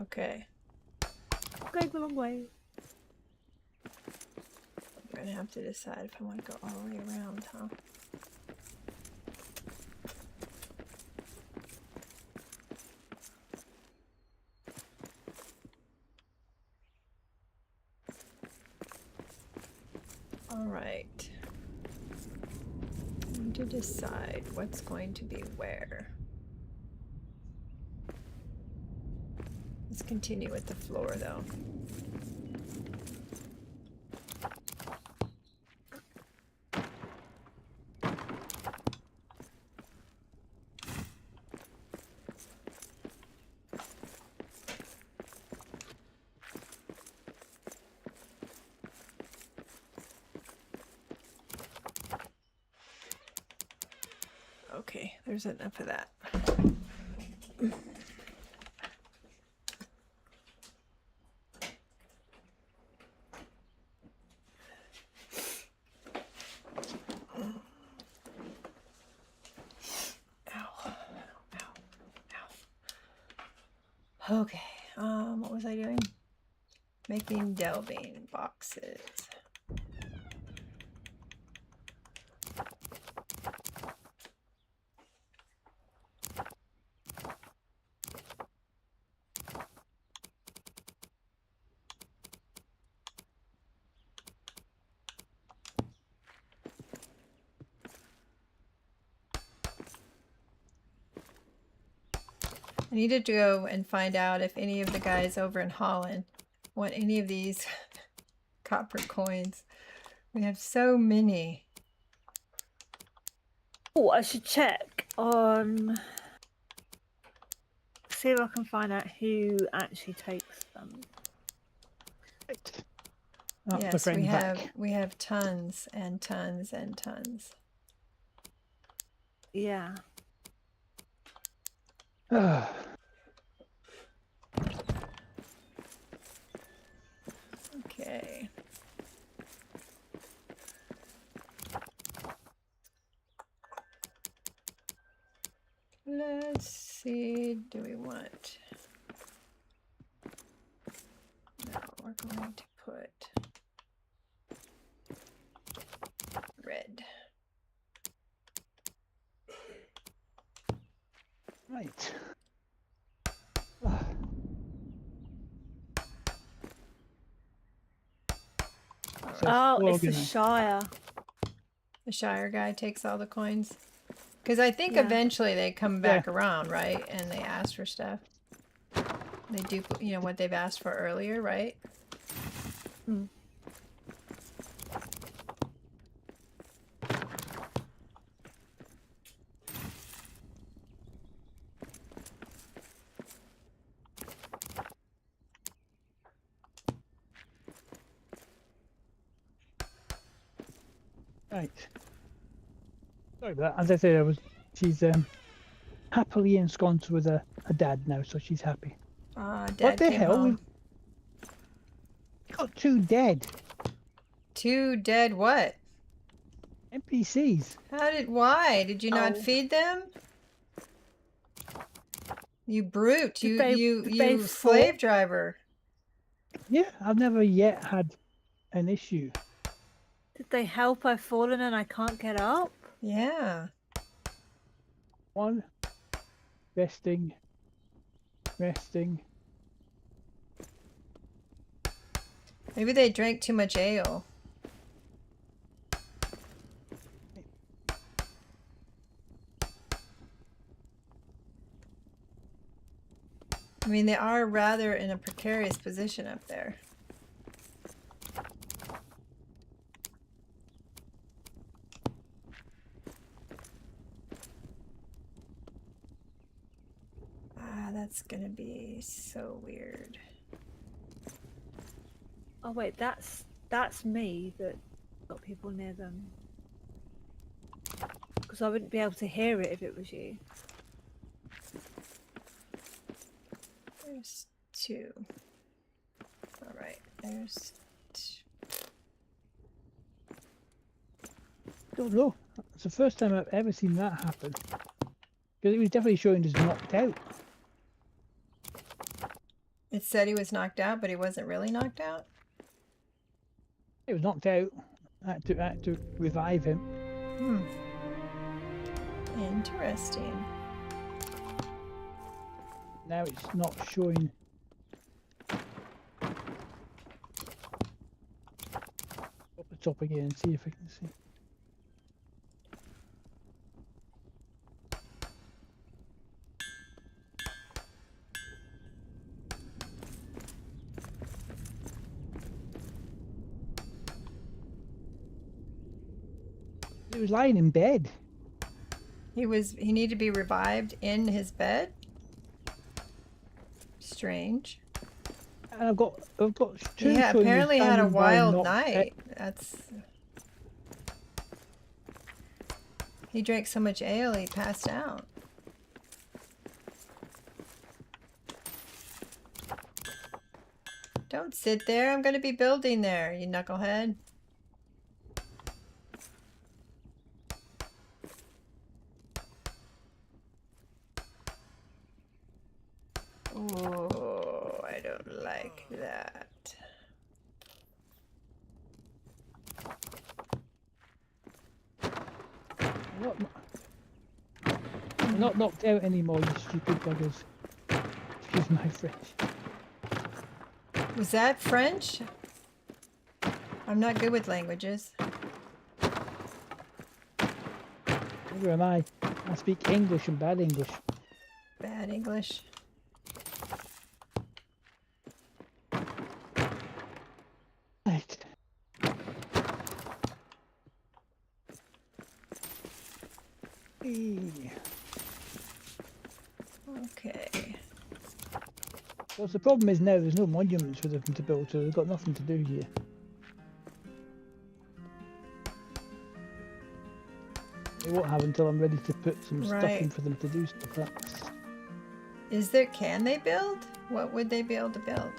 Speaker 2: Okay.
Speaker 4: Going the wrong way.
Speaker 2: I'm gonna have to decide if I want to go all the way around, huh? All right. I need to decide what's going to be where. Let's continue with the floor, though. Okay, there's enough of that. Okay, what was I doing? Making delving boxes. I needed to go and find out if any of the guys over in Holland want any of these copper coins. We have so many.
Speaker 4: Oh, I should check on. See if I can find out who actually takes them.
Speaker 3: Right. That's my
Speaker 2: Yes,
Speaker 3: friend back.
Speaker 2: we have tons and tons and tons.
Speaker 4: Yeah.
Speaker 2: Okay. Let's see, do we want... No, we're going to put red.
Speaker 3: Right. So
Speaker 4: Oh,
Speaker 3: we're
Speaker 4: it's the
Speaker 3: organized.
Speaker 4: Shire.
Speaker 2: The Shire guy takes all the coins. Because I think
Speaker 4: Yeah.
Speaker 2: eventually they come back around, right? And they ask for stuff. They do, you know, what they've asked for earlier, right?
Speaker 4: Hmm.
Speaker 3: Right. Sorry about that. As I said, she's happily ensconced with a dad now, so she's happy.
Speaker 2: Dad
Speaker 3: What the
Speaker 2: came
Speaker 3: hell?
Speaker 2: home.
Speaker 3: We've got 2 dead
Speaker 2: 2 dead what?
Speaker 3: NPCs.
Speaker 2: Why? Did you not
Speaker 4: Oh.
Speaker 2: feed them? You brute.
Speaker 4: Did
Speaker 2: You
Speaker 4: they-
Speaker 2: you
Speaker 4: did they
Speaker 2: you slave driver.
Speaker 3: Yeah, I've never yet had an issue.
Speaker 4: Did they help? I've fallen and I can't get up.
Speaker 2: Yeah.
Speaker 3: One, resting.
Speaker 2: Maybe they drank too much ale. I mean, they are rather in a precarious position up there. That's gonna be so weird.
Speaker 4: Oh wait, that's me that got people near them. Because I wouldn't be able to hear it if it was you.
Speaker 2: There's 2. All right, there's 2.
Speaker 3: Don't know. It's the first time I've ever seen that happen. Because it was definitely showing us knocked out.
Speaker 2: It said he was knocked out, but he wasn't really knocked out.
Speaker 3: He was knocked out. I had to revive him.
Speaker 2: Interesting.
Speaker 3: Now it's not showing. Up the top again and see if I can see. He was lying in bed.
Speaker 2: He needed to be revived in his bed. Strange.
Speaker 3: And I've got 2
Speaker 2: Yeah,
Speaker 3: showing me
Speaker 2: apparently had a
Speaker 3: standing by
Speaker 2: wild
Speaker 3: knocked
Speaker 2: night. He drank so much ale he passed out. Don't sit there. I'm going to be building there, you knucklehead. Oh, I don't like that.
Speaker 3: I'm not knocked out anymore, you stupid buggers. Excuse my French.
Speaker 2: Was that French? I'm not good with languages.
Speaker 3: Neither am I. I speak English and bad English.
Speaker 2: Bad English.
Speaker 3: Right.
Speaker 2: Okay.
Speaker 3: Well, the problem is now there's no monuments for them to build, so they've got nothing to do here. They won't have until I'm ready to put some stuff in
Speaker 2: Right.
Speaker 3: for them to do stuff. That's...
Speaker 2: Can they build? What would they be able to build?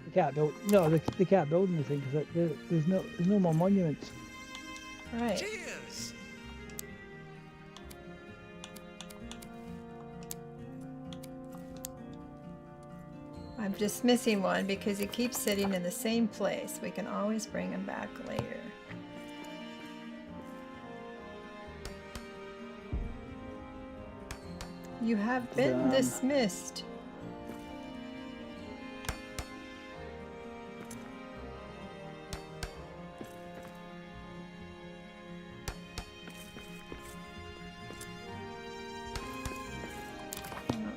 Speaker 3: They can't build. No, they can't build anything because there's no more monuments.
Speaker 2: Right.
Speaker 6: Cheers!
Speaker 2: I'm dismissing one because he keeps sitting in the same place. We can always bring him back later. You have been
Speaker 3: Damn.
Speaker 2: dismissed. No.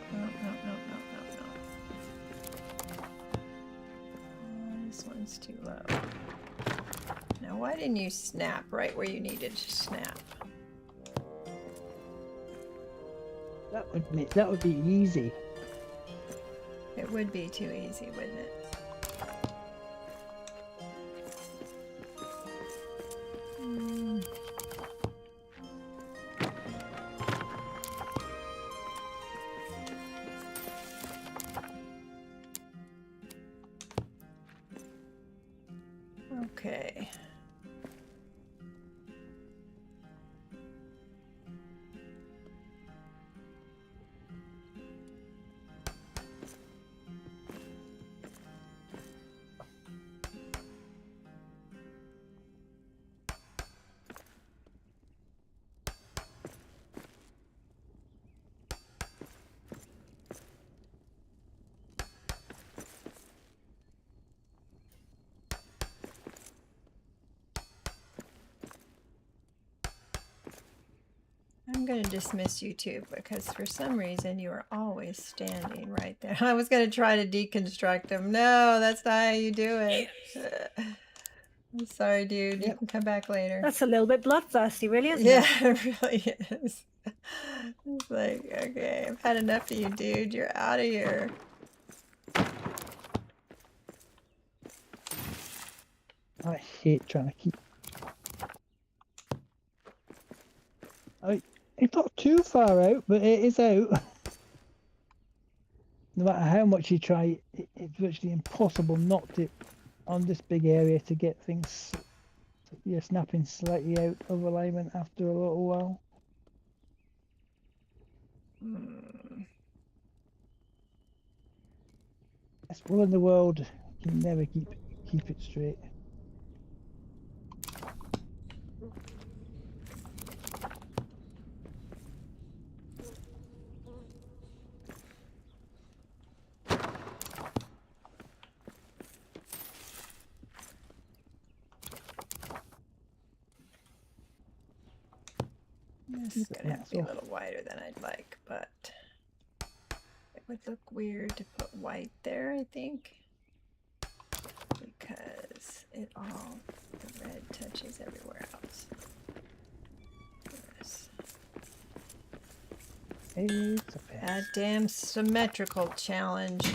Speaker 2: This one's too low. Now, why didn't you snap right where you needed to snap?
Speaker 3: That would be easy.
Speaker 2: It would be too easy, wouldn't it? Okay. I'm going to dismiss YouTube because for some reason you are always standing right there. I was going to try to deconstruct them. No, that's not how you do it. I'm sorry, dude. You
Speaker 3: Yep.
Speaker 2: can come back later.
Speaker 4: That's a little bit bloodthirsty, really, isn't
Speaker 2: Yeah,
Speaker 4: it?
Speaker 2: it really is. It's like, okay, I've had enough of you, dude. You're out of here.
Speaker 3: I hate trying to keep. It's not too far out, but it is out. No matter how much you try, it's virtually impossible not to, on this big area, to get things. You're snapping slightly out of alignment after a little while. Best will in the world can never keep it straight.
Speaker 2: This is going to have to be a little wider than I'd like, but it would look weird to put white there, I think, because the red touches everywhere else. Yes.
Speaker 3: It's a pass.
Speaker 2: That damn symmetrical challenge.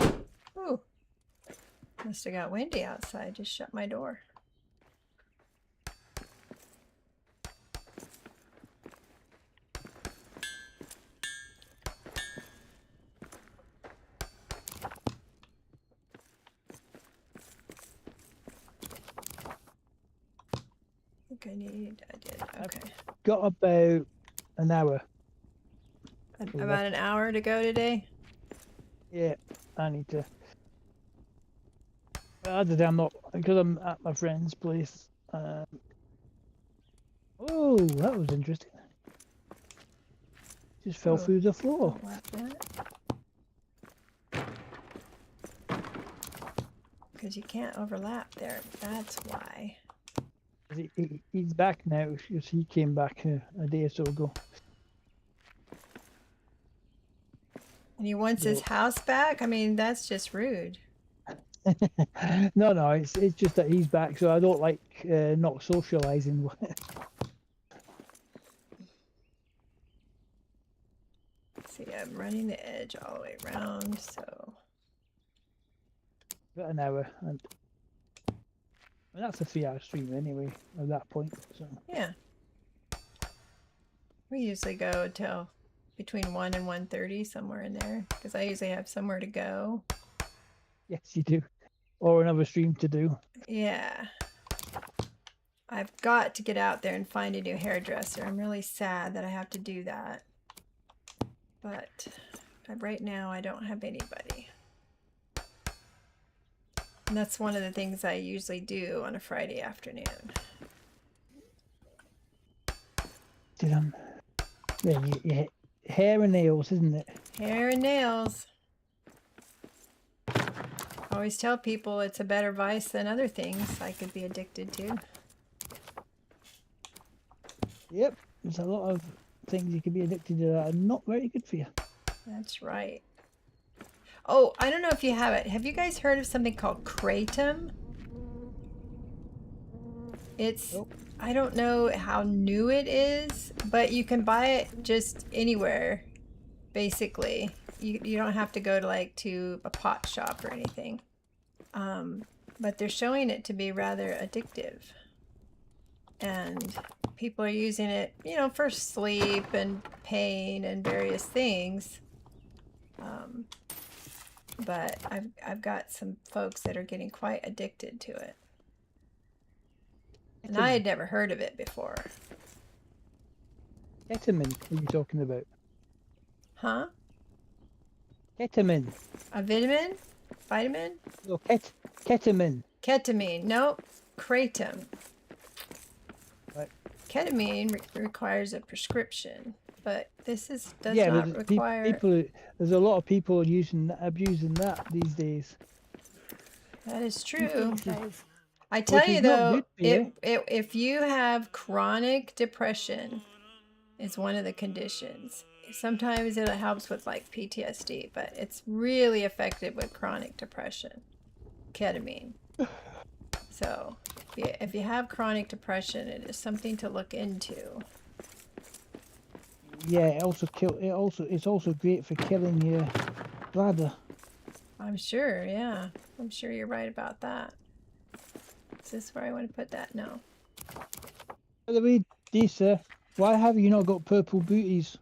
Speaker 2: Ooh. Must have got windy outside. Just shut my door. I did. Okay.
Speaker 3: Got about an hour.
Speaker 2: About an hour to go today?
Speaker 3: Yeah, I need to. Other than I'm not, because I'm at my friend's place. Oh, that was interesting. Just fell through the floor.
Speaker 2: Because you can't overlap there. That's why.
Speaker 3: He's back now because he came back a day or so ago.
Speaker 2: And he wants his house back? I mean, that's just rude.
Speaker 3: No, it's just that he's back, so I don't like not socializing.
Speaker 2: See, I'm running the edge all the way around, so.
Speaker 3: About an hour, and that's a 3-hour stream anyway at that point. So
Speaker 2: Yeah. We usually go till between 1 and 1:30, somewhere in there, because I usually have somewhere to go.
Speaker 3: yes, you do, or another stream to do.
Speaker 2: Yeah. I've got to get out there and find a new hairdresser. I'm really sad that I have to do that. But right now I don't have anybody. And that's one of the things I usually do on a Friday afternoon.
Speaker 3: Yeah, hair and nails, isn't it?
Speaker 2: Hair and nails. I always tell people it's a better vice than other things I could be addicted to.
Speaker 3: Yep, there's a lot of things you can be addicted to that are not very good for you.
Speaker 2: That's right. Oh, I don't know if you have it. Have you guys heard of something called Kratom? It's,
Speaker 3: Nope.
Speaker 2: I don't know how new it is, but you can buy it just anywhere, basically. You don't have to go to a pot shop or anything. But they're showing it to be rather addictive. And people are using it, for sleep and pain and various things. But I've got some folks that are getting quite addicted to it. And I had never heard of it before.
Speaker 3: Ketamine, what are you talking about?
Speaker 2: Huh?
Speaker 3: Ketamine.
Speaker 2: A vitamin? Vitamin?
Speaker 3: No, ketamine.
Speaker 2: Ketamine. Nope. Kratom.
Speaker 3: Right.
Speaker 2: Ketamine requires a prescription, but this does
Speaker 3: Yeah,
Speaker 2: not
Speaker 3: but
Speaker 2: require.
Speaker 3: there's a lot of people abusing that these days.
Speaker 2: That is true.
Speaker 4: Days.
Speaker 2: I tell
Speaker 3: Which
Speaker 2: you
Speaker 3: is not
Speaker 2: though,
Speaker 3: good for you.
Speaker 2: if you have chronic depression, it's one of the conditions. Sometimes it helps with like PTSD, but it's really effective with chronic depression. Ketamine. So if you have chronic depression, it is something to look into.
Speaker 3: Yeah, it's also great for killing your bladder.
Speaker 2: I'm sure, yeah. I'm sure you're right about that. Is this where I want to put that? No.
Speaker 3: By the way, Disa, why have you not got purple booties?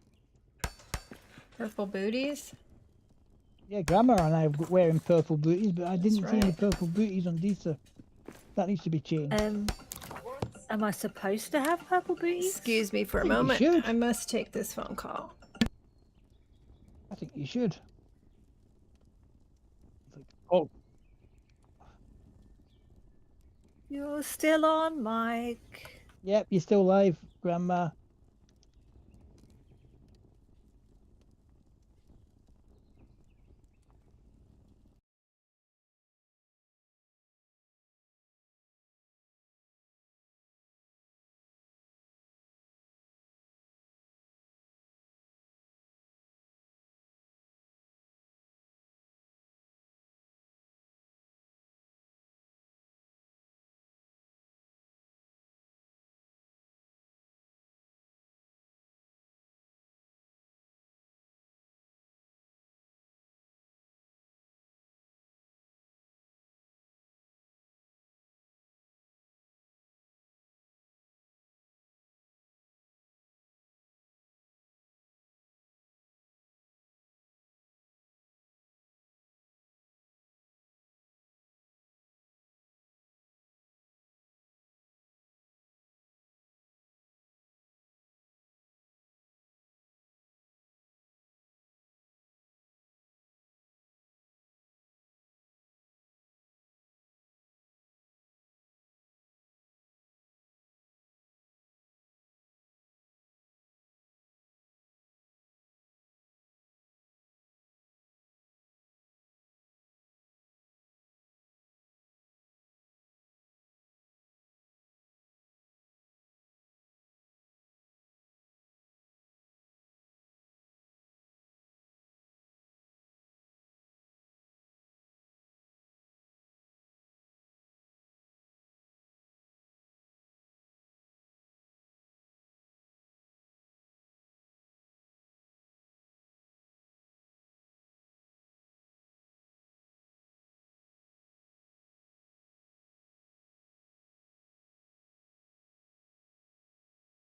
Speaker 2: Purple booties?
Speaker 3: Yeah, Grandma and I were wearing purple booties, but I didn't see any
Speaker 2: right.
Speaker 3: purple booties on Disa. That needs to be changed.
Speaker 4: Am I supposed to have purple booties?
Speaker 2: Excuse me for a
Speaker 3: think you
Speaker 2: moment.
Speaker 3: should.
Speaker 2: I must take this phone call.
Speaker 3: I think you should. Oh,
Speaker 4: You're still on, Mike.
Speaker 3: yep, you're still live, Grandma.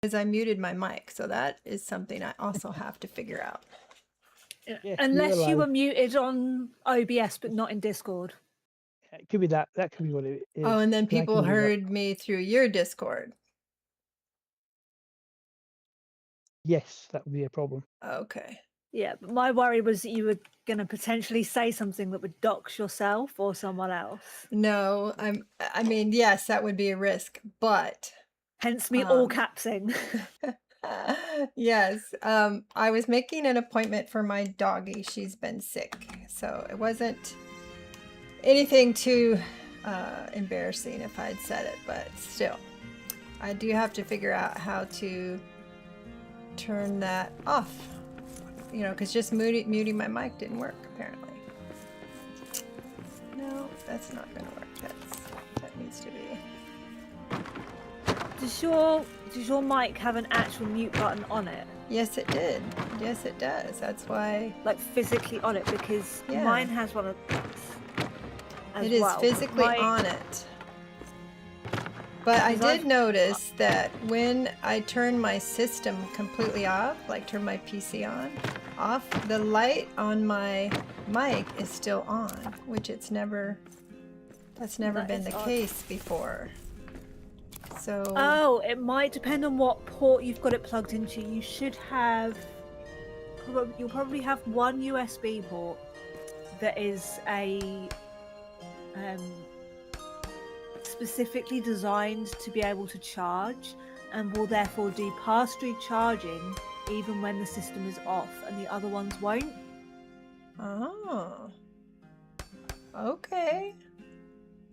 Speaker 2: Because I muted my mic, so that is something I also have to figure out.
Speaker 3: Yes,
Speaker 4: Unless you were
Speaker 3: live.
Speaker 4: muted on OBS but not in Discord.
Speaker 3: It could be that. That could be what it is.
Speaker 2: Oh, and then
Speaker 3: 'cause I
Speaker 2: people
Speaker 3: can do that.
Speaker 2: heard me through your Discord.
Speaker 3: Yes, that would be a problem.
Speaker 2: Okay.
Speaker 4: Yeah, but my worry was that you were going to potentially say something that would dox yourself or someone else.
Speaker 2: No, I mean, yes, that would be a risk, but
Speaker 4: Hence me all
Speaker 2: Um,
Speaker 4: capsing.
Speaker 2: yes, I was making an appointment for my doggie. She's been sick, so it wasn't anything too embarrassing if I'd said it, but still, I do have to figure out how to turn that off. You know, because just muting my mic didn't work apparently. No, that's not going to work. That needs to be.
Speaker 4: Does your mic have an actual mute button on it?
Speaker 2: Yes, it did. Yes, it does. That's why
Speaker 4: Like physically on it, because
Speaker 2: Yeah.
Speaker 4: mine has one of those.
Speaker 2: it is physically on it. But I
Speaker 4: Because
Speaker 2: did notice that when I turn my system completely off, like turn my PC off, the light on my mic is still on, which that's never
Speaker 4: That
Speaker 2: been
Speaker 4: is
Speaker 2: the
Speaker 4: odd.
Speaker 2: case before. So
Speaker 4: Oh, it might depend on what port you've got it plugged into. You should have. You'll probably have one USB port that is a specifically designed to be able to charge, and will therefore do pass-through charging even when the system is off, and the other ones won't.
Speaker 2: oh, okay.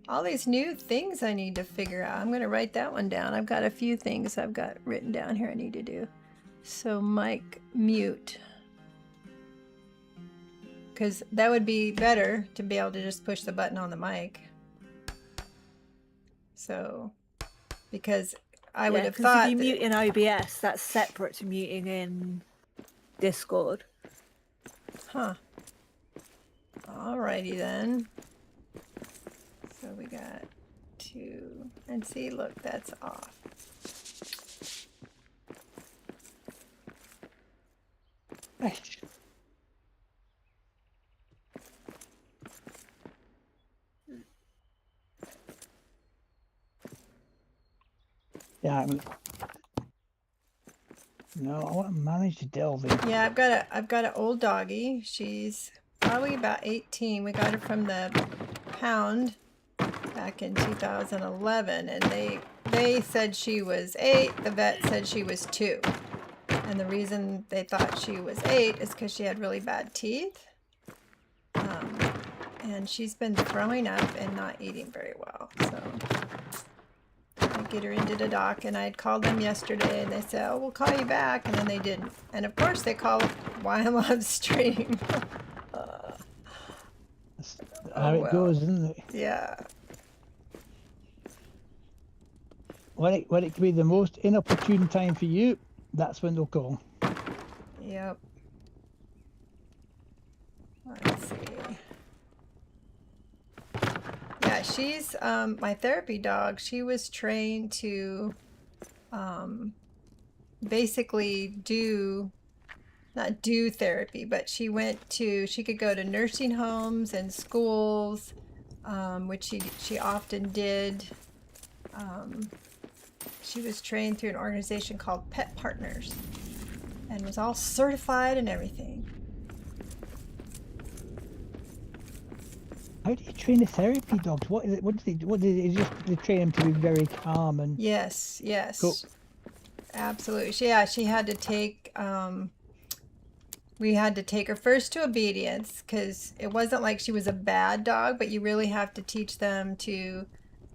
Speaker 2: All these new things I need to figure out. I'm going to write that one down. I've got a few things I've got written down here I need to do. So mic mute. Because that would be better to be able to just push the button on the mic. So, because I would have thought
Speaker 4: if you
Speaker 2: that,
Speaker 4: mute in OBS, that's separate to muting in Discord.
Speaker 2: huh. Alrighty then. So we got 2, and see, look, that's off.
Speaker 3: Right. Yeah, no, I want to manage to delve in.
Speaker 2: Yeah, I've got an old doggy. She's probably about 18. We got her from the pound back in 2011, and they said she was 8. The vet said she was 2. And the reason they thought she was 8 is because she had really bad teeth. And she's been throwing up and not eating very well. So I get her into the doc, and I had called them yesterday, and they said, oh, we'll call you back, and then they didn't. And of course they call while I'm on stream.
Speaker 3: That's how it goes, isn't it?
Speaker 2: Yeah.
Speaker 3: When it can be the most inopportune time for you, that's when they'll call.
Speaker 2: Yep. Let's see. Yeah, she's my therapy dog. She was trained to basically not do therapy, but she could go to nursing homes and schools, which she often did. She was trained through an organization called Pet Partners and was all certified and everything.
Speaker 3: How do you train the therapy dogs? What is it? What is it? Is just they train them to be very calm and
Speaker 2: Yes, yes.
Speaker 3: Cool.
Speaker 2: Absolutely. She had to take we had to take her first to obedience, because it wasn't like she was a bad dog, but you really have to teach them to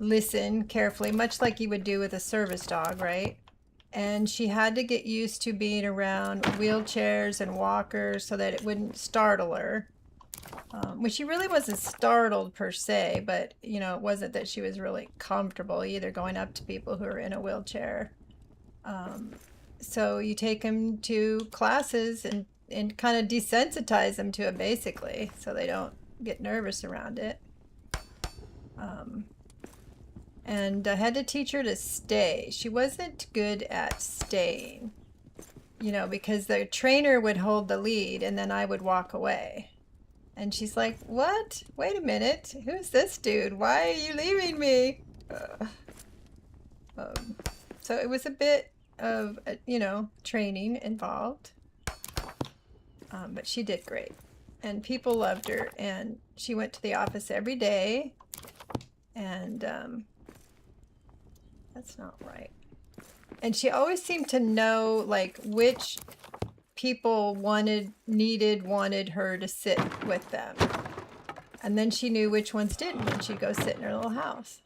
Speaker 2: listen carefully, much like you would do with a service dog, right? And she had to get used to being around wheelchairs and walkers so that it wouldn't startle her. Which she really wasn't startled per se, but you know, it wasn't that she was really comfortable either going up to people who are in a wheelchair. So you take them to classes and kind of desensitize them to it, basically, so they don't get nervous around it. And I had to teach her to stay. She wasn't good at staying, you know, because the trainer would hold the lead and then I would walk away. And she's like, what? Wait a minute. Who's this dude? Why are you leaving me? So it was a bit of, you know, training involved. But she did great. And people loved her. And she went to the office every day. And that's not right. And she always seemed to know, like, which people wanted her to sit with them, and then she knew which ones didn't, and she'd go sit in her little house.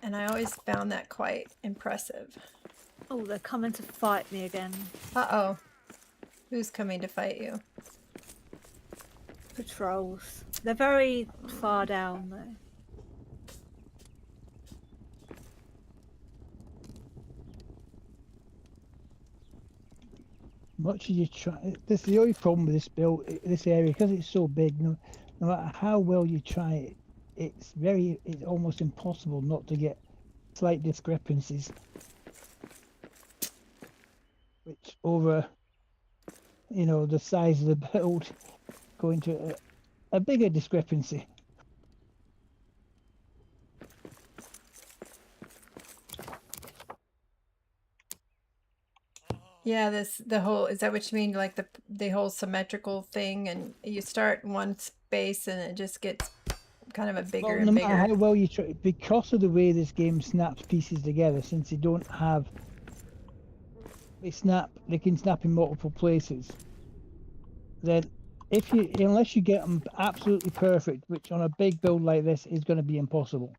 Speaker 2: And I always found that quite impressive.
Speaker 4: Oh, they're coming to fight me again.
Speaker 2: Uh-oh. Who's coming to fight you?
Speaker 4: Patrols. They're very far down though.
Speaker 3: much as you try. This is the only problem with this area, because it's so big. No matter how well you try it, it's almost impossible not to get slight discrepancies, which over, the size of the build, go into a bigger discrepancy.
Speaker 2: Yeah, the whole, is that what you mean? Like the whole symmetrical thing, and you start in one space and it just gets kind of a bigger
Speaker 3: Well,
Speaker 2: and
Speaker 3: no matter
Speaker 2: bigger.
Speaker 3: how well you try, because of the way this game snaps pieces together, since they don't have, they can snap in multiple places. Then, unless you get them absolutely perfect, which on a big build like this is going to be impossible,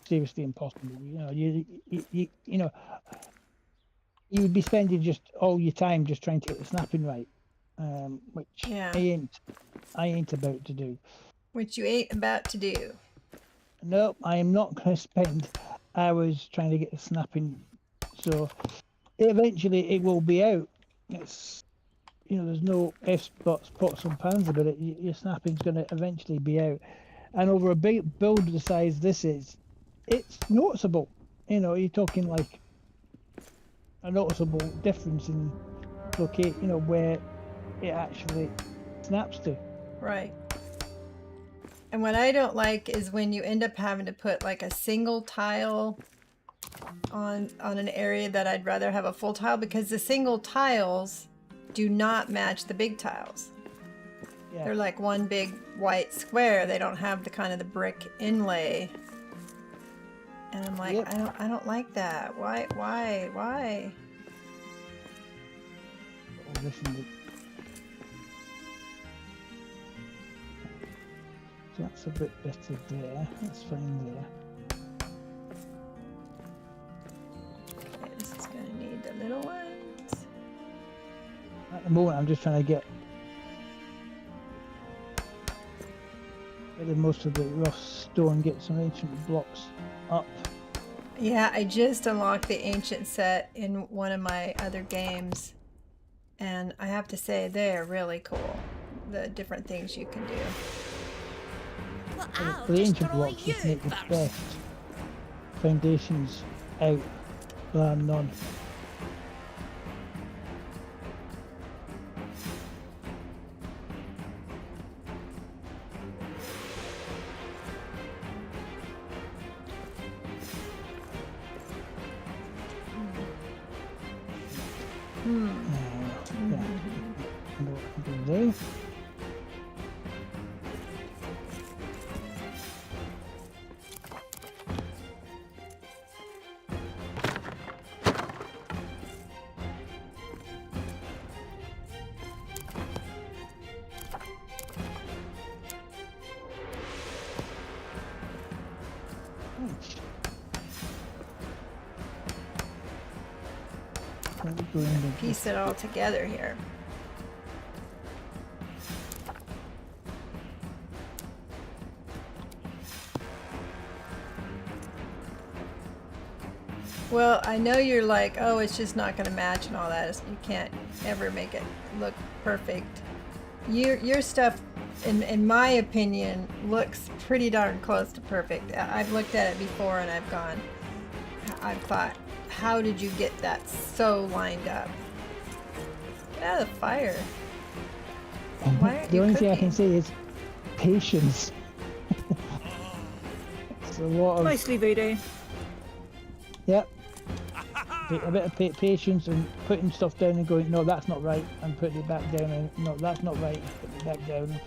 Speaker 3: seriously impossible. You know, you know, you would be spending just all your time just trying to get the snapping right, which
Speaker 2: Yeah.
Speaker 3: I ain't about to do.
Speaker 2: Which you ain't about to do.
Speaker 3: No, I am not going to spend hours trying to get the snapping. So eventually it will be out. It's, you know, there's no ifs, buts, pots and pans about it. Your snapping's going to eventually be out. And over a big build the size this is, it's noticeable. You know, you're talking like a noticeable difference in locate, you know, where it actually snaps to.
Speaker 2: Right. And what I don't like is when you end up having to put like a single tile on an area that I'd rather have a full tile, because the single tiles do not match the big tiles.
Speaker 3: Yeah.
Speaker 2: They're like one big white square. They don't have the kind of the brick inlay. And I'm like,
Speaker 3: Yep.
Speaker 2: I don't like that. Why?
Speaker 3: Oh, listen to- So that's a bit better there. That's fine there.
Speaker 2: Okay, this is gonna need the little ones.
Speaker 3: At the moment, I'm just trying to get rid of most of the rough stone, get some ancient blocks up.
Speaker 2: Yeah, I just unlocked the ancient set in one of my other games, and I have to say they're really cool. The different things you can do.
Speaker 5: Well,
Speaker 3: And
Speaker 5: I'll
Speaker 3: for the ancient
Speaker 5: destroy
Speaker 3: blocks, you
Speaker 5: you
Speaker 3: can make the
Speaker 5: first.
Speaker 3: best foundations out than none. Yeah, I know what I can do there. Let me go in and
Speaker 2: Piece it all together here. Well, I know you're like, oh, it's just not going to match and all that. You can't ever make it look perfect. Your stuff, in my opinion, looks pretty darn close to perfect. I've looked at it before and I've thought, how did you get that so lined up? Get out of the fire. Why aren't
Speaker 3: the
Speaker 2: you
Speaker 3: only thing I
Speaker 2: cooking?
Speaker 3: can say is patience. It's a lot of
Speaker 4: Mostly voodoo.
Speaker 3: yep. A bit of patience and putting stuff down and going, no, that's not right, and putting it back down, and no, that's not right, and putting it back down.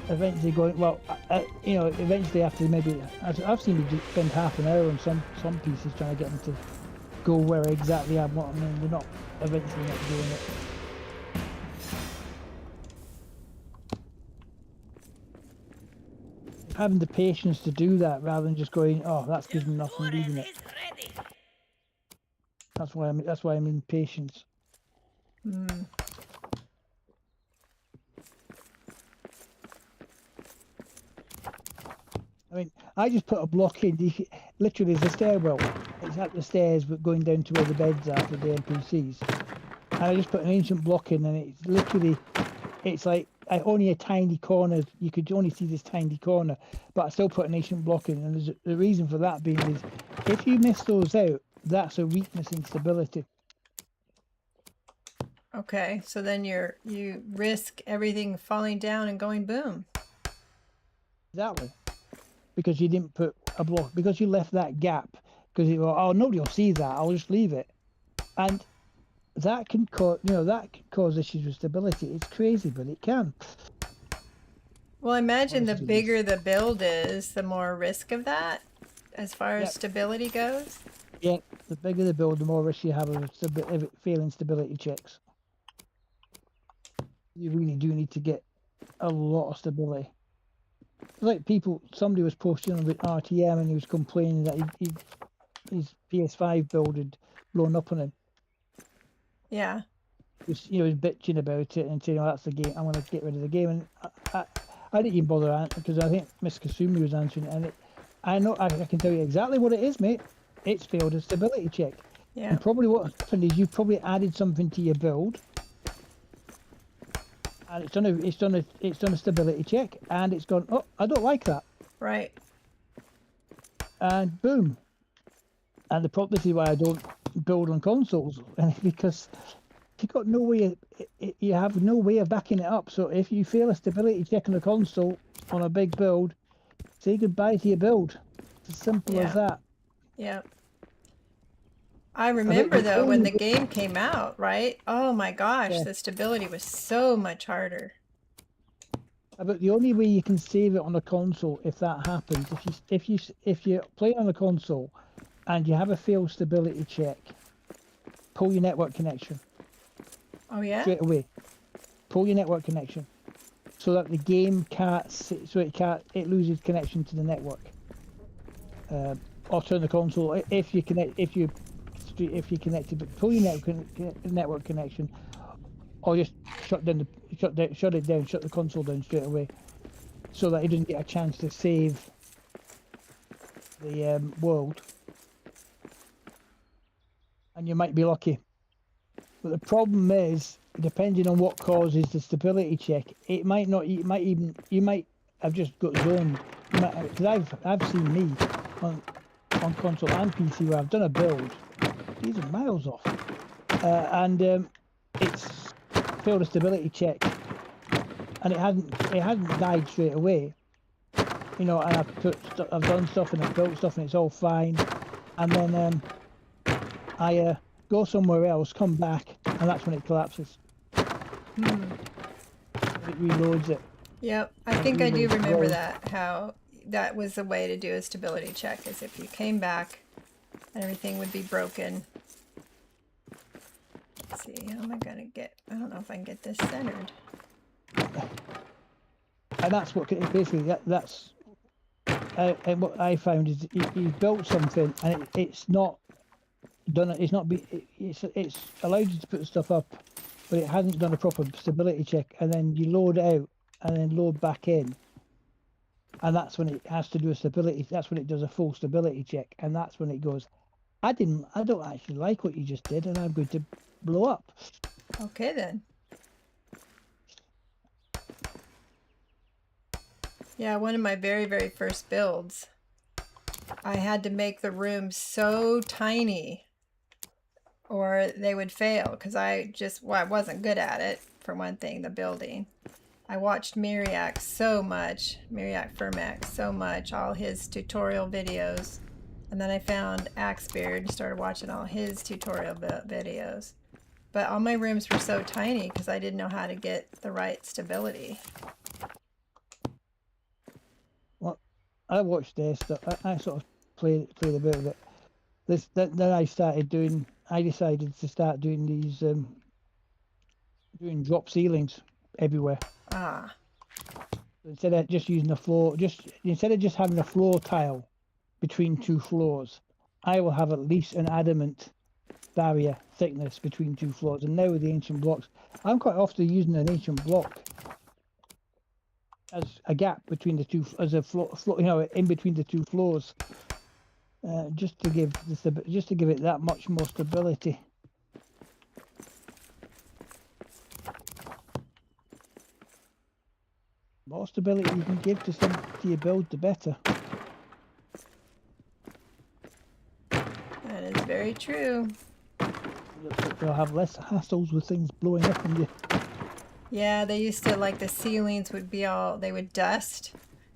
Speaker 3: Eventually going, well, you know, eventually after maybe, I've seen you spend half an hour on some pieces trying to get them to go where exactly I want them, and they're not, eventually not doing it. Having the patience to do that rather than just going, oh, that's good enough and leaving it.
Speaker 5: Is ready.
Speaker 3: That's why I'm in patience.
Speaker 2: Hmm.
Speaker 3: I mean, I just put a block in. Literally, there's a stairwell. It's at the stairs, but going down to where the beds are for the NPCs. And I just put an ancient block in, and it's literally, it's like only a tiny corner. You could only see this tiny corner, but I still put an ancient block in. And the reason for that being is, if you miss those out, that's a weakness in stability.
Speaker 2: Okay, so then you risk everything falling down and going boom.
Speaker 3: Exactly. Because you didn't put a block, because you left that gap, because you go, oh, nobody will see that, I'll just leave it. And that can cause, that can cause issues with stability. It's crazy, but it can.
Speaker 2: Well, imagine the
Speaker 3: Honestly, it is.
Speaker 2: bigger the build is, the more risk of that as far as
Speaker 3: Yep.
Speaker 2: stability goes.
Speaker 3: Yeah, the bigger the build, the more risk you have of of it failing stability checks. You really do need to get a lot of stability. Like somebody was posting on the RTM and he was complaining that his PS5 build had blown up on him.
Speaker 2: Yeah.
Speaker 3: He was bitching about it and saying, "Oh, that's the game. I'm going to get rid of the game." And I didn't even bother because I think Miss Kasumi was answering it, and I know I can tell you exactly what it is, mate. It's failed a stability check.
Speaker 2: Yeah.
Speaker 3: And probably what happened is you probably added something to your build, and it's done a stability check, and it's gone. Oh, I don't like that,
Speaker 2: Right.
Speaker 3: and boom. And this is why I don't build on consoles, because you got no way. You have no way of backing it up. So if you fail a stability check on a console on a big build, say goodbye to your build. It's as simple as that.
Speaker 2: Yeah. I remember
Speaker 3: the
Speaker 2: though when
Speaker 3: only
Speaker 2: the game came out, right? Oh my gosh,
Speaker 3: Yeah.
Speaker 2: the stability was so much harder.
Speaker 3: But the only way you can save it on a console if that happens, if you're playing on a console and you have a failed stability check, pull your network connection
Speaker 2: Oh yeah?
Speaker 3: straight away. Pull your network connection so that the game it loses connection to the network. Or turn the console if you connected, but pull your network connection, or just shut the console down straight away, so that it doesn't get a chance to save the world, and you might be lucky. But the problem is, depending on what causes the stability check, you might have just got zoned. Because I've seen me on console and PC where I've done a build. These are miles off, and it's failed a stability check, and it hadn't died straight away. And I've done stuff and I've built stuff and it's all fine, and then I go somewhere else, come back, and that's when it collapses. It reloads it.
Speaker 2: Yep. I think I do remember that, how that was the way to do a stability check, is if you came back, everything would be broken. Let's see, how am I gonna I don't know if I can get this centered.
Speaker 3: And that's what basically that's and what I found is you built something and it's not done. It's allowed you to put stuff up, but it hasn't done a proper stability check. And then you load out and then load back in, and that's when it has to do a stability. That's when it does a full stability check, and that's when it goes, I don't actually like what you just did, and I'm going to blow up.
Speaker 2: Okay then. Yeah, one of my very, very first builds, I had to make the rooms so tiny or they would fail, because I wasn't good at it, for one thing, the building. I watched Miriak Firmax so much, all his tutorial videos, and then I found Axebeard and started watching all his tutorial videos. But all my rooms were so tiny because I didn't know how to get the right stability.
Speaker 3: Well, I watched their stuff. I sort of played a bit of it. Then I decided to start doing these doing drop ceilings everywhere.
Speaker 2: Ah.
Speaker 3: Instead of just using instead of just having a floor tile between two floors, I will have at least an adamant barrier thickness between two floors. And now with the ancient blocks, I'm quite often using an ancient block as a gap between the two, as a floor, in between the two floors, just to give it that much more stability. The more stability you can give to your build, the better.
Speaker 2: That is very true.
Speaker 3: You'll have less hassles with things blowing up on you.
Speaker 2: Yeah, they used to, like, the ceilings would be they would dust.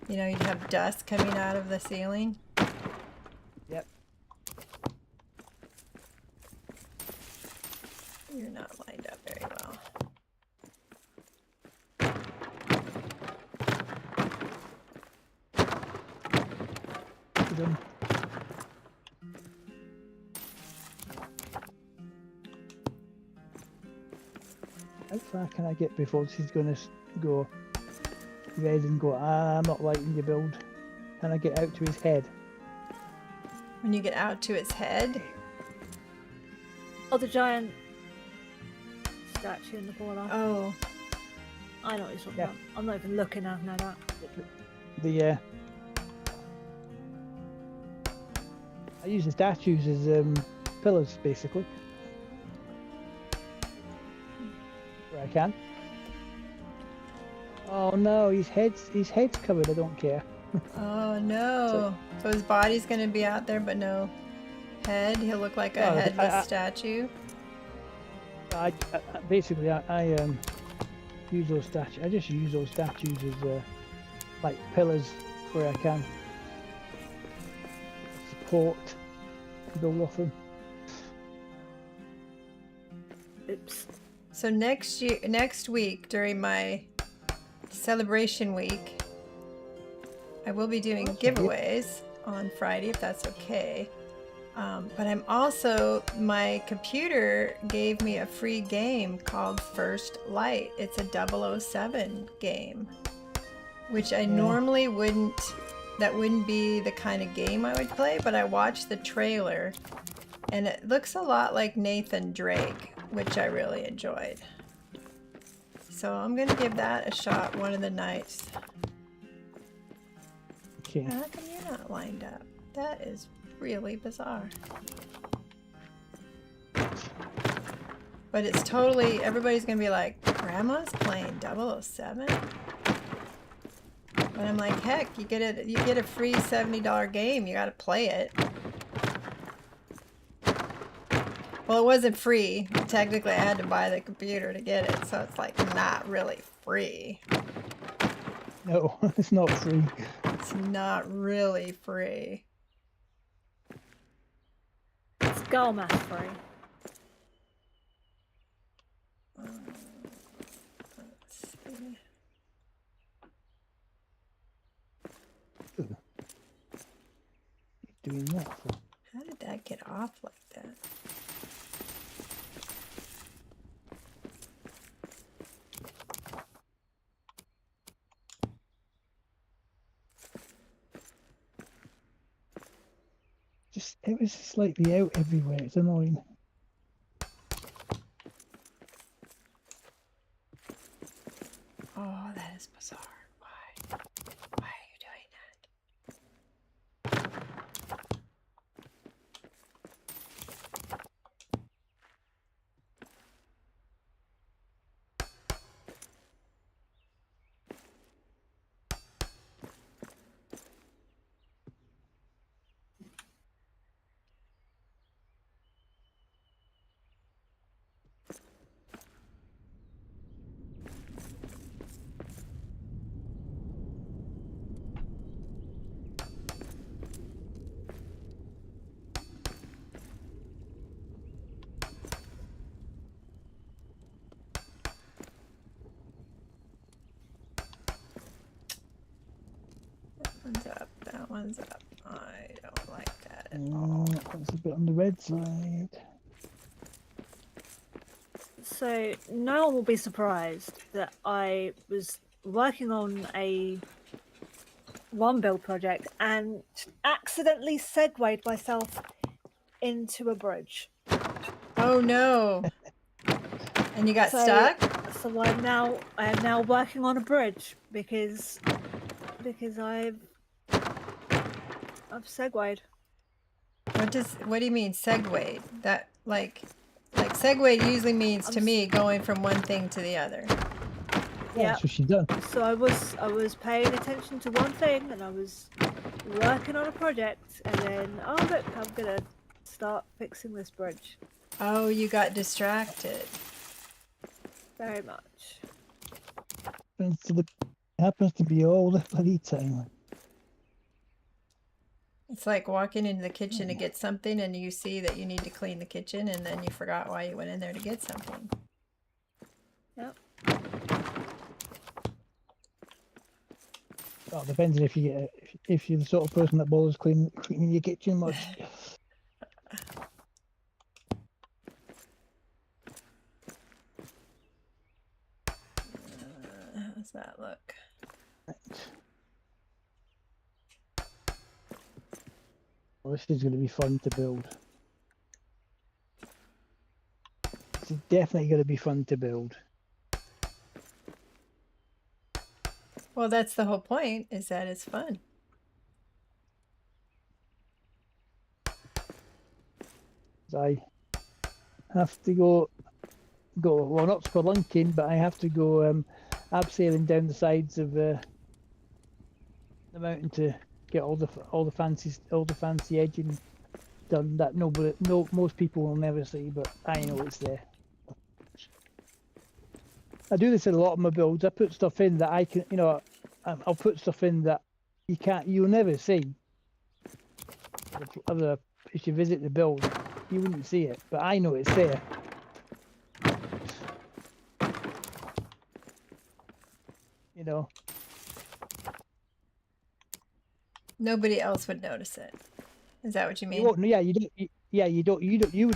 Speaker 2: You'd have dust coming out of the ceiling.
Speaker 3: Yep.
Speaker 2: You're not lined up very well.
Speaker 3: Put them. How far can I get before she's going to go red and go, I'm not liking your build? Can I get out to his head?
Speaker 2: When you get out to its head,
Speaker 4: Oh, the giant statue in the corner.
Speaker 2: oh,
Speaker 4: I know what you're talking
Speaker 3: Yeah.
Speaker 4: about. I'm not even looking at that.
Speaker 3: The I use the statues as pillars, basically. Where I can. Oh no, his head's covered. I don't care.
Speaker 2: oh no. So his body's gonna be out there, but no head. He'll look like a
Speaker 3: No,
Speaker 2: headless statue.
Speaker 3: I basically I use those statues. I just use those statues as like pillars where I can support. Build off them.
Speaker 4: Oops.
Speaker 2: So next week during my celebration week, I will be doing
Speaker 3: Okay.
Speaker 2: giveaways on Friday if that's okay. But I'm also, my computer gave me a free game called First Light. It's a 007 game, which I normally wouldn't, that wouldn't be the kind of game I would play, but I watched the trailer and it looks a lot like Nathan Drake, which I really enjoyed. So I'm going to give that a shot one of the nights.
Speaker 3: Okay.
Speaker 2: How come you're not lined up? That is really bizarre. But it's totally, everybody's gonna be like, Grandma's playing 007? But I'm like, heck, you get a free $70 game, you gotta play it. Well, it wasn't free. Technically, I had to buy the computer to get it, so it's like not really free.
Speaker 3: No, it's not free.
Speaker 2: It's not really free.
Speaker 4: It's Skull Math free.
Speaker 2: Let's see.
Speaker 3: Doing that for.
Speaker 2: How did that get off like that?
Speaker 3: It was slightly out everywhere. It's annoying.
Speaker 2: Oh, that is bizarre. Why? Why are you doing that? One's up, that one's up. I don't like that at all.
Speaker 3: That's a bit on the red side.
Speaker 4: So no one will be surprised that I was working on one build project and accidentally segued myself into a bridge.
Speaker 2: Oh no! And you got
Speaker 4: So-
Speaker 2: stuck?
Speaker 4: So I am now working on a bridge because I've segued.
Speaker 2: What do you mean segue? That like segue usually means to me going from one thing to the other.
Speaker 3: Yeah, that's what she done.
Speaker 4: So I was paying attention to one thing and I was working on a project and then look, I'm gonna start fixing this bridge.
Speaker 2: Oh, you got distracted.
Speaker 4: Very much.
Speaker 3: Happens to be all the bloody time.
Speaker 2: It's like walking into the kitchen to get something and you see that you need to clean the kitchen and then you forgot why you went in there to get something.
Speaker 4: Yep.
Speaker 3: Well, it depends if you get if you're the sort of person that bothers cleaning your kitchen much.
Speaker 2: How's that look?
Speaker 3: Well, this is going to be fun to build. This is definitely going to be fun to build.
Speaker 2: Well, that's the whole point, is that it's fun.
Speaker 3: I have to go well, not spelunking, but I have to go abseiling down the sides of the mountain to get all the fancy edging done that most people will never see, but I know it's there. I do this in a lot of my builds. I put stuff in that I can, I'll put stuff in that you'll never see. If you visit the build, you wouldn't see it, but I know it's there. You know.
Speaker 2: Nobody else would notice it. Is that what you mean?
Speaker 3: You wouldn't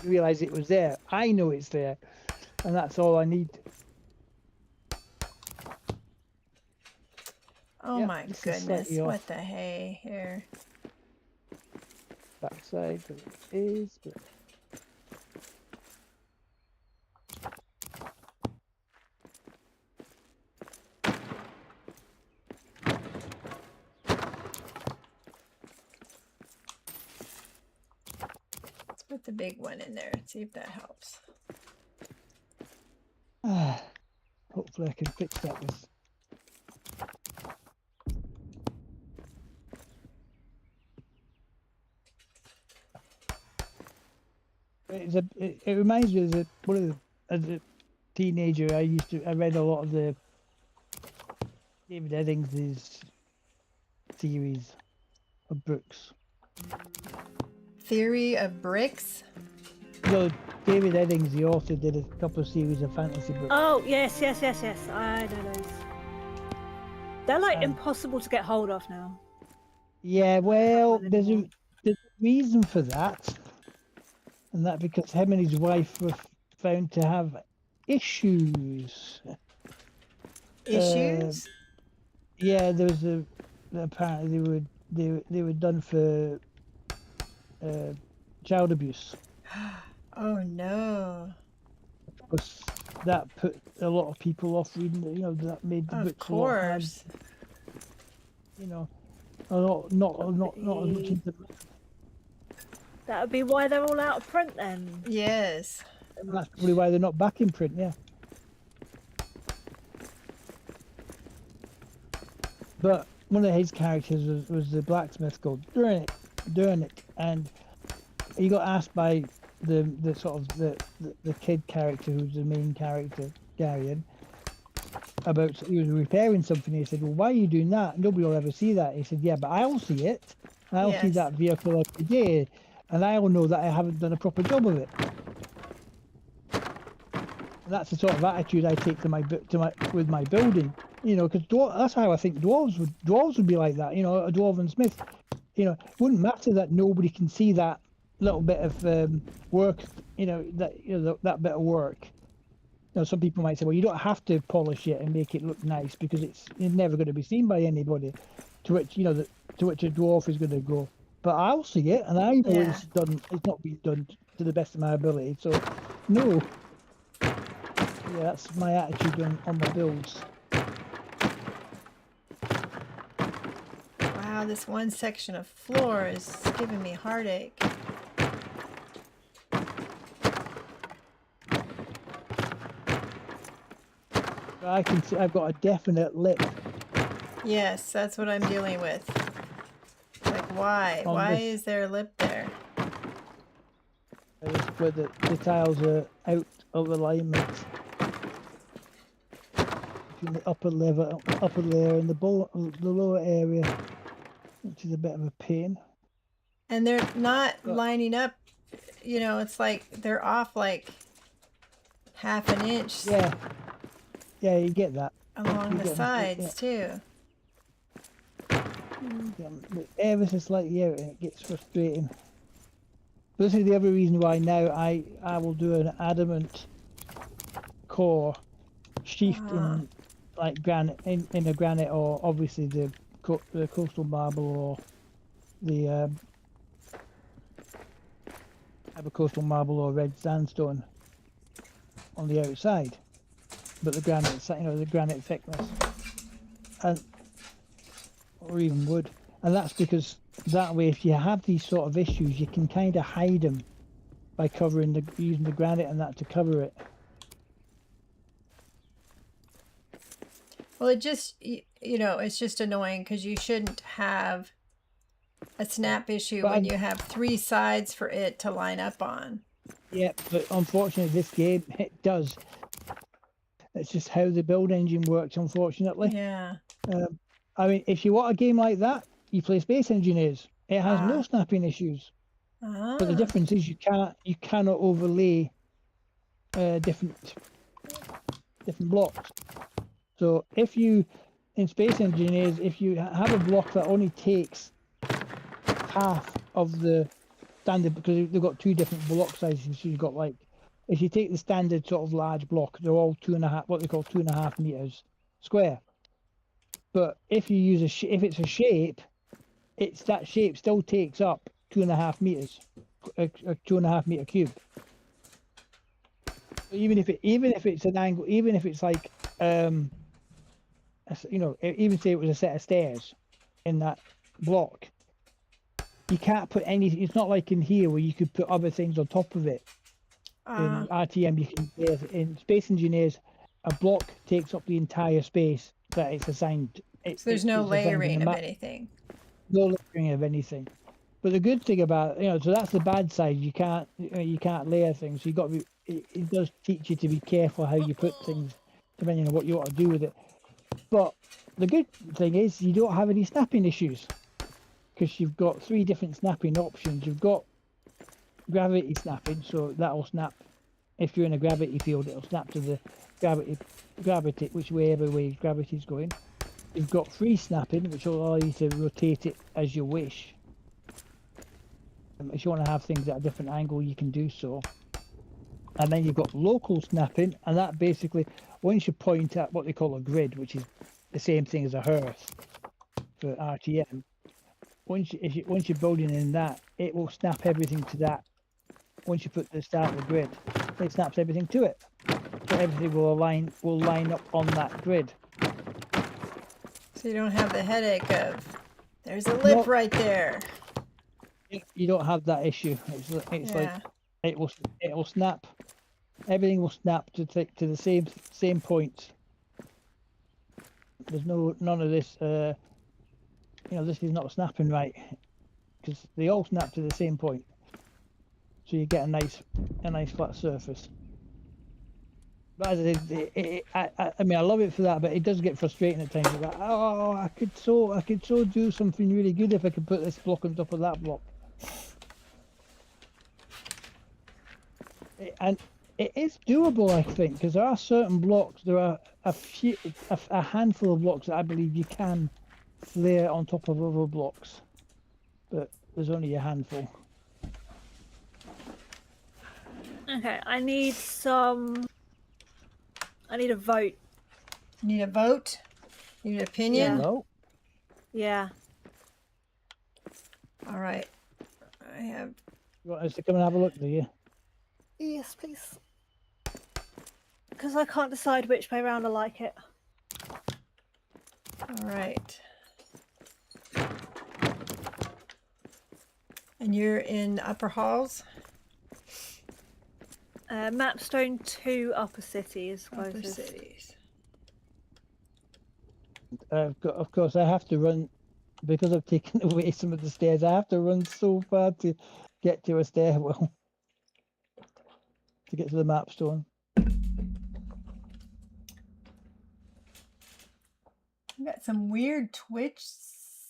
Speaker 3: realize it was there. I know it's there, and that's all I need.
Speaker 2: Oh
Speaker 3: Yep,
Speaker 2: my
Speaker 3: this is
Speaker 2: goodness,
Speaker 3: slightly
Speaker 2: what
Speaker 3: off.
Speaker 2: the hay here.
Speaker 3: Backside, but it is. But...
Speaker 2: Let's put the big one in there and see if that helps.
Speaker 3: Hopefully I can fix that with. It reminds me of as a teenager I read a lot of the David Eddings' series of books.
Speaker 2: Theory of bricks?
Speaker 3: So David Eddings, the author, did a couple of series of fantasy books.
Speaker 4: Oh, yes. I know those. They're like impossible to get hold of now.
Speaker 3: Yeah, well,
Speaker 4: find
Speaker 3: there's
Speaker 4: anymore.
Speaker 3: a reason for that, and that because him and his wife were found to have issues.
Speaker 2: Issues?
Speaker 3: Yeah, there was apparently they were done for child abuse.
Speaker 2: Oh no.
Speaker 3: Because that put a lot of people off reading. That made the
Speaker 2: Of
Speaker 3: books a lot hard.
Speaker 2: course.
Speaker 3: A lot, not as much as the.
Speaker 4: That would be why they're all out of print then.
Speaker 2: Yes.
Speaker 3: That's probably why they're not back in print. Yeah. But one of his characters was the blacksmith called Durnick, and he got asked by the sort of the kid character who's the main character, Garion, about he was repairing something. He said, "Well, why are you doing that? Nobody will ever see that." He said, "Yeah, but I'll see it. I'll see
Speaker 2: Yes.
Speaker 3: that vehicle every day, and I'll know that I haven't done a proper job of it." And that's the sort of attitude I take with my building. Because that's how I think dwarves would be like that. A dwarven smith. It wouldn't matter that nobody can see that little bit of work. That bit of work. Some people might say, well, you don't have to polish it and make it look nice because it's never going to be seen by anybody. To which to which a dwarf is going to go, but I'll see it, and I know
Speaker 2: Yeah.
Speaker 3: it's done. It's not been done to the best of my ability. So, no. Yeah, that's my attitude on my builds.
Speaker 2: Wow, this one section of floor is giving me heartache.
Speaker 3: I can see I've got a definite lip.
Speaker 2: Yes, that's what I'm dealing with. Like, why?
Speaker 3: On
Speaker 2: Why
Speaker 3: this.
Speaker 2: is there a lip there?
Speaker 3: Where the tiles are out of alignment between the upper layer and the lower area, which is a bit of a pain.
Speaker 2: And they're not
Speaker 3: But-
Speaker 2: lining up, you know, it's like they're off like half an inch
Speaker 3: Yeah. Yeah, you get that.
Speaker 2: along
Speaker 3: You
Speaker 2: the
Speaker 3: get 'em,
Speaker 2: sides too.
Speaker 3: But ever so slightly out, and it gets frustrating. But this is the other reason why now I will do an adamant core sheathed in like granite in a granite, or obviously the coastal marble, or the either coastal marble or red sandstone on the outside, but the granite, you know, the granite thickness, and or even wood, and that's because that way, if you have these sort of issues, you can kind of hide them by covering using the granite and that to cover it.
Speaker 2: Well, it just, you know, it's just annoying because you shouldn't have a snap issue
Speaker 3: But
Speaker 2: when you have 3 sides for it to line up on.
Speaker 3: Yeah, but unfortunately, this game it does. It's just how the build engine works. Unfortunately,
Speaker 2: Yeah.
Speaker 3: I mean, if you want a game like that, you play Space Engineers. It has no snapping issues. But the
Speaker 2: Ah.
Speaker 3: difference is you cannot overlay different blocks. So if you in Space Engineers, if you have a block that only takes half of the standard, because they've got 2 different block sizes, so you've got like, if you take the standard sort of large block, they're all 2.5, what they call 2.5 meters square. But if you use if it's a shape, it's that shape still takes up 2.5 meters, a 2.5 meter cube. Even if it's an angle, even if it's like you know, even say it was a set of stairs in that block, you can't put anything. It's not like in here where you could put other things on top of it. In RTM, you can. In Space Engineers, a block takes up the entire space that it's assigned.
Speaker 2: So there's no
Speaker 3: it's assigned in the
Speaker 2: layering of
Speaker 3: map.
Speaker 2: anything.
Speaker 3: No layering of anything. But the good thing about, you know, so that's the bad side. You can't layer things. So you got to be. It does teach you to be careful how you put things, depending on what you want to do with it. But the good thing is you don't have any snapping issues, because you've got 3 different snapping options. You've got gravity snapping, so that'll snap if you're in a gravity field. It'll snap to the gravity, whichever way gravity's going. You've got free snapping, which will allow you to rotate it as you wish. If you want to have things at a different angle, you can do so. And then you've got local snapping, and that basically, once you point at what they call a grid, which is the same thing as a hearth for RTM, once you're building in that, it will snap everything to that. Once you put the start of the grid, it snaps everything to it. So everything will line up on that grid.
Speaker 2: So you don't have the headache of, there's a lip right there.
Speaker 3: You don't have that issue. It's like it will snap. Everything will snap to the same points. There's none of this. You know, this is not snapping right, because they all snap to the same point. So you get a nice flat surface. But as I mean, I love it for that, but it does get frustrating at times. You're like, oh, I could so do something really good if I could put this block on top of that block. And it is doable, I think, because there are certain blocks. There are a handful of blocks that I believe you can layer on top of other blocks, but there's only a handful.
Speaker 4: Okay, I need a vote.
Speaker 2: You need a vote? You need an opinion?
Speaker 3: No.
Speaker 4: Yeah.
Speaker 2: All right. I have.
Speaker 3: You want us to come and have a look, do you?
Speaker 4: Yes, please. Because I can't decide which way round I like it.
Speaker 2: All right. And you're in Upper Halls?
Speaker 4: Mapstone 2 Upper City is
Speaker 2: Upper
Speaker 4: closest.
Speaker 2: Cities.
Speaker 3: Of course, I have to run, because I've taken away some of the stairs. I have to run so far to get to a stairwell to get to the Mapstone.
Speaker 2: I've got some weird Twitch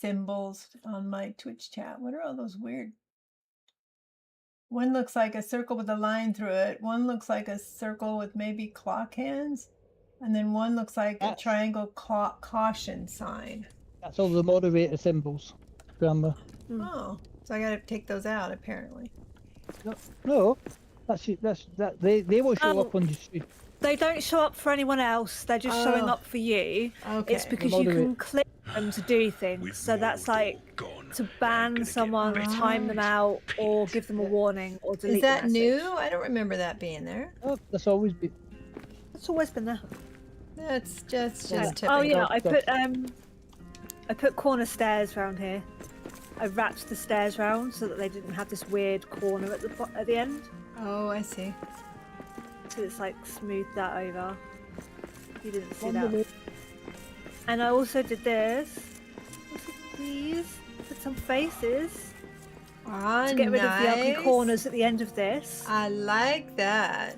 Speaker 2: symbols on my Twitch chat. What are all those weird One looks like a circle with a line through it. One looks like a circle with maybe clock hands. And then one looks like a
Speaker 3: That's-
Speaker 2: triangle caution sign.
Speaker 3: That's all the moderator symbols, Grandma.
Speaker 2: Oh, so I got to take those out apparently.
Speaker 3: No, they will show up on the street.
Speaker 4: They don't show up for anyone else. They're just showing
Speaker 2: Oh.
Speaker 4: up for you.
Speaker 2: Okay.
Speaker 4: It's because you can
Speaker 3: Moderate.
Speaker 4: click them to do things. So that's like to ban someone, time them out, or give them a warning, or delete.
Speaker 2: Is that
Speaker 4: the message.
Speaker 2: new? I don't remember that being there.
Speaker 3: Oh, that's always been.
Speaker 4: It's always been there.
Speaker 2: That's just
Speaker 4: Oh
Speaker 2: typical.
Speaker 4: yeah, I
Speaker 3: Stuff.
Speaker 4: put corner stairs around here. I wrapped the stairs round so that they didn't have this weird corner at the end.
Speaker 2: Oh, I see.
Speaker 4: So it's like smoothed that over. You didn't see
Speaker 3: On
Speaker 4: that.
Speaker 3: the way.
Speaker 4: And I also did this. These with some faces
Speaker 2: Ah,
Speaker 4: to get rid of the ugly
Speaker 2: nice.
Speaker 4: corners at the end of this.
Speaker 2: I like that.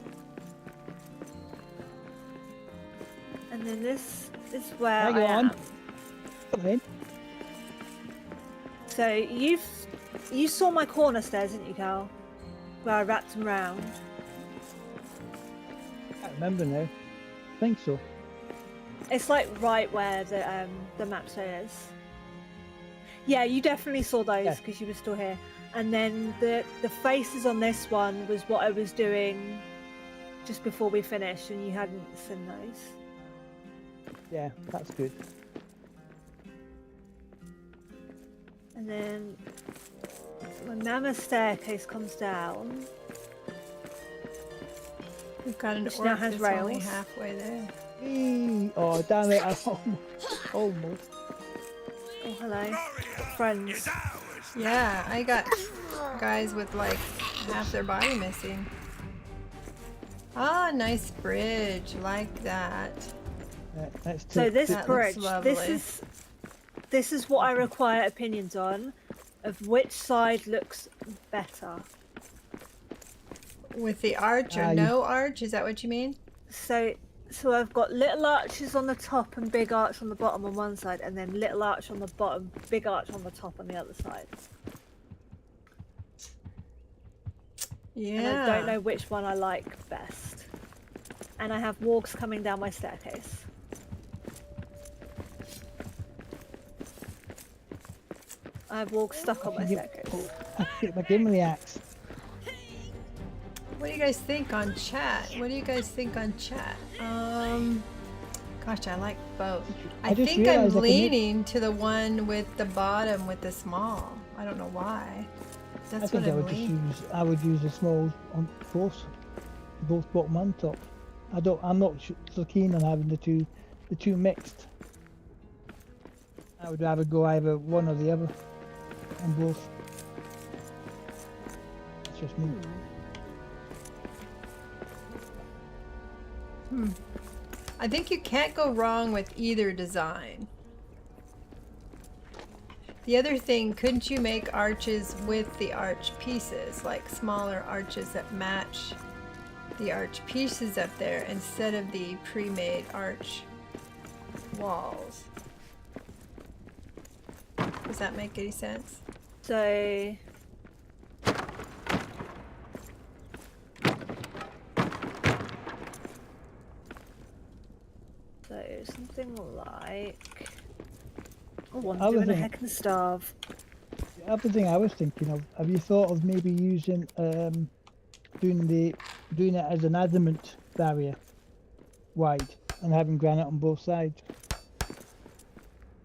Speaker 4: And then this is where
Speaker 3: Hang
Speaker 4: I
Speaker 3: on.
Speaker 4: am.
Speaker 3: Come in.
Speaker 4: So you saw my corner stairs, didn't you, Cal? Where I wrapped them round.
Speaker 3: I can't remember now. I think so.
Speaker 4: It's like right where the map says. Yeah, you definitely saw those
Speaker 3: Yeah.
Speaker 4: because you were still here. And then the faces on this one was what I was doing just before we finished, and you hadn't seen those.
Speaker 3: Yeah, that's good.
Speaker 4: And then my mammoth staircase comes down.
Speaker 2: We've got an
Speaker 4: Which
Speaker 2: orc
Speaker 4: now has
Speaker 2: that's only
Speaker 4: rails.
Speaker 2: halfway there.
Speaker 3: Eee. Oh, damn it. I almost.
Speaker 4: Oh, hello. Got friends.
Speaker 2: Yeah, I got guys with like half their body missing. Ah, nice bridge, like that.
Speaker 3: That's
Speaker 4: So this
Speaker 2: That looks
Speaker 4: bridge,
Speaker 2: lovely.
Speaker 4: this is what I require opinions on, of which side looks better.
Speaker 2: With the arch or
Speaker 3: you-
Speaker 2: no arch, is that what you mean?
Speaker 4: So I've got little arches on the top and big arch on the bottom on one side, and then little arch on the bottom, big arch on the top on the other side.
Speaker 2: Yeah.
Speaker 4: And I don't know which one I like best. And I have walks coming down my staircase. I have walks stuck on my staircase.
Speaker 3: Get my gimli axe.
Speaker 2: What do you guys think on chat? What do you guys think on chat? Gosh, I like both. I
Speaker 3: just
Speaker 2: think I'm
Speaker 3: realized I can make-
Speaker 2: leaning to the one with the bottom with the small. I don't know why.
Speaker 3: I
Speaker 2: That's
Speaker 3: think
Speaker 2: what
Speaker 3: I
Speaker 2: I'm
Speaker 3: would just
Speaker 2: leaning.
Speaker 3: I would use the small on both bottom and top. I'm not so keen on having the two mixed. I would rather go either one or the other, on both. That's just me.
Speaker 2: I think you can't go wrong with either design. The other thing, couldn't you make arches with the arch pieces, like smaller arches that match the arch pieces up there instead of the pre-made arch walls? Does that make any sense?
Speaker 4: So something like I'm
Speaker 3: I was
Speaker 4: doing a
Speaker 3: thinking-
Speaker 4: heck and starve.
Speaker 3: The other thing I was thinking of, have you thought of maybe using doing it as an adamant barrier wide and having granite on both sides?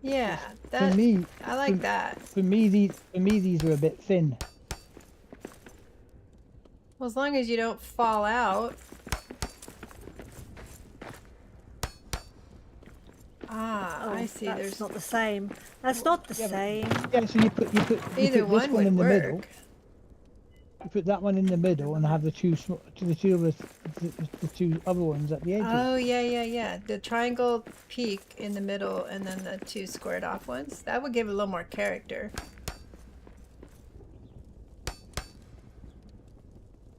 Speaker 2: Yeah,
Speaker 3: For
Speaker 2: that
Speaker 3: me,
Speaker 2: I like that.
Speaker 3: for me these are a bit thin.
Speaker 2: Well, as long as you don't fall out. Ah,
Speaker 4: Oh,
Speaker 2: I see.
Speaker 4: That's
Speaker 2: There's
Speaker 4: not the same. That's not the
Speaker 3: Yeah, but-
Speaker 4: same.
Speaker 3: Yeah, so you put
Speaker 2: either
Speaker 3: this
Speaker 2: one
Speaker 3: one in
Speaker 2: would
Speaker 3: the middle.
Speaker 2: work.
Speaker 3: You put that one in the middle and have the two other ones at the edges.
Speaker 2: Oh, yeah. The triangle peak in the middle and then the two squared off ones. That would give it a little more character.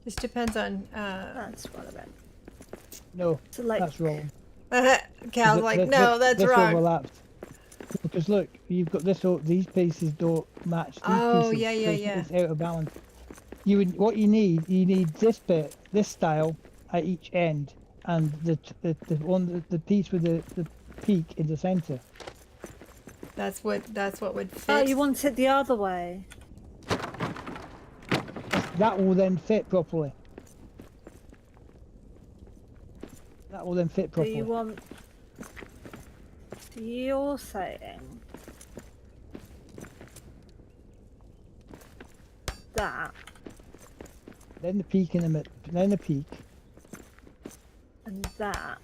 Speaker 2: Just depends on,
Speaker 4: That's what I meant.
Speaker 3: No,
Speaker 4: So like
Speaker 3: that's wrong.
Speaker 2: Cal's like, no, that's
Speaker 3: this
Speaker 2: wrong.
Speaker 3: overlaps. Because look, you've got this. These pieces don't match these
Speaker 2: Oh,
Speaker 3: pieces.
Speaker 2: yeah,
Speaker 3: so it's-
Speaker 2: yeah.
Speaker 3: It's out of balance. what you need this bit, this style at each end, and the piece with the peak in the center.
Speaker 2: That's what would fit.
Speaker 4: Oh, you want it the other way?
Speaker 3: That will then fit properly. That will then fit
Speaker 4: Do
Speaker 3: properly.
Speaker 4: you want? So you're saying that,
Speaker 3: Then the peak in the middle. Then the peak.
Speaker 4: and that,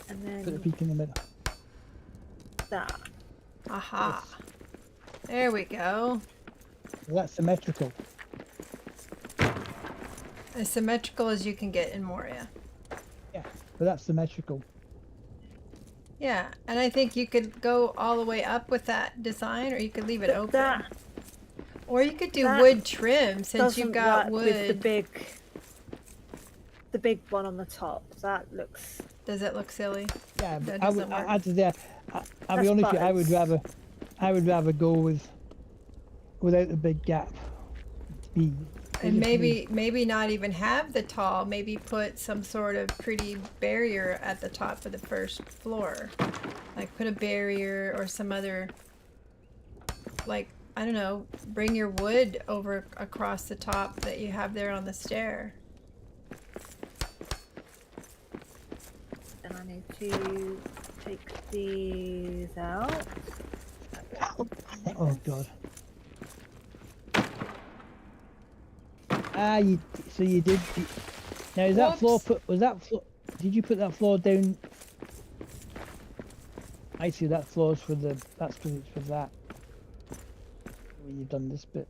Speaker 4: and
Speaker 3: Put the
Speaker 4: then
Speaker 3: peak in the middle.
Speaker 4: that.
Speaker 2: Aha. There we go.
Speaker 3: That's symmetrical.
Speaker 2: As symmetrical as you can get in Moria.
Speaker 3: Yeah, but that's symmetrical.
Speaker 2: Yeah, and I think you could go all the way up with that design, or you could leave it
Speaker 4: But
Speaker 2: open.
Speaker 4: that
Speaker 2: Or you could do
Speaker 4: that
Speaker 2: wood trim since you've
Speaker 4: doesn't
Speaker 2: got
Speaker 4: work
Speaker 2: wood.
Speaker 4: with the big one on the top. That looks.
Speaker 2: Does it look silly?
Speaker 3: Yeah,
Speaker 2: That
Speaker 3: but
Speaker 2: doesn't work.
Speaker 3: I'll be
Speaker 4: That's
Speaker 3: honest with you,
Speaker 4: buttons.
Speaker 3: I would rather go without the big gap.
Speaker 2: And maybe not even have the tall. Maybe put some sort of pretty barrier at the top of the first floor. Like put a barrier or some other, like, I don't know, bring your wood over across the top that you have there on the stair.
Speaker 4: And I need to take these out.
Speaker 3: Oh god. So you did. Now is that floor
Speaker 2: Whoops.
Speaker 3: was that floor? Did you put that floor down? I see that floor's for the. That's because it's for that. When you've done this bit.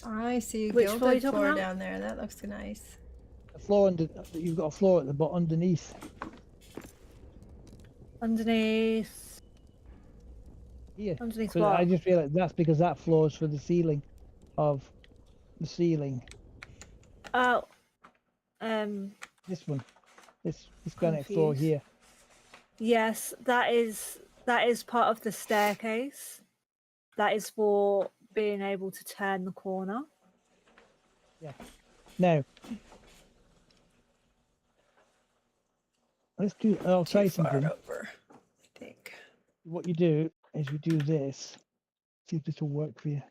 Speaker 2: I see a
Speaker 4: Which floor are you
Speaker 2: gilded
Speaker 4: talking
Speaker 2: floor
Speaker 4: about?
Speaker 2: down there. That looks nice.
Speaker 3: The floor under. You've got a floor at the bottom underneath.
Speaker 4: Underneath.
Speaker 3: Here.
Speaker 4: Underneath
Speaker 3: So
Speaker 4: what?
Speaker 3: I just realised that's because that floor is for the ceiling of the ceiling.
Speaker 4: Oh.
Speaker 3: This one. This granite floor
Speaker 4: Confused.
Speaker 3: here.
Speaker 4: Yes, that is part of the staircase. That is for being able to turn the corner.
Speaker 3: Yeah. Now. Let's do. I'll try
Speaker 2: Too far
Speaker 3: something.
Speaker 2: over, I think.
Speaker 3: What you do is you do this. See if this will work for you.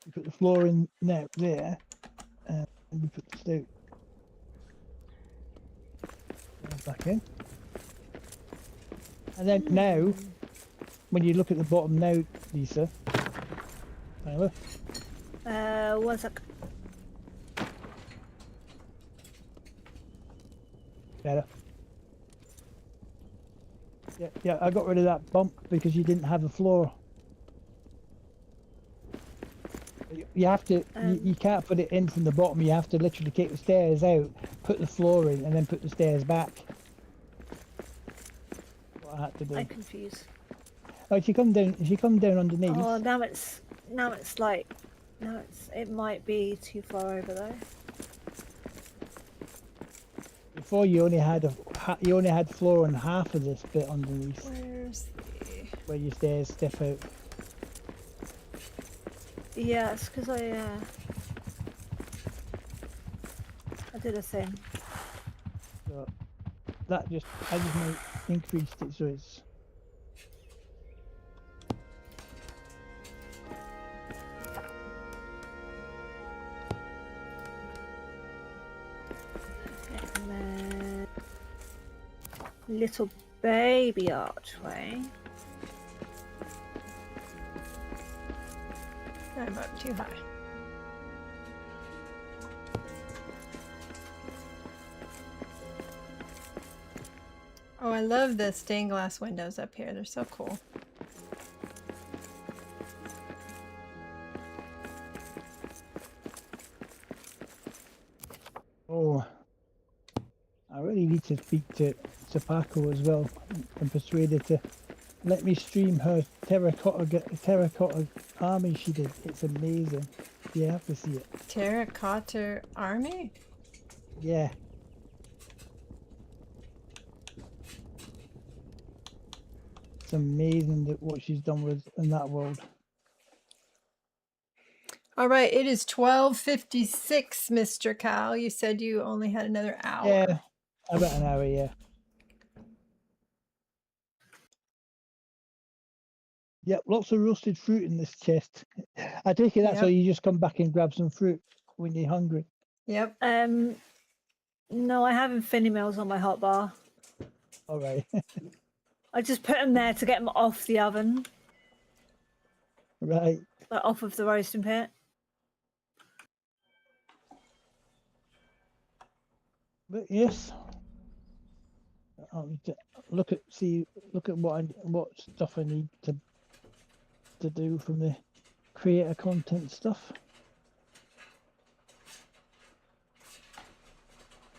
Speaker 3: You put the floor in there, and you put the stone back in. And then now, when you look at the bottom now, Lisa, Tyler,
Speaker 4: 1 sec.
Speaker 3: better. Yeah, I got rid of that bump because you didn't have a floor. You have to, you can't put it in from the bottom. You have to literally take the stairs out, put the floor in, and then put the stairs back. What I had to do.
Speaker 4: I'm confused.
Speaker 3: Oh, if you come down underneath.
Speaker 4: Oh, now it's it might be too far over though.
Speaker 3: Before you only had floor on half of this bit underneath,
Speaker 2: Where's the...
Speaker 3: where your stairs step out.
Speaker 4: Yeah, it's because I did a thing.
Speaker 3: So I just now increased it so it's.
Speaker 4: And then little baby archway.
Speaker 2: I'm up too high. Oh, I love the stained glass windows up here. They're so cool.
Speaker 3: Oh, I really need to speak to Paco as well and persuade her to let me stream her terracotta army she did. It's amazing. You have to see it.
Speaker 2: Terracotta army?
Speaker 3: Yeah. It's amazing that what she's done with in that world.
Speaker 2: All right, it is 12:56, Mr. Cal. You said you only had another hour.
Speaker 3: Yeah, about an hour, yeah. Yep, lots of roasted fruit in this chest. I take it that's why
Speaker 2: Yep.
Speaker 3: you just come back and grab some fruit when you're hungry.
Speaker 2: Yep.
Speaker 4: No, I have Infinity Meals on my hotbar.
Speaker 3: All right.
Speaker 4: I just put them there to get them off the oven,
Speaker 3: Right.
Speaker 4: like off of the roasting pit.
Speaker 3: But yes. Look at what stuff I need to do from the creator content stuff.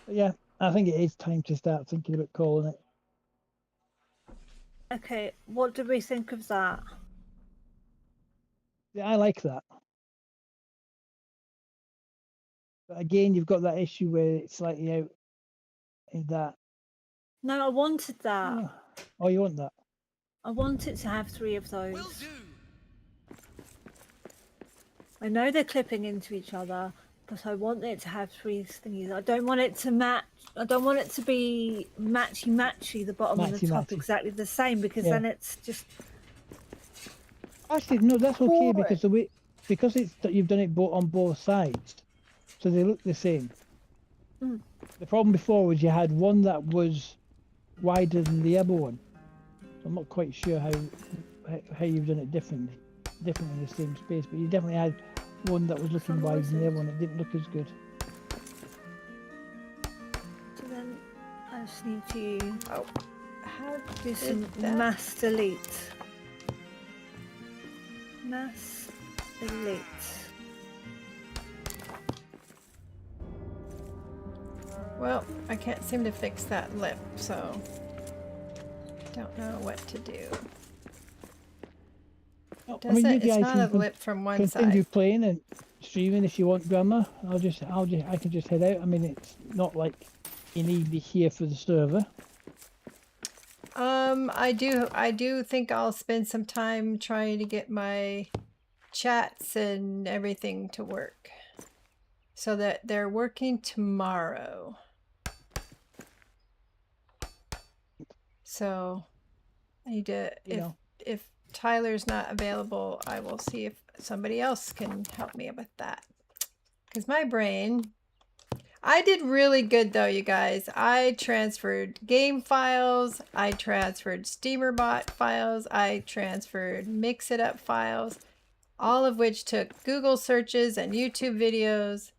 Speaker 3: But yeah, I think it is time to start thinking about calling it.
Speaker 4: Okay, what did we think of that?
Speaker 3: Yeah, I like that. But again, you've got that issue where it's slightly out in that.
Speaker 4: No, I wanted that.
Speaker 3: Oh, you want that?
Speaker 4: I wanted to have 3 of those.
Speaker 6: Will do.
Speaker 4: I know they're clipping into each other, but I want it to have 3 thingies. I don't want it to match. I don't want it to be matchy, the bottom and the top
Speaker 3: Matchy-matchy.
Speaker 4: exactly the same, because
Speaker 3: Yeah.
Speaker 4: then it's just
Speaker 3: Actually, no, that's okay because
Speaker 2: Boring.
Speaker 3: because you've done it on both sides, so they look the same.
Speaker 4: Mm.
Speaker 3: The problem before was you had one that was wider than the other one. So I'm not quite sure how you've done it differently in the same space, but you definitely had one that was looking wider than the other one. It didn't look as good.
Speaker 4: so then I just need to
Speaker 2: Oh, how
Speaker 4: do
Speaker 2: did
Speaker 4: some
Speaker 2: that?
Speaker 4: mass delete. Mass delete.
Speaker 2: Well, I can't seem to fix that lip, so don't know what to do.
Speaker 3: Oh,
Speaker 2: Does
Speaker 3: you
Speaker 2: it? It's
Speaker 3: guys
Speaker 2: not a
Speaker 3: can
Speaker 2: lip from one
Speaker 3: continue
Speaker 2: side.
Speaker 3: playing and streaming if you want, Grandma. I can just head out. I mean, it's not like you need me here for the server.
Speaker 2: I do think I'll spend some time trying to get my chats and everything to work so that they're working tomorrow. So I need to, if Tyler's not available, I will see if somebody else can help me with that. Because my brain, I did really good though, you guys. I transferred game files, I transferred SteamerBot files, I transferred Mix It Up files, all of which took Google searches and YouTube videos,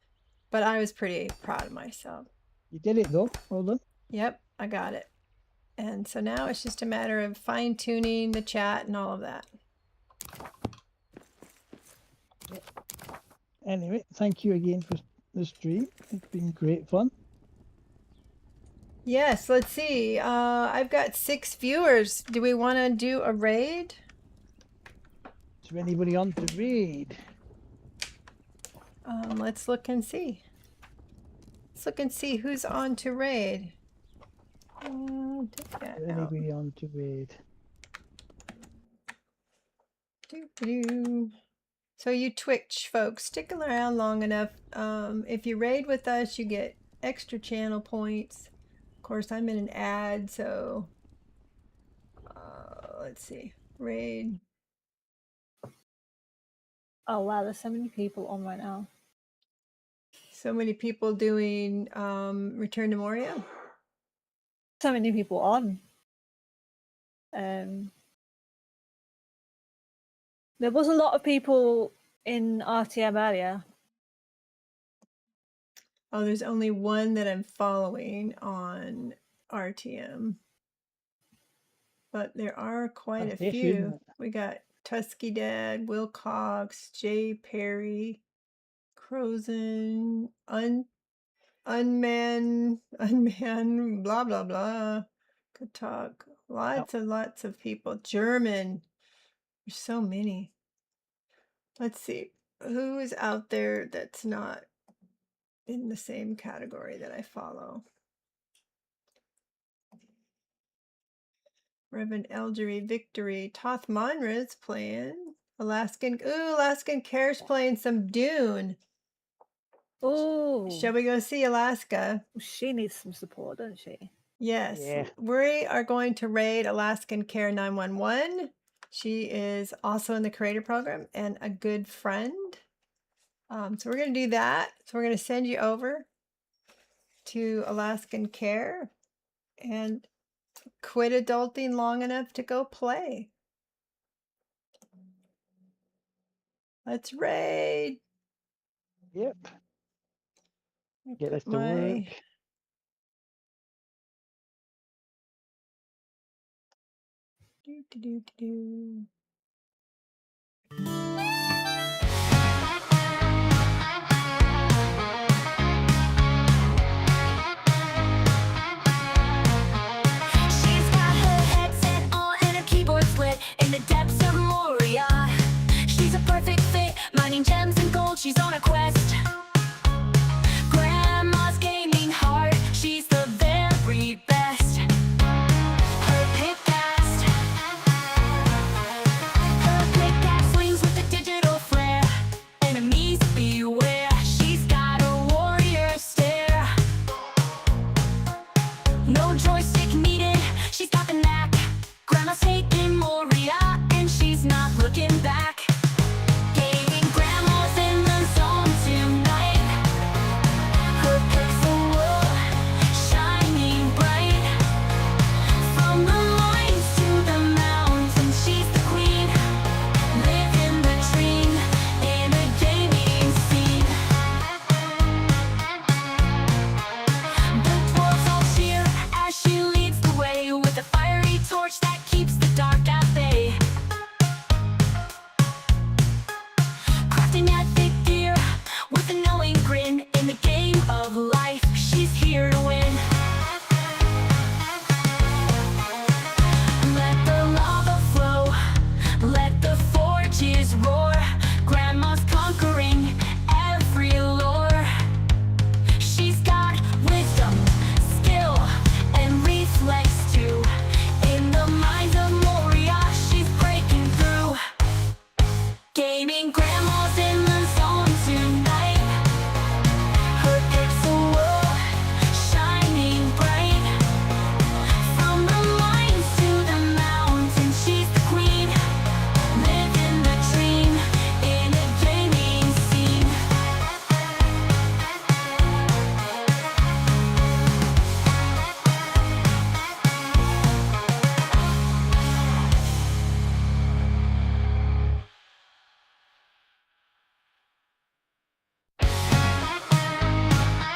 Speaker 2: but I was pretty proud of myself.
Speaker 3: You did it though. Well done.
Speaker 2: Yep, I got it. And so now it's just a matter of fine-tuning the chat and all of that.
Speaker 3: Anyway, thank you again for the stream. It's been great fun.
Speaker 2: Yes, let's see. I've got 6 viewers. Do we want to do a raid?
Speaker 3: Is there anybody on to raid?
Speaker 2: Let's look and see. Let's look and see who's on to raid. Take that
Speaker 3: Is there
Speaker 2: out.
Speaker 3: anybody on to raid?
Speaker 2: Doo-doo. So you Twitch folks, stick around long enough. If you raid with us, you get extra channel points. Of course, I'm in an ad, so let's see. Raid.
Speaker 4: Oh wow, there's so many people on right now.
Speaker 2: So many people doing Return to Moria.
Speaker 4: So many people on. There was a lot of people in RTM earlier.
Speaker 2: Oh, there's only one that I'm following on RTM. But there are quite
Speaker 3: That's
Speaker 2: a
Speaker 3: the issue, isn't
Speaker 2: few.
Speaker 3: it?
Speaker 2: We got Tusky Dad, Will Cox, Jay Perry, Crozen, Unman, blah, blah, blah. Could talk. Lots of people. German. There's so many. Let's see. Who is out there that's not in the same category that I follow? Reverend Elgery Victory. Toth Monra's playing. Alaskan Care's playing some Dune.
Speaker 4: Oh,
Speaker 2: Shall we go see Alaska?
Speaker 4: she needs some support, doesn't she?
Speaker 2: Yes.
Speaker 3: Yeah.
Speaker 2: We are going to raid Alaskan Care 911. She is also in the creator program and a good friend. So we're going to do that. So we're going to send you over to Alaskan Care and quit adulting long enough to go play. Let's raid.
Speaker 3: Yep. Get this
Speaker 2: Put
Speaker 3: to
Speaker 2: my
Speaker 3: work.
Speaker 2: do.